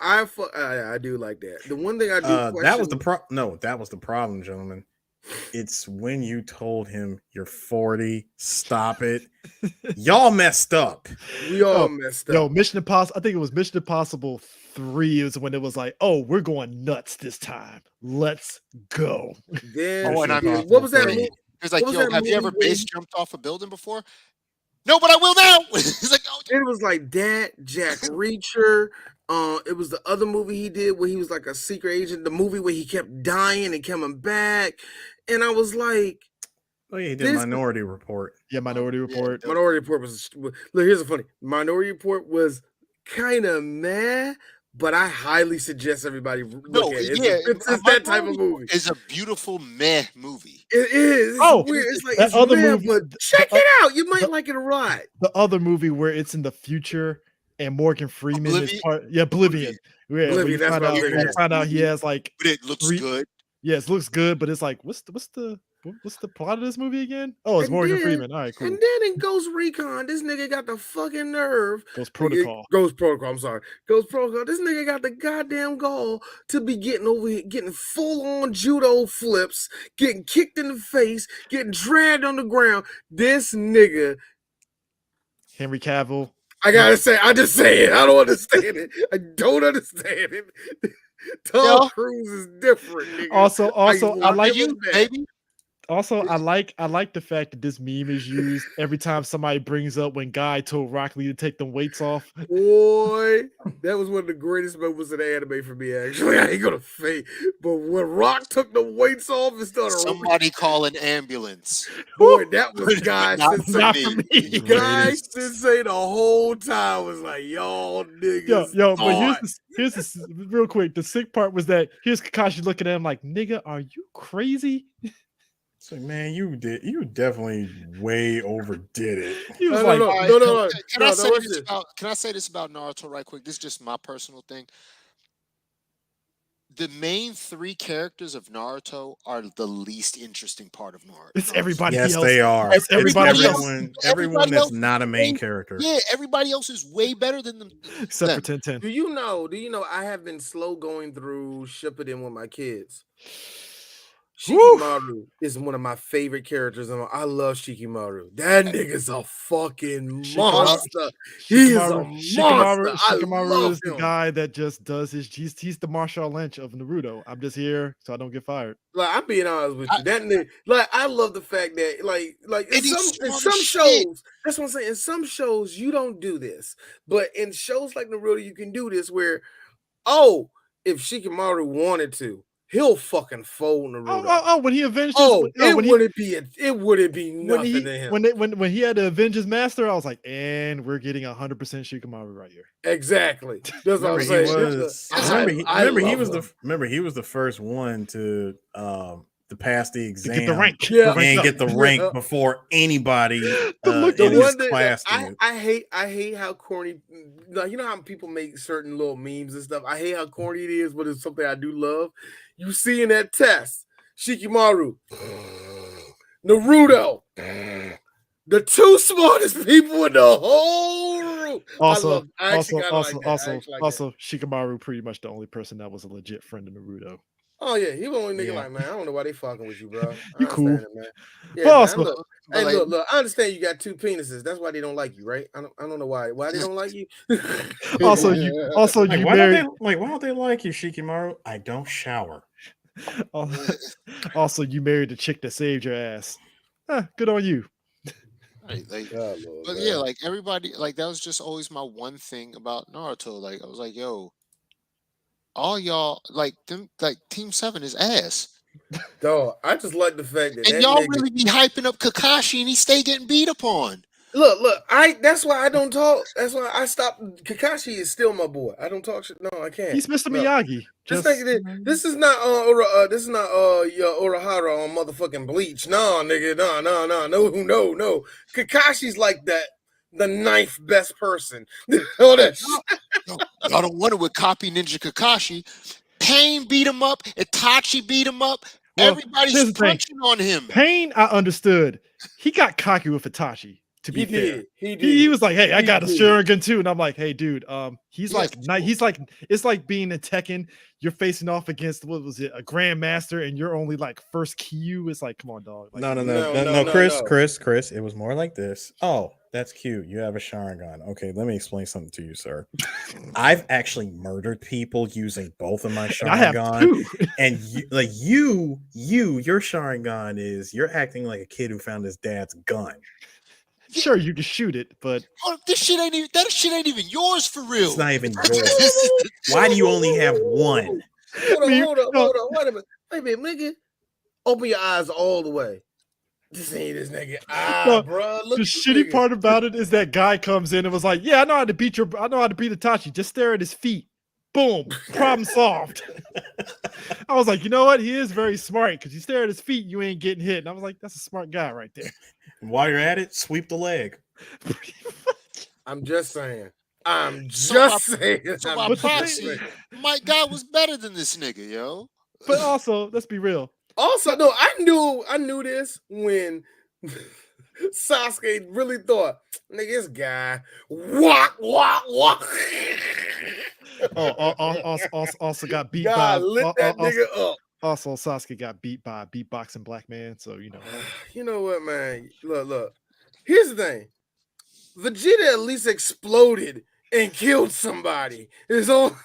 I do like that. The one thing I do that was the problem, gentlemen. It's when you told him you're 40, stop it. Y'all messed up. We all messed up. Yo, Mission Impossible. I think it was Mission Impossible 3 is when it was like, oh, we're going nuts this time. Let's go. Then, and I mean, what was that movie? It's like, yo, have you ever base jumped off a building before? No, but I will now. He's like, oh. It was like that, Jack Reacher. It was the other movie he did where he was like a secret agent. The movie where he kept dying and coming back, and I was like, "Oh yeah, he did Minority Report." Yeah, Minority Report. Minority Report was. Look, here's the funny. Minority Report was kind of meh, but I highly suggest everybody look at it. It's that type of movie. It's a beautiful meh movie. It is. It's weird. It's like that other movie, but check it out. You might like it a lot. The other movie where it's in the future. And Morgan Freeman is part. Yeah, Oblivion. Yeah, Oblivion. You find out he has like. But it looks good. Yes, it looks good, but it's like, what's the plot of this movie again? Oh, it's Morgan Freeman. All right, cool. And then in Ghost Recon, this nigga got the fucking nerve. Ghost Protocol. I'm sorry. Ghost Protocol. This nigga got the goddamn gall to be getting over here, getting full on judo flips, getting kicked in the face, getting dragged on the ground. This nigga, Henry Cavill. I gotta say, I just say it. I don't understand it. I don't understand it. Tom Cruise is different. Nigga. Also, I like you, baby. Also, I like the fact that this meme is used every time somebody brings up when Guy told Rock Lee to take them weights off. Boy, that was one of the greatest moments in the anime for me, actually. I ain't gonna fake. But when Rock took the weights off and started somebody call an ambulance. Boy, that was Guy Sensei. Guy Sensei the whole time was like, y'all niggas. Yo, but here's the real quick. The sick part was that here's Kakashi looking at him like, nigga, are you crazy? It's like, man, you definitely way overdid it. He was no. Can I say this about Naruto right quick? This is just my personal thing. The main 3 characters of Naruto are the least interesting part of Naruto. It's everybody else. Yes, they are. It's everybody else. Everyone that's not a main character. Yeah, everybody else is way better than them. Except for 1010. Do you know I have been slow going through Shippuden with my kids. Shikimaru is one of my favorite characters. I love Shikimaru. That nigga's a fucking monster. He is a monster. Shikamaru is the guy that just does he's the Marshall Lynch of Naruto. I'm just here so I don't get fired. Like, I'm being honest with you. That nigga, like, I love the fact that like in some shows, that's what I'm saying. In some shows, you don't do this. But in shows like Naruto, you can do this where, if Shikamaru wanted to, he'll fucking fold Naruto. When he avenged it wouldn't be nothing to him. When he had to avenge his master, I was like, and we're getting 100% Shikamaru right here. Exactly. That's what I'm saying. Remember, he was the first one to pass the exam, get the rank, get the rank before anybody in his class. I hate how corny. You know how people make certain little memes and stuff. I hate how corny it is, but it's something I do love. You see in that test, Shikimaru, Naruto, the 2 smartest people in the whole room. Also, Shikamaru pretty much the only person that was a legit friend of Naruto. Oh yeah, he was only nigga like, man, I don't know why they fucking with you, bro. You cool, it, man. Yeah, man, look. I understand you got 2 penises. That's why they don't like you, right? I don't know why. Why they don't like you? Why don't they like you, Shikimaru? I don't shower. Also, you married the chick that saved your ass. Good on you. Right, like, God, Lord, but man. yeah, like everybody, like that was just always my one thing about Naruto. Like I was like, yo, all y'all, like them, like Team Seven is ass, Dog, I just like the fact that and that y'all nigga. really be hyping up Kakashi, and he stay getting beat upon. Look. That's why I don't talk. That's why I stopped. Kakashi is still my boy. I don't talk shit. No, I can't. He's Mr. No. Miyagi. This Just nigga, this is not this is not your Urahara on motherfucking Bleach. No, nigga, no. Kakashi's like that, the ninth best person. All that shit. Y'all don't want it with Copy Ninja Kakashi. Pain beat him up. Itachi beat him up. Well, Everybody's here's the thing. punching on him. Pain, I understood. He got cocky with Itachi. To be fair, He did. he was like, "Hey, I He got a did. Sharingan too," and I'm like, "Hey, dude, he's Yes, like, cool. he's like, it's like being a Tekken. You're facing off against what was it, a Grandmaster, and you're only like first Kyu. It's like, come on, dog. Like, No, Chris. It was more like this. Oh, that's cute. You have a Sharingan. Okay, let me explain something to you, sir. I've actually murdered people using both of my and I have Sharingan. two. And your Sharingan is you're acting like a kid who found his dad's gun. Sure, you can shoot it, but Oh, that shit ain't even yours for real. It's not even yours. Why do you only have one? Hold Me- on. Wait a minute, nigga. Open your eyes all the way. This ain't this nigga. No, Bro. Look the at shitty nigga. part about it is that guy comes in and was like, "Yeah, I know how to beat Itachi. Just stare at his feet. Boom, problem solved." I was like, you know what? He is very smart because you stare at his feet, you ain't getting hit. And I was like, that's a smart guy right there. While you're at it, sweep the leg. I'm just saying. So I'm by just proxy, saying. my guy was better than this nigga, yo. But also, let's be real. Also, no, I knew this when Sasuke really thought, nigga, this guy, walk. Also got beat God by. lit that nigga up. Also, Sasuke got beat by a beatboxing black man. So you know. You know what, man? Look. Here's the thing. Vegeta at least exploded and killed somebody. His own.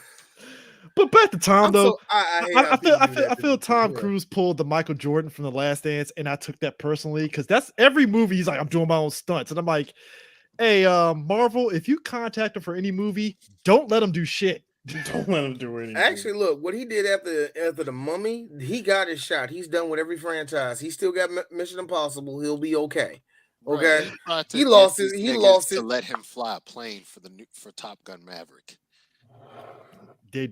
But at the time, though, I feel Tom Yeah. Cruise pulled the Michael Jordan from The Last Dance, and I took that personally because that's every movie. He's like, I'm doing my own stunts, and I'm like, hey, Marvel, if you contact him for any movie, don't let him do shit. Don't let him do anything. Actually, look, what he did after the Mummy, he got his shot. He's done with every franchise. He still got Mission Impossible. He'll be okay. Okay, Right. he lost it. To let him fly a plane for Top Gun Maverick. They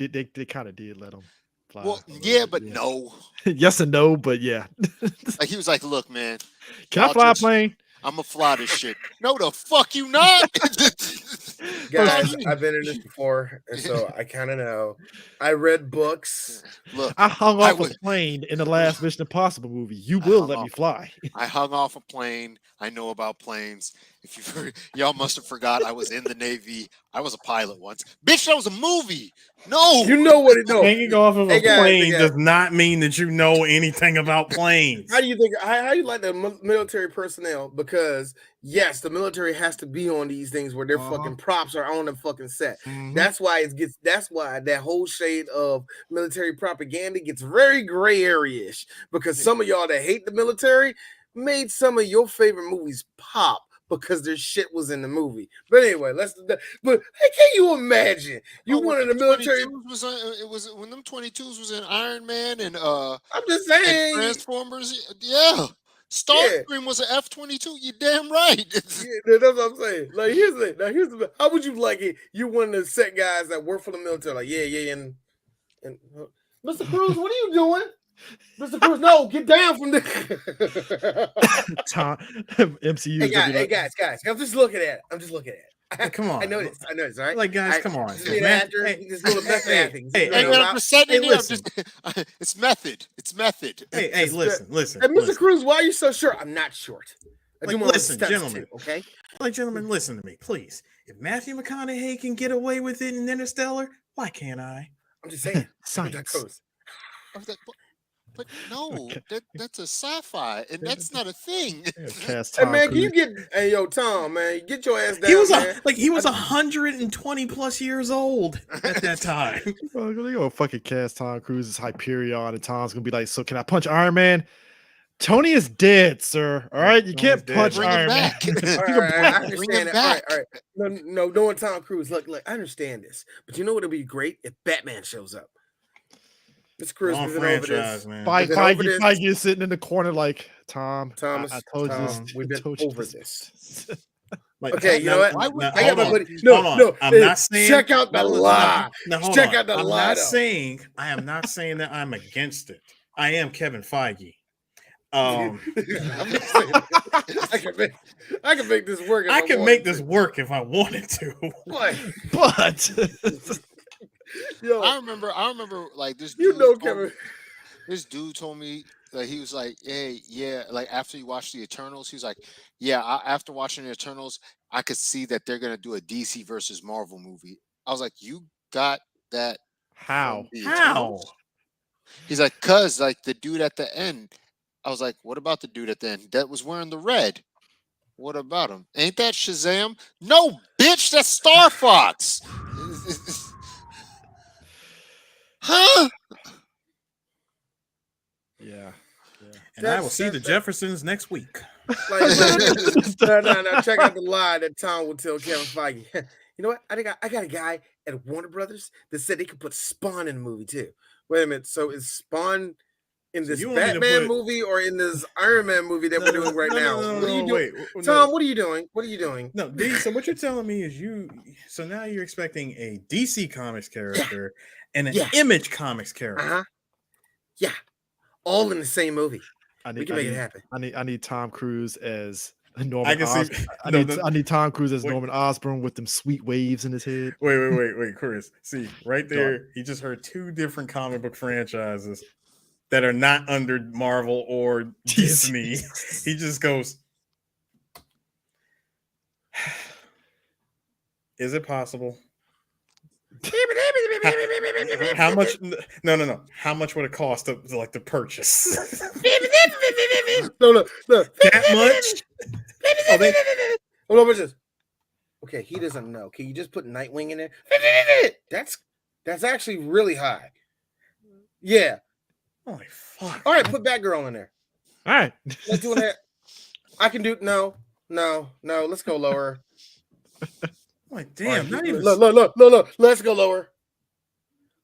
kind of did let him fly. Well, yeah, but no. Yes and no, but yeah. Like he was like, "Look, man, can I fly a plane? I'm gonna fly this shit." No, the fuck you not. Guys, I've been in this before, and so I kind of know. I read books. Look, I hung off a plane in the last Mission Impossible movie. You will let me fly. I hung off a plane. I know about planes. If y'all must have forgot, I was in the Navy. I was a pilot once. Bitch, that was a movie. No, you know what it knows. Hanging off of a plane does not mean that you know anything about planes. How do you think? How you like the military personnel? Because yes, the military has to be on these things where their fucking props are on the fucking set. Mhm. That's why That's why that whole shade of military propaganda gets very gray area-ish. Because some of y'all that hate the military made some of your favorite movies pop because their shit was in the movie. But anyway, but hey, can you imagine you wanted the military? It was when them 22s was in Iron Man and I'm just saying Transformers. Yeah, Starscream was an F-22. You damn right. Yeah, that's what I'm saying. Like here's the how would you like it? You one of the set guys that work for the military, like and Mr. Cruz, what are you doing? Mr. Cruz, no, get down from the MCU. Hey guys, I'm just looking at it. Hey, come on. I know this, all right? Like, guys, come on. He's an actor. He's just little method acting. It's method. It's method. Hey, listen. Hey, Mr. Cruz, why are you so short? I'm not short. Listen, gentlemen. Too, okay? Gentlemen, listen to me, please. If Matthew McConaughey can get away with it in Interstellar, why can't I? I'm just saying. Science. But no, that's a sci-fi, and that's not a thing. Hey man, can you hey yo Tom, man, get your ass down. He was 120 plus years old at that time. They're gonna fucking cast Tom Cruise as Hyperion, and Tom's gonna be like, "So can I punch Iron Man?" Tony is dead, sir. All right, you Tony's can't dead. punch Bring him Iron Man. back. You All can right, break- I Bring understand him that. All back. right. No, knowing Tom Cruise, look, I understand this, but you know what would be great if Batman shows up. Mr. Cruise, Wrong we've been over this. franchise, man. We've been over this. Feige is sitting in the corner like, Tom, Thomas, I told you Tom, this. we've been told you over this. Like, Okay, you know what? Why would I got my hold on. buddy. No, Hold on. no. I'm not saying. Check out the lie. No, hold Check on. out the I'm lie. not though. saying. I am not saying that I'm against it. I am Kevin Feige. I'm just saying, I can make this work. If I can make wanted this to. work if I wanted to. But But yo, I remember like this. you dude know, told Kevin. me- This dude told me like he was like, hey, yeah, like after you watch the Eternals, he was like, yeah, after watching the Eternals, I could see that they're gonna do a DC versus Marvel movie. I was like, you got that? how? from the How? Eternals? He's like, cause like the dude at the end. I was like, what about the dude at the end that was wearing the red? What about him? Ain't that Shazam? No, bitch, that's Star Fox. Huh? Yeah. And I will see the Jeffersons next week. No. Check out the lie that Tom will tell Kevin Feige. You know what? I got a guy at Warner Brothers that said he could put Spawn in the movie too. Wait a minute. So is Spawn in this you want me to Batman put- movie or in this Iron Man movie that we're doing right now? What are you doing? Wait, Tom, what are you doing? What are you doing? No, D. So what you're telling me is So now you're expecting a DC Comics character and an Image Comics character. Uh-huh. Yeah. All in the same movie. We can make it need, happen. I need Tom Cruise as Norman. I can see. I need Tom Cruise as Wait. Norman Osborn with them sweet waves in his head. Wait, Chris. See, right there, he just heard two different comic book franchises that are not under Marvel or Disney. He just goes, is it possible? How much? No. How much would it cost to purchase? No. That much? Hold on, what's this? Okay, he doesn't know. Can you just put Nightwing in there? That's actually really high. Yeah. Holy fuck! All right, put Batgirl in there. All right. Let's do that. I can do no. Let's go lower. Like, damn, not even. Look. Let's go lower.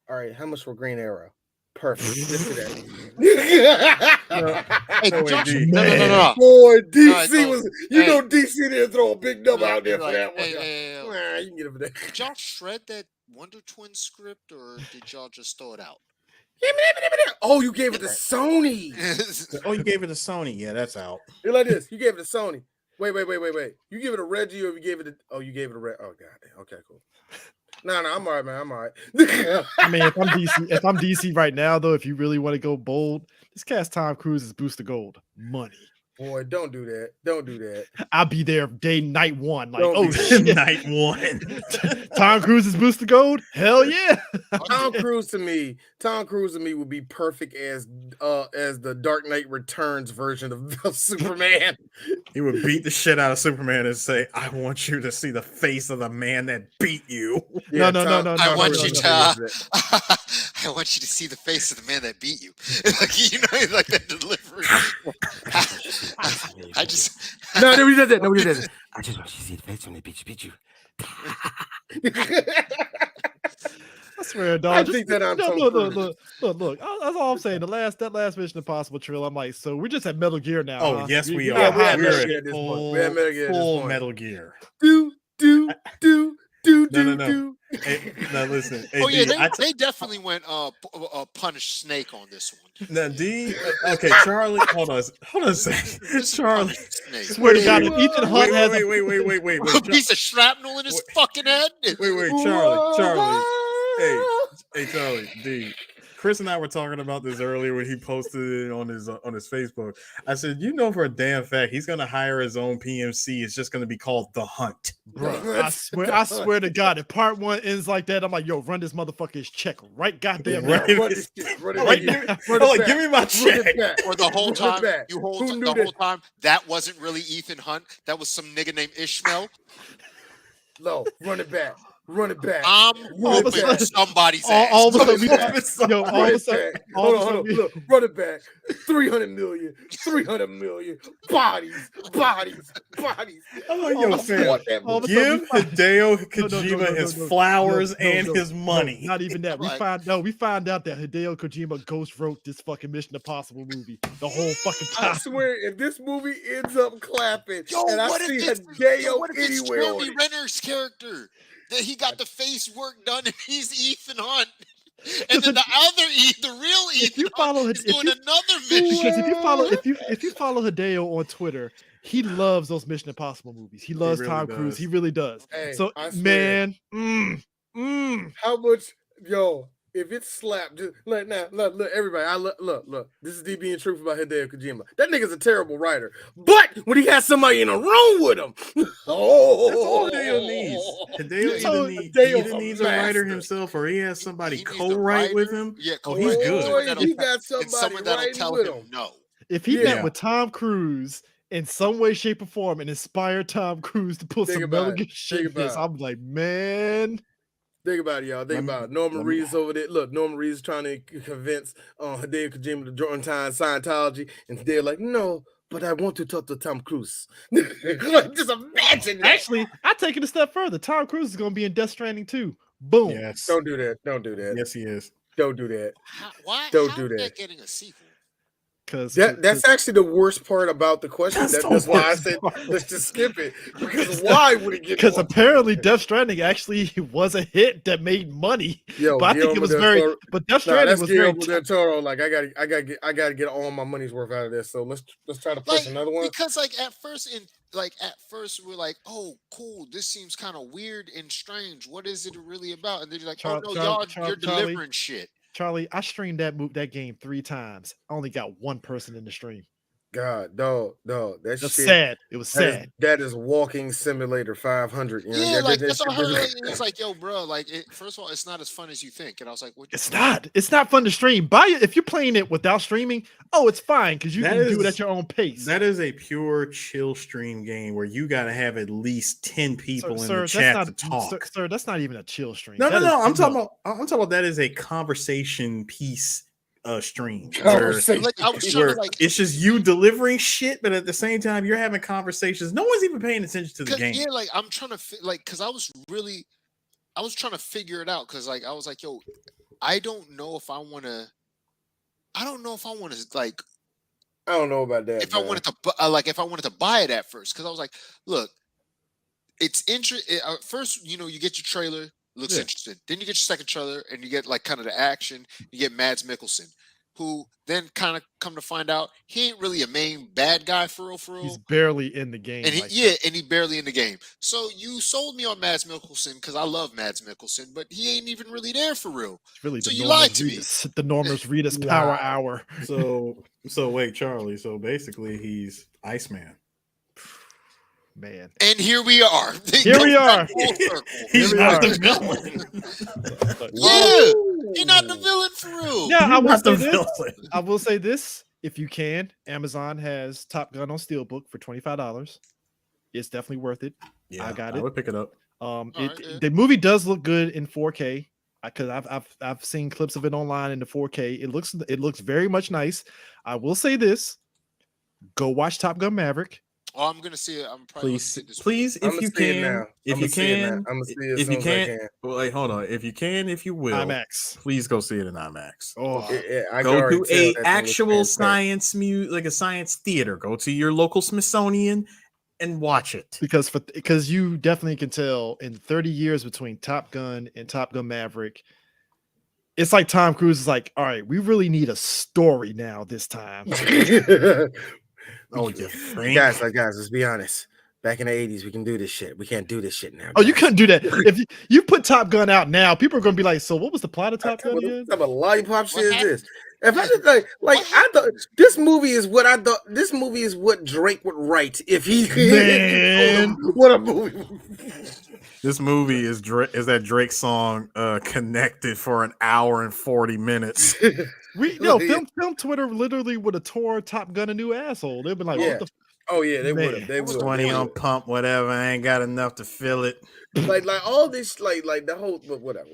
All right, how much for Green Arrow? Perfect. Let's do that. Hey, No, Josh, D. no. Boy, DC No, was. hey. know DC didn't throw a big number out there for Like, that one. hey. Nah, you can get it for that. Did y'all shred that Wonder Twin script or did y'all just throw it out? Oh, you gave it to Sony. Oh, you gave it to Sony. Yeah, that's out. You're like this. You gave it to Sony. Wait. You give it to Reggie or you gave it to? Oh, you gave it to Red. Oh, god. Okay, cool. No, I'm all right, man. I'm all right. I mean, if I'm DC right now, though, if you really want to go bold, just cast Tom Cruise as Booster Gold. Money. Boy, don't do that. Don't do that. I'll be there night one. Like, Don't oh be shit, Night one. Tom Cruise is Booster Gold. Hell yeah. Tom Cruise to me would be perfect as the Dark Knight Returns version of Superman. He would beat the shit out of Superman and say, "I want you to see the face of the man that beat you." No. I want no, you no, to. I want you to see the face of the man that beat you. Like, like that delivery. I just. No, nobody does that. Nobody does it. I just want you to see the face when they beat you. I swear, dog. I think that I'm Look. That's all I'm saying. That last Mission Impossible trailer. I'm like, so we're just at Metal Gear now. Oh huh? yes, we Yeah, are. we have We're Metal Gear at at this point. full, We have Metal Gear at this full point. Metal Gear. Do. No. Hey, now listen. Hey, Oh yeah, D, they definitely went punish Snake on this one. now D. Okay, Charlie. Hold on a second. Charlie. Snake. Swear to God, if Ethan Hunt has a Wait. A piece of shrapnel in his fucking head. Wait, Charlie. Hey, Charlie. D. Chris and I were talking about this earlier when he posted it on his Facebook. I said, for a damn fact he's gonna hire his own PMC. It's just gonna be called The Hunt. Bro, I swear to God, if part one ends like that, I'm like, yo, run this motherfucker's check right goddamn now. Right. Give me my check. Or the whole time Who knew the that? whole time that wasn't really Ethan Hunt. That was some nigga named Ishmael. No, run it back. Run it back. I'm Run it whooping back. somebody's ass. all of a sudden, Run it back. yo, all Run of a it sudden, back. all of a Hold sudden, on. Look, run it back. 300 million. 300 million. Bodies. Bodies. Bodies. I'm like, all yo, of a fam, want that all of a movie. sudden give Hideo Kojima his flowers no, and his money. not even that. Right. We find out that Hideo Kojima ghost wrote this fucking Mission Impossible movie the whole fucking I time. swear, if this movie ends up clapping, Yo, and I what if see it's, Hideo what if it's anywhere on Jeremy it, Renner's character? That he got the face work done and he's Ethan Hunt. And then the real if you Ethan follow Hunt it, is doing another mission. because if you follow Hideo on Twitter, he loves those Mission Impossible movies. He loves really Tom Cruise. does. He really does. Hey, So I swear. man, how much, yo, if it's slapped, just look now, look, everybody, look. This is DB and truth about Hideo Kojima. That nigga's a terrible writer, but when he has somebody in a room with him, That's all Hideo needs. Hideo Hideo needs a master. writer himself, or he has somebody He needs a co-write with writer. him. Yeah, Oh, he's good. Boy, he got And somebody someone that'll writing tell with him him. no. if he Yeah. met with Tom Cruise in some way, shape, or form and inspired Tom Cruise to put Think some about Metal it. Gear shit in Think this, about I'm like, man. Think about it, y'all. Think about it. Norman let me- Reedus over there. Look, Norman Reedus trying to convince Hideo Kojima to join Scientology, and they're like, no, but I want to talk to Tom Cruise. Like, just imagine that. Actually, I take it a step further. Tom Cruise is going to be in Death Stranding too. Boom. Yes. Don't do that. Don't do that. Yes, he is. Don't do that. Why? Don't how do is that. getting a sequel? Because That's actually the worst part about the question. That's That's the why I worst said part. let's just skip it. Because why would it get? because more? apparently Death Stranding actually was a hit that made money. Yo, But I think it Guillermo was del very. Toro- But Death Nah, Stranding that's was very. Guillermo del Toro. Like I gotta get all my money's worth out of this. So let's try to push Like, another one. because at first we're like, oh, cool, this seems kind of weird and strange. What is it really about? And then you're like, oh no, you're delivering shit. Charlie, I streamed that game 3 times. I only got one person in the stream. God, dog, that That's shit. sad. It was sad. That is Walking Simulator 500. You know? Yeah, like that that's what I shit heard. really- Like, it's like, yo, bro, like, first of all, it's not as fun as you think. And I was like, what? It's not. It's not fun to stream. Buy it if you're playing it without streaming. Oh, it's fine because you That can do it is- at your own pace. That is a pure chill stream game where you got to have at least 10 people in the that's chat not, to talk. Sir, that's not even a chill stream. No. That is- I'm talking about that is a conversation piece stream. Where, Conversation. Like, I was trying where to like, it's just you delivering shit, but at the same time you're having conversations. No one's even paying attention to the game. yeah, like I'm trying to because I was trying to figure it out because like I was like, yo, I don't know if I want to like I don't know about that. if I wanted to buy it at first because I was like, look, it's interesting. First, you get your trailer, looks Yeah. interesting. Then you get your second trailer, and you get like kind of the action. You get Mads Mikkelsen, who then kind of come to find out he ain't really a main bad guy for real. He's barely in the game. And like that. and he barely in the game. So you sold me on Mads Mikkelsen because I love Mads Mikkelsen, but he ain't even really there for real. It's really So the you Norman lied to me. Reedus, the Norman Reedus Power Wow. Hour. So wait, Charlie. So basically he's Iceman. Man. And here we are. Here we are. Full circle. He's we not are. the villain. Yeah, he's not the villain for real. Yeah, I will Not say the this. villain. I will say this. If you can, Amazon has Top Gun on Steelbook for $25. It's definitely worth it. Yeah, I got I it. would pick it up. right, yeah. The movie does look good in 4K because I've seen clips of it online in the 4K. It looks very much nice. I will say this: go watch Top Gun Maverick. Oh, I'm gonna see it. I'm probably gonna see it this week. Please, if you can, I'm gonna see it as if soon you as I can, can. wait, hold on. If you will, IMAX. please go see it in IMAX. Oh, I can Go already to tell a that thing looks actual fantastic. like a science theater. Go to your local Smithsonian and watch it. because you definitely can tell in 30 years between Top Gun and Top Gun Maverick, it's like Tom Cruise is like, all right, we really need a story now this time. Oh, you think? guys, let's be honest. Back in the 80s, we can do this shit. We can't do this shit now. Oh, you guys. couldn't do that. If you put Top Gun out now, people are going to be like, so what was the plot of Top Gun What again? type of lollipop shit is happened? this? If I just like What I thought this movie is what I thought. This movie is what Drake would write if he Man. what a movie. This movie is that Drake song connected for an hour and 40 minutes. Film Twitter literally would have tore Top Gun a new asshole. They've been like, Yeah. what the Oh yeah, they would have. Man. They would. 20 on pump, whatever. I ain't got enough to fill it. Like all this, like the whole, but whatever.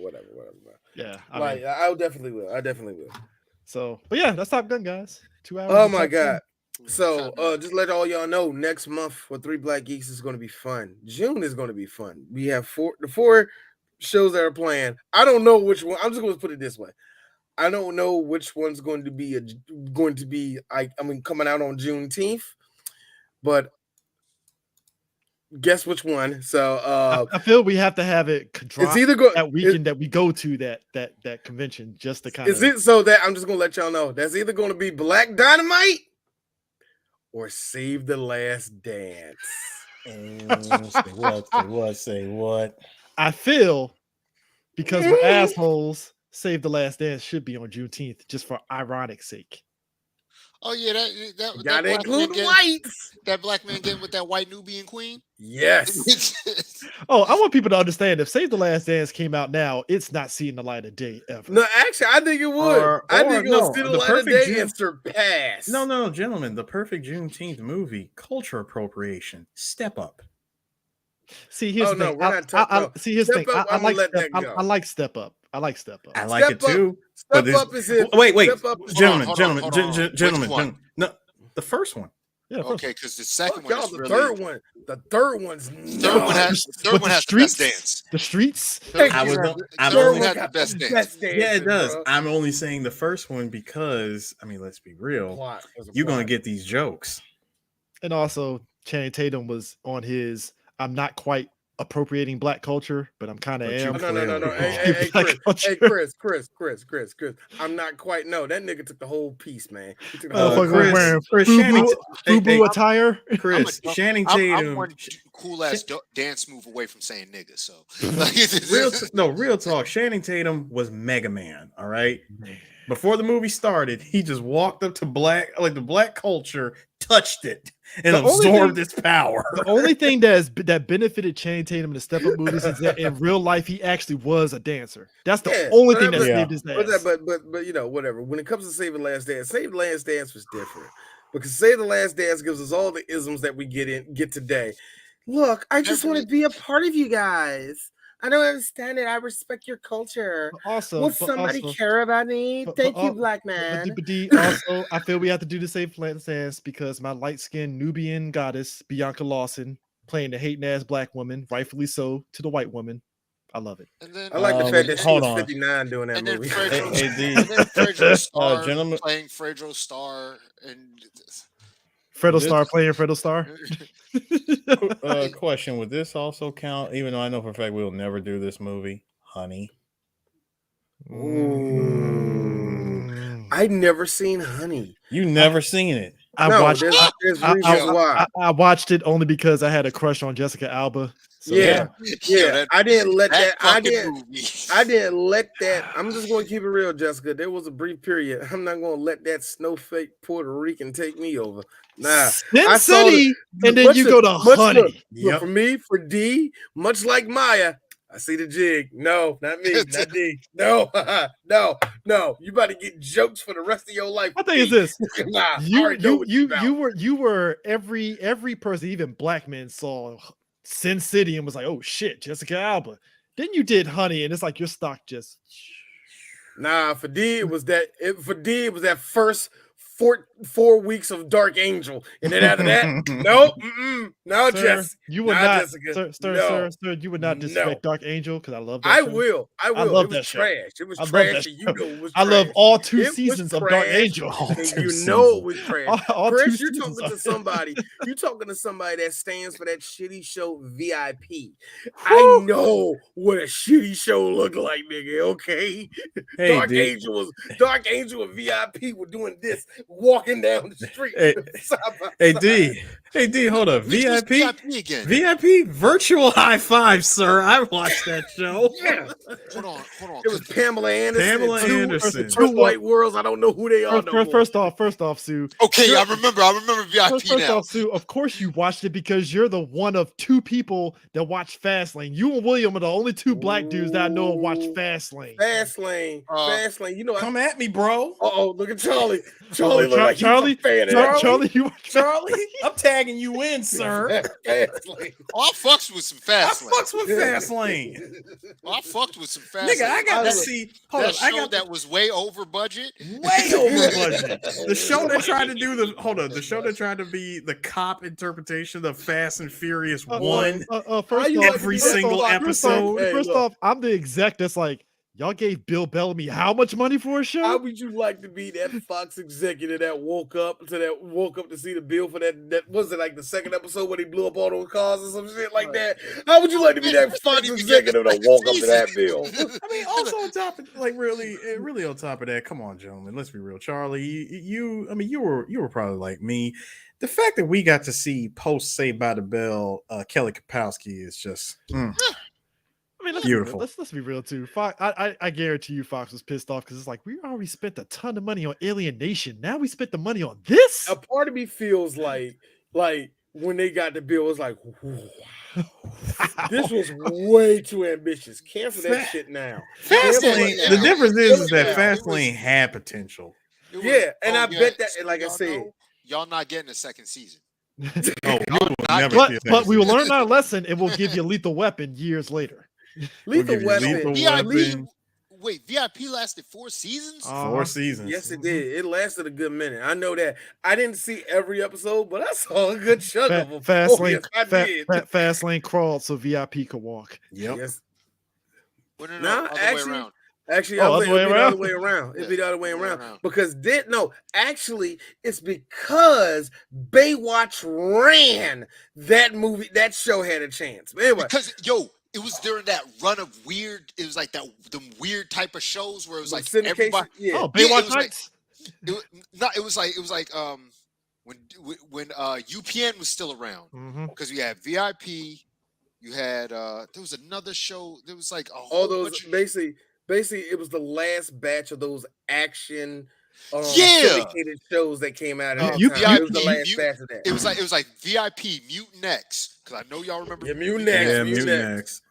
Yeah, I definitely will. So, but yeah, that's Top Gun, guys. 2 hours. Oh of my Top Gun. god. So just let all y'all know, next month for Three Black Geeks is going to be fun. June is going to be fun. We have the four shows that are planned. I don't know which one. I'm just going to put it this way. I don't know which one's going to be coming out on Juneteenth, but guess which one. So I feel we have to have it it's either go that weekend that we go to that convention just to kind of. Is it so that I'm just going to let y'all know that's either going to be Black Dynamite or Save the Last Dance. Say what? I feel because we're assholes, Save the Last Dance should be on Juneteenth just for ironic sake. Oh yeah, that Gotta black include man whites. that black man getting with that white Nubian queen. Yes. Oh, I want people to understand if Save the Last Dance came out now, it's not seeing the light of day ever. No, actually, I think it would. I think it would see the light of day and surpass. No, gentlemen, the perfect Juneteenth movie, culture appropriation, Step Up. See, here's the thing. We're not talking. See, here's the thing. I like let Step. that go. I like Step Up. I like Step Up. I like it too. Step Up is it. Wait, Step Up is gentlemen. One? No, the first one. Yeah, Okay, because the second Fuck one y'all, is the really, third one. The third one's third one has the best dance. The streets. Third I was one I'm third only one had the best dance. Yeah, it does. Bro. I'm only saying the first one because I mean, let's be real. There's a You're gonna plot. get these jokes. And also, Channing Tatum was on his. I'm not quite appropriating black culture, but I'm kind of But you am. No. Hey, Chris. I'm not quite. No, that nigga took the whole piece, man. He took the whole Chris Channing, FUBU attire. Chris Channing Tatum. I'm one cool ass dance move away from saying nigga. So real talk. Channing Tatum was Mega Man. All right. Before the movie started, he just walked up to the black culture, touched it, and absorbed its power. The only thing that benefited Channing Tatum in the Step Up movies is that in real life he actually was a dancer. That's the only thing that saved his ass. But you know, whatever. When it comes to Save the Last Dance, Save the Last Dance was different because Save the Last Dance gives us all the isms that we get today. Look, I just want to be a part of you guys. I don't understand it. I respect your culture. Will somebody care about me? Thank you, black man. Also, I feel we have to do the Save the Last Dance because my light-skinned Nubian goddess, Bianca Lawson, playing the hating ass black woman, rightfully so, to the white woman. I love it. And then, I like the fact that she was 59 doing that movie. Fredro Starr gentlemen, playing Fredro Starr and Fredo Starr playing Fredo Starr. Question: would this also count? Even though I know for a fact we'll never do this movie, Honey. I'd never seen Honey. You never seen it? I watched it only because I had a crush on Jessica Alba. So I didn't let that. I didn't let that. I'm just going to keep it real, Jessica. There was a brief period. I'm not going to let that snowflake Puerto Rican take me over. Nah, Sin City, and then you go to Honey. Yep. For me, for D, much like Maya, I see the jig. No, not me, not D. No, no. You about to get jokes for the rest of your life. My thing is this: nah, you were every person, even black men, saw Sin City and was like, "Oh shit, Jessica Alba." Then you did Honey, and it's like your stock just. Nah, for D it was that. For D it was that first 4 weeks of Dark Angel, and then after that, no, Jess, you would not, Jessica. Sir, you would not disrespect Dark Angel because I love that. I will. I love that trash. It was trash. You know it was. I love all 2 seasons of Dark Angel. You know it was trash. All Chris, you're talking to somebody. You're talking to somebody that stands for that shitty show VIP. I know what a shitty show looked like, nigga. Okay, Dark Angel and VIP were doing this. Walking down the street. Hey D, hold up. VIP virtual high five, sir. I watched that show. Yeah. Hold on. It was Pamela Anderson. 2 white worlds. I don't know who they are. First off, Sue. Okay, I remember VIP first off, Sue, of course you watched it because you're the one of 2 people that watch Fastlane. You and William are the only 2 black dudes that I know watch Fastlane. Fastlane. You know, come at me, bro. Look at Charlie. Charlie look like Charlie, he's a fan of that. Charlie, you Charlie, I'm tagging you in, sir. Fastlane. Oh, I fucks with some I fast lane. fucks with Fastlane. Oh, I fucked with some fast Nigga, lane. I got to That- see. Hold That up, I show got that was way over budget. way over budget. The show that tried to do the show that tried to be the cop interpretation of Fast and Furious One. First you off, like every to be that single Fox? episode. Hey, First look, off, I'm the exec that's like, y'all gave Bill Bellamy how much money for a show? how would you like to be that Fox executive that woke up to see the bill for that was it like the second episode when he blew up all those cars or some shit like that? How would you like to be that Fox executive that woke up to that bill? I mean, also on top of really on top of that, come on, gentlemen, let's be real. Charlie, you were probably like me. The fact that we got to see post Saved by the Bell, Kelly Kapowski is just I mean, beautiful. Let's be real too. Fox, I guarantee you, Fox was pissed off because it's like we already spent a ton of money on Alien Nation. Now we spent the money on this. A part of me feels like when they got the bill, it was like, this was way too ambitious. Cancel that shit now. Fastlane. Yeah. The difference is that Yeah. Fastlane had potential. It was- Yeah, and oh, I yeah, bet that, so like I y'all said, know, y'all not getting a second season. Oh, we will not never but see a but we will second learn our lesson and we'll give you Lethal Weapon years later. Lethal give you Weapon. Lethal VIP, Weapon. wait, VIP lasted 4 seasons? 4 seasons. Yes, it did. It lasted a good minute. I know that. I didn't see every episode, but I saw a good chunk of them. Fastlane, I did. Fastlane crawled so VIP could walk. Yep. Yes. Well, no, Nah, other way actually- around. Actually, Oh, it'd other way be the around? other way around. It'd be the other way Other way around. around. Because actually, it's because Baywatch ran that movie. That show had a chance. But anyway, Because it was during that run of weird. It was like them weird type of shows where it was like syndication. everybody. Yeah. Oh, Yeah, it Baywatch was like- Nights. It was like when UPN was still around, Mhm. because you had VIP, you had there was another show. There was like a All whole those bunch of, basically, it was the last batch of those action Yeah. syndicated shows that came out. At that You- time. It was the you- last you- batch of that. it was like VIP, Mutant X, because I know y'all remember. Yeah, Mutant Yeah, X, Mutant Mutant X.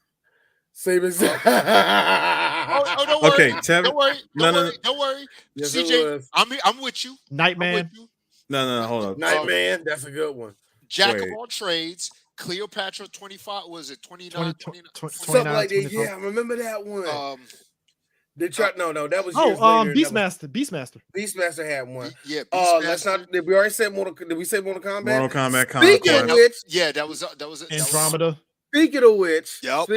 Same as Oh, don't worry. Okay, Tevin. Don't worry. No, no, Don't worry. Yes, it CJ, was. I'm with you. I'm Nightman. with you. No, hold up. Nightman. That's a good one. Jack Wait. of all trades. Cleopatra 25. Was it 29? 29? Something like that. 29, Yeah, I remember that one. They Uh, tried. No, that was years Oh, later. Beastmaster. Beastmaster had one. yeah. Let's Beastmaster. not. Did we already say Mortal? Did we say Mortal Kombat? Mortal Kombat Speaking Conquest. of which, Yeah, that was Andromeda. Speaking of which, Yep.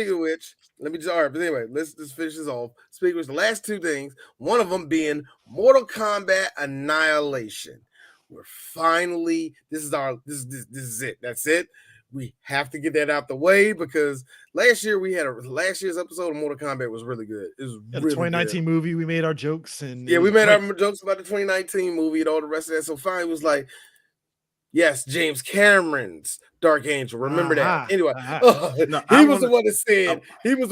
let me just all right. But anyway, let's just finish this off. Speaking of which, the last two things, one of them being Mortal Kombat Annihilation. We're finally this is it. That's it. We have to get that out the way because last year's episode of Mortal Kombat was really good. It was Yeah, the really 2019 movie, we made our jokes and Yeah, we made our jokes about the 2019 movie and all the rest of that. So finally, it was like, yes, James Cameron's Dark Angel. Remember that. Anyway, No, he I was the wanna-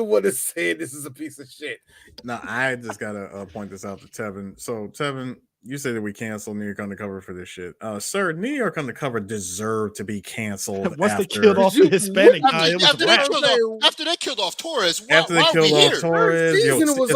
one that said this is a piece of shit. Now, I just gotta point this out to Tevin. So, Tevin, you say that we canceled New York Undercover for this shit. Sir, New York Undercover deserved to be canceled. Once they after- killed off the Hispanic guy, it was a after, wrap. they killed off Torres. After they why are killed we off here? Torres, yo, Season was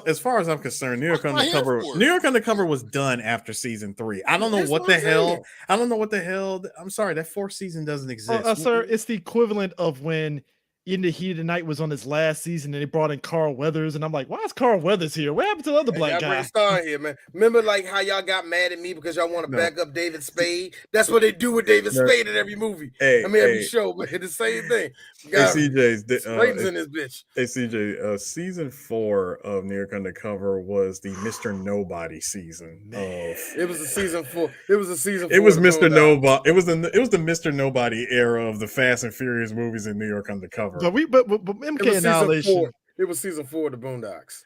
as far as I'm concerned, New York What am I here Undercover, for? New York Undercover was done after season 3. I don't know That's what what the I'm hell. saying. I don't know what the hell. I'm sorry, that 4th season doesn't exist. Sir, it's the equivalent of when In the Heat of the Night was on his last season and they brought in Carl Weathers, and I'm like, why is Carl Weathers here? What happened to the other black Y'all bring guy? Star here, man. Remember, like how y'all got mad at me because y'all want to No. back up David Spade? That's what they do with David No. Spade in every movie. Hey, every hey. show, but the same thing. Hey, Got CJ's in this bitch. Hey CJ, season 4 of New York Undercover was the Mr. Nobody season. It was a season 4. It was a season 4. It was of Mr. Boondocks. Nobody. It was the Mr. Nobody era of the Fast and Furious movies in New York Undercover. But It MK was season Annihilation. 4. It was season 4 of the Boondocks.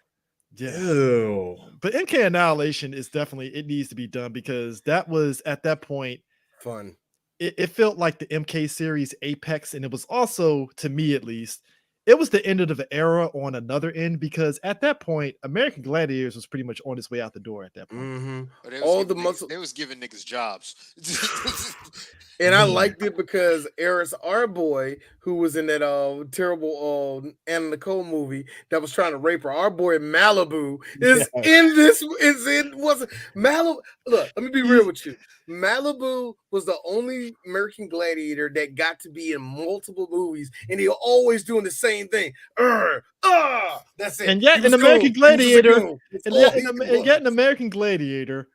Yeah. Ew. But MK Annihilation is definitely, it needs to be done because that was at that point, Fun. it felt like the MK series apex, and it was also, to me at least, it was the end of the era on another end, because at that point, American Gladiators was pretty much on its way out the door at that point. Mm-hmm. But they was All giving the niggas- muscle, they was giving niggas jobs. and I Man. liked it because Eris our boy, who was in that terrible Anna Nicole movie that was trying to rape her. Our boy Malibu is Yes. in this. Is in wasn't Malibu? Look, let me be real with you. Malibu was the only American Gladiator that got to be in multiple movies, and he always doing the same thing. That's it. And yet He in was American cool. He was just a Gladiator, goon. That's and all yet, he and yet in was. American Gladiator,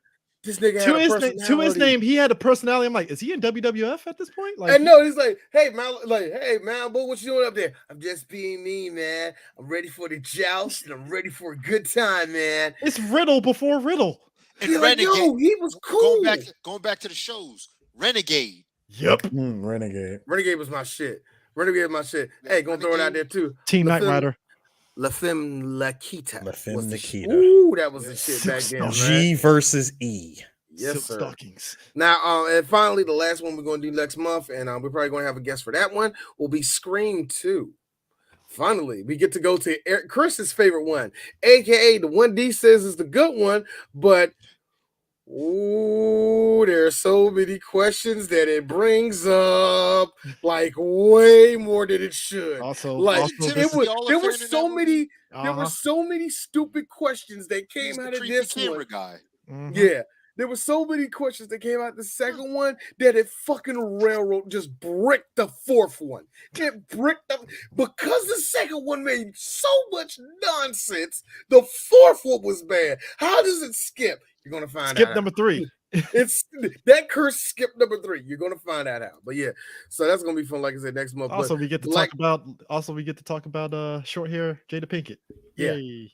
This nigga had to a his personality. name, he had a personality. I'm like, is he in WWF at this point? Like, And no, he's like, hey man, boy, what you doing up there? I'm just being me, man. I'm ready for the joust and I'm ready for a good time, man. it's Riddle before Riddle. And He's like, Renegade. yo, he was cool. Going back to the shows. Renegade. Yep. Renegade. Renegade was my shit. Renegade was my shit. Hey, gonna throw it out there too. Team La Knight Femme- Rider. La Femme Nikita. La Femme was the Nikita. Ooh, that was the shit Silk back then, man. G versus E. Yes, Silk sir. stockings. Now, and finally, the last one we're going to do next month, and we're probably going to have a guest for that one, will be Scream 2. Finally, we get to go to Chris's favorite one, aka the one D says is the good one, but there are so many questions that it brings up, like way more than it should. Also, Like also Tim, this is- there were so many, there were uh-huh. so many stupid questions that He's came the out of creepy this camera one. guy. Mhm. Yeah, there were so many questions that came out the second one that it fucking railroad just bricked the fourth one. It bricked the because the second one made so much nonsense. The fourth one was bad. How does it skip? You're gonna find Skip out. number 3. It's that curse skip number 3. You're gonna find that out. But yeah, so that's gonna be fun. Like I said, next month. Also, But we get to like- talk about. Also, we get to talk about short hair Jada Pinkett. Yeah. Yay.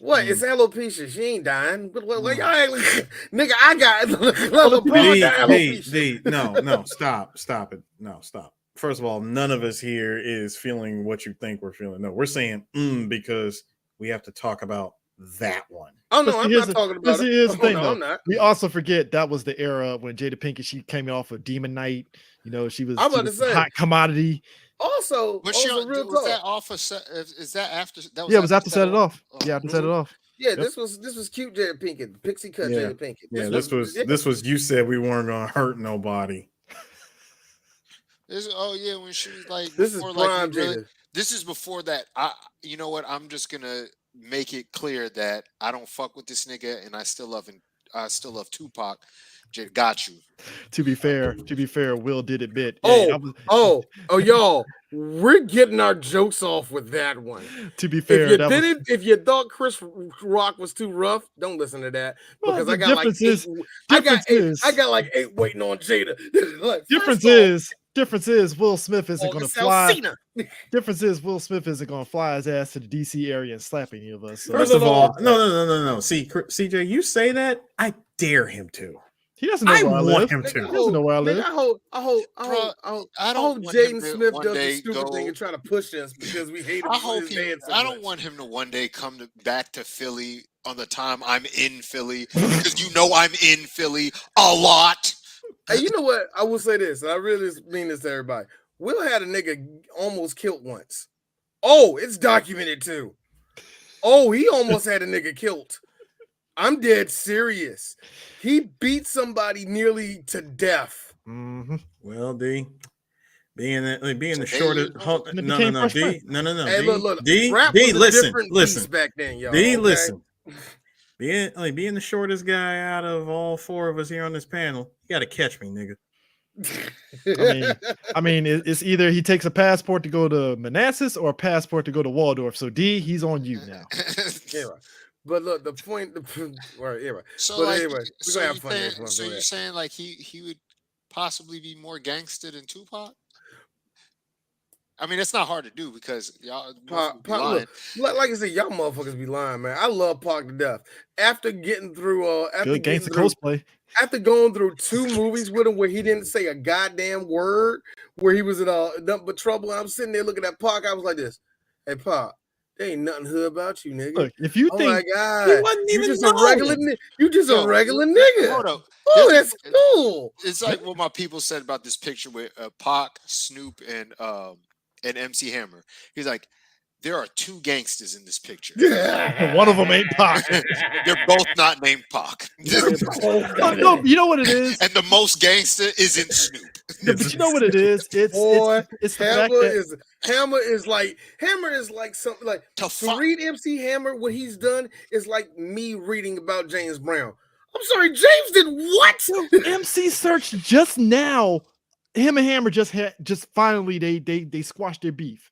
what? It's alopecia. She ain't dying. But like, Mm. nigga, I got LeBron got alopecia. No, stop it. No, stop. First of all, none of us here is feeling what you think we're feeling. No, we're saying because we have to talk about that one. Oh no, But I'm here's not talking about it. Here's the thing, no, though. I'm not. We also forget that was the era when Jada Pinkett, she came off of Demon Knight. You know, she was, I'm she about was to a say. hot commodity. Also, Was she on, real was talk. that off of is that after that was Yeah, it was after Set It Off. Oh. Yeah, after Set It Off. Yeah, Yep. this was cute Jada Pinkett, pixie cut Yeah. Jada Pinkett. Yeah, this was you said we weren't gonna hurt nobody. Yeah, when she was like This is before, like, prime we really- Jada. this is before that. You know what? I'm just gonna make it clear that I don't fuck with this nigga, and I still love Tupac. Got you. To be fair, Will did admit. hey, I Oh, was- y'all, we're getting our jokes off with that one. To be fair, If you thought Chris Rock was too rough, don't listen to that Well, because the I got like difference eight. is- I difference got eight. is- I got like 8 waiting on Jada. Like, difference is Will Smith isn't going to August fly. Alsina. Difference is Will Smith isn't going to fly his ass to the DC area and slap any of us. So First of all, no. See, CJ, you say that, I dare him to. he doesn't know I where I want live. him Nigga, to. He doesn't know where I live. I hope I don't want him Jaden to Smith one does the day stupid go- thing and try to push us because we hate him. I for hope his he. dance so I don't much. want him to one day come back to Philly on the time I'm in Philly because you know I'm in Philly a lot. Hey, you know what? I will say this, and I really mean this to everybody. Will had a nigga almost killed once. Oh, it's documented too. Oh, he almost had a nigga killed. I'm dead serious. He beat somebody nearly to death. Mhm. Well, D, being the So shortest. they- Hold, and it no, became no, Fresh D, Prince. no. Hey, D, look. D, Rap D, was a listen, different listen. beast back then, y'all. D, okay? listen. Being the shortest guy out of all 4 of us here on this panel, you got to catch me, nigga. I mean, it's either he takes a passport to go to Manassas or a passport to go to Waldorf. So D, he's on you now. Yeah, right. But look, the point. Right, yeah, right. So But like, anyway, we're so gonna have you fun next saying, month, so go you're ahead. saying like he would possibly be more gangster than Tupac? I mean, it's not hard to do because y'all Pac, motherfuckers be lying. look, like I said, y'all motherfuckers be lying, man. I love Pac to death. After getting through, Good gangster cosplay. after going through 2 movies with him where he didn't say a goddamn word, where he was in nothing but trouble. I'm sitting there looking at Pac. I was like this, hey Pac, there ain't nothing hood about you, nigga. Look, if you Oh think my god, He wasn't you even just known. a regular, you just Yo, a regular nigga. Hold up. Oh, There's- that's cool. It's like what my people said about this picture with Pac, Snoop, and and MC Hammer. He's like, there are two gangsters in this picture. One of them ain't Pac. They're both not named Pac. Oh, no, you know what it is? And the most gangster is in Snoop. No, but you know what it is? It's the fact that Hammer is like something like to read MC Hammer. What he's done is like me reading about James Brown. I'm sorry, James did what? MC searched just now. Him and Hammer just finally they squashed their beef.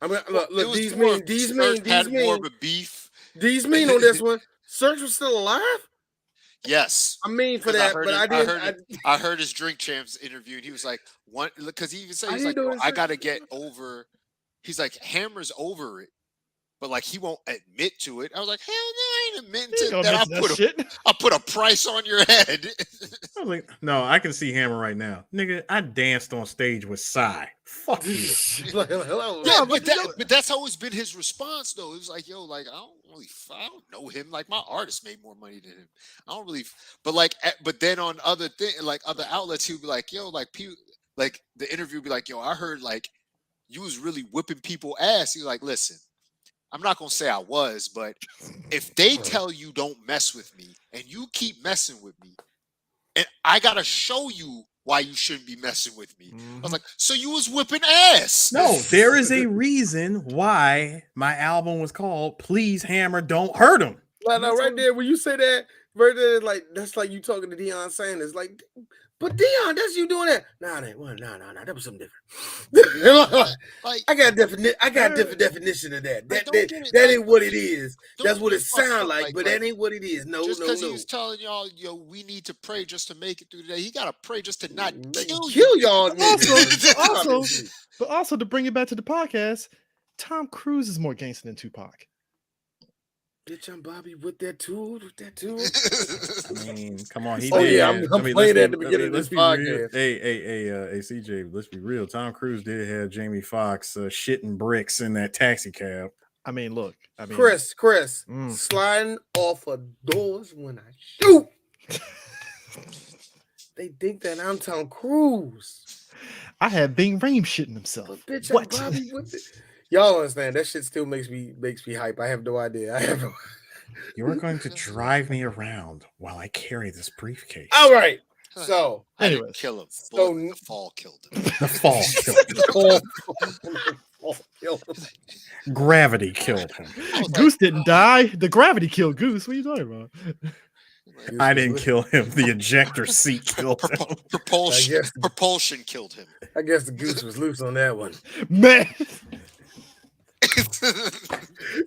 I mean, look, these more mean of a beef. These mean on this one. Search was still alive. Yes, I mean for that, but I didn't. I heard his Drink Champs interview, and he was like, "One," because he even said he's like, "I gotta get over." He's like, "Hammer's over it." But like he won't admit to it. I was like, hell no, I ain't admitting to that. I put a price on your head. I was like, no, I can see Hammer right now. Nigga, I danced on stage with Psy. Fuck you. Yeah, but that's always been his response though. It was like, yo, like I don't know him. Like my artist made more money than him. I don't really, but then on other other outlets, he'd be like, yo, like people, like the interview would be like, yo, I heard like you was really whipping people ass. He's like, listen. I'm not going to say I was, but if they tell you don't mess with me and you keep messing with me, and I got to show you why you shouldn't be messing with me. I was like, so you was whipping ass. No, there is a reason why my album was called Please Hammer, Don't Hurt Him. No, right there, when you say that, right there, like that's like you talking to Deion Sanders. Like, but Deion, that's you doing that. No, that was something different. Like, I got different definition of that. That ain't what it is. That's what it sounds like, but that ain't what it is. No, just because he was telling y'all, yo, we need to pray just to make it through the day. He got to pray just to not kill y'all. But also to bring it back to the podcast, Tom Cruise is more gangster than Tupac. Bitch, I'm Bobby with that tool. I mean, come on. I'm playing at the beginning of this podcast. Hey, CJ, let's be real. Tom Cruise did have Jamie Foxx shitting bricks in that taxi cab. I mean, look. Chris, sliding off of doors when I shoot. They think that I'm Tom Cruise. I had Bing Rames shitting himself. But bitch, I'm Bobby with it. Y'all understand that shit still makes me hype. I have no idea. You're going to drive me around while I carry this briefcase. All right. So anyway, kill him. The fall killed him. The fall killed him. Gravity killed him. Goose didn't die. The gravity killed Goose. What are you talking about? I didn't kill him. The ejector seat killed him. Propulsion killed him. I guess the goose was loose on that one. Man.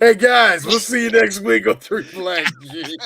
Hey guys, we'll see you next week on 3 Black G's.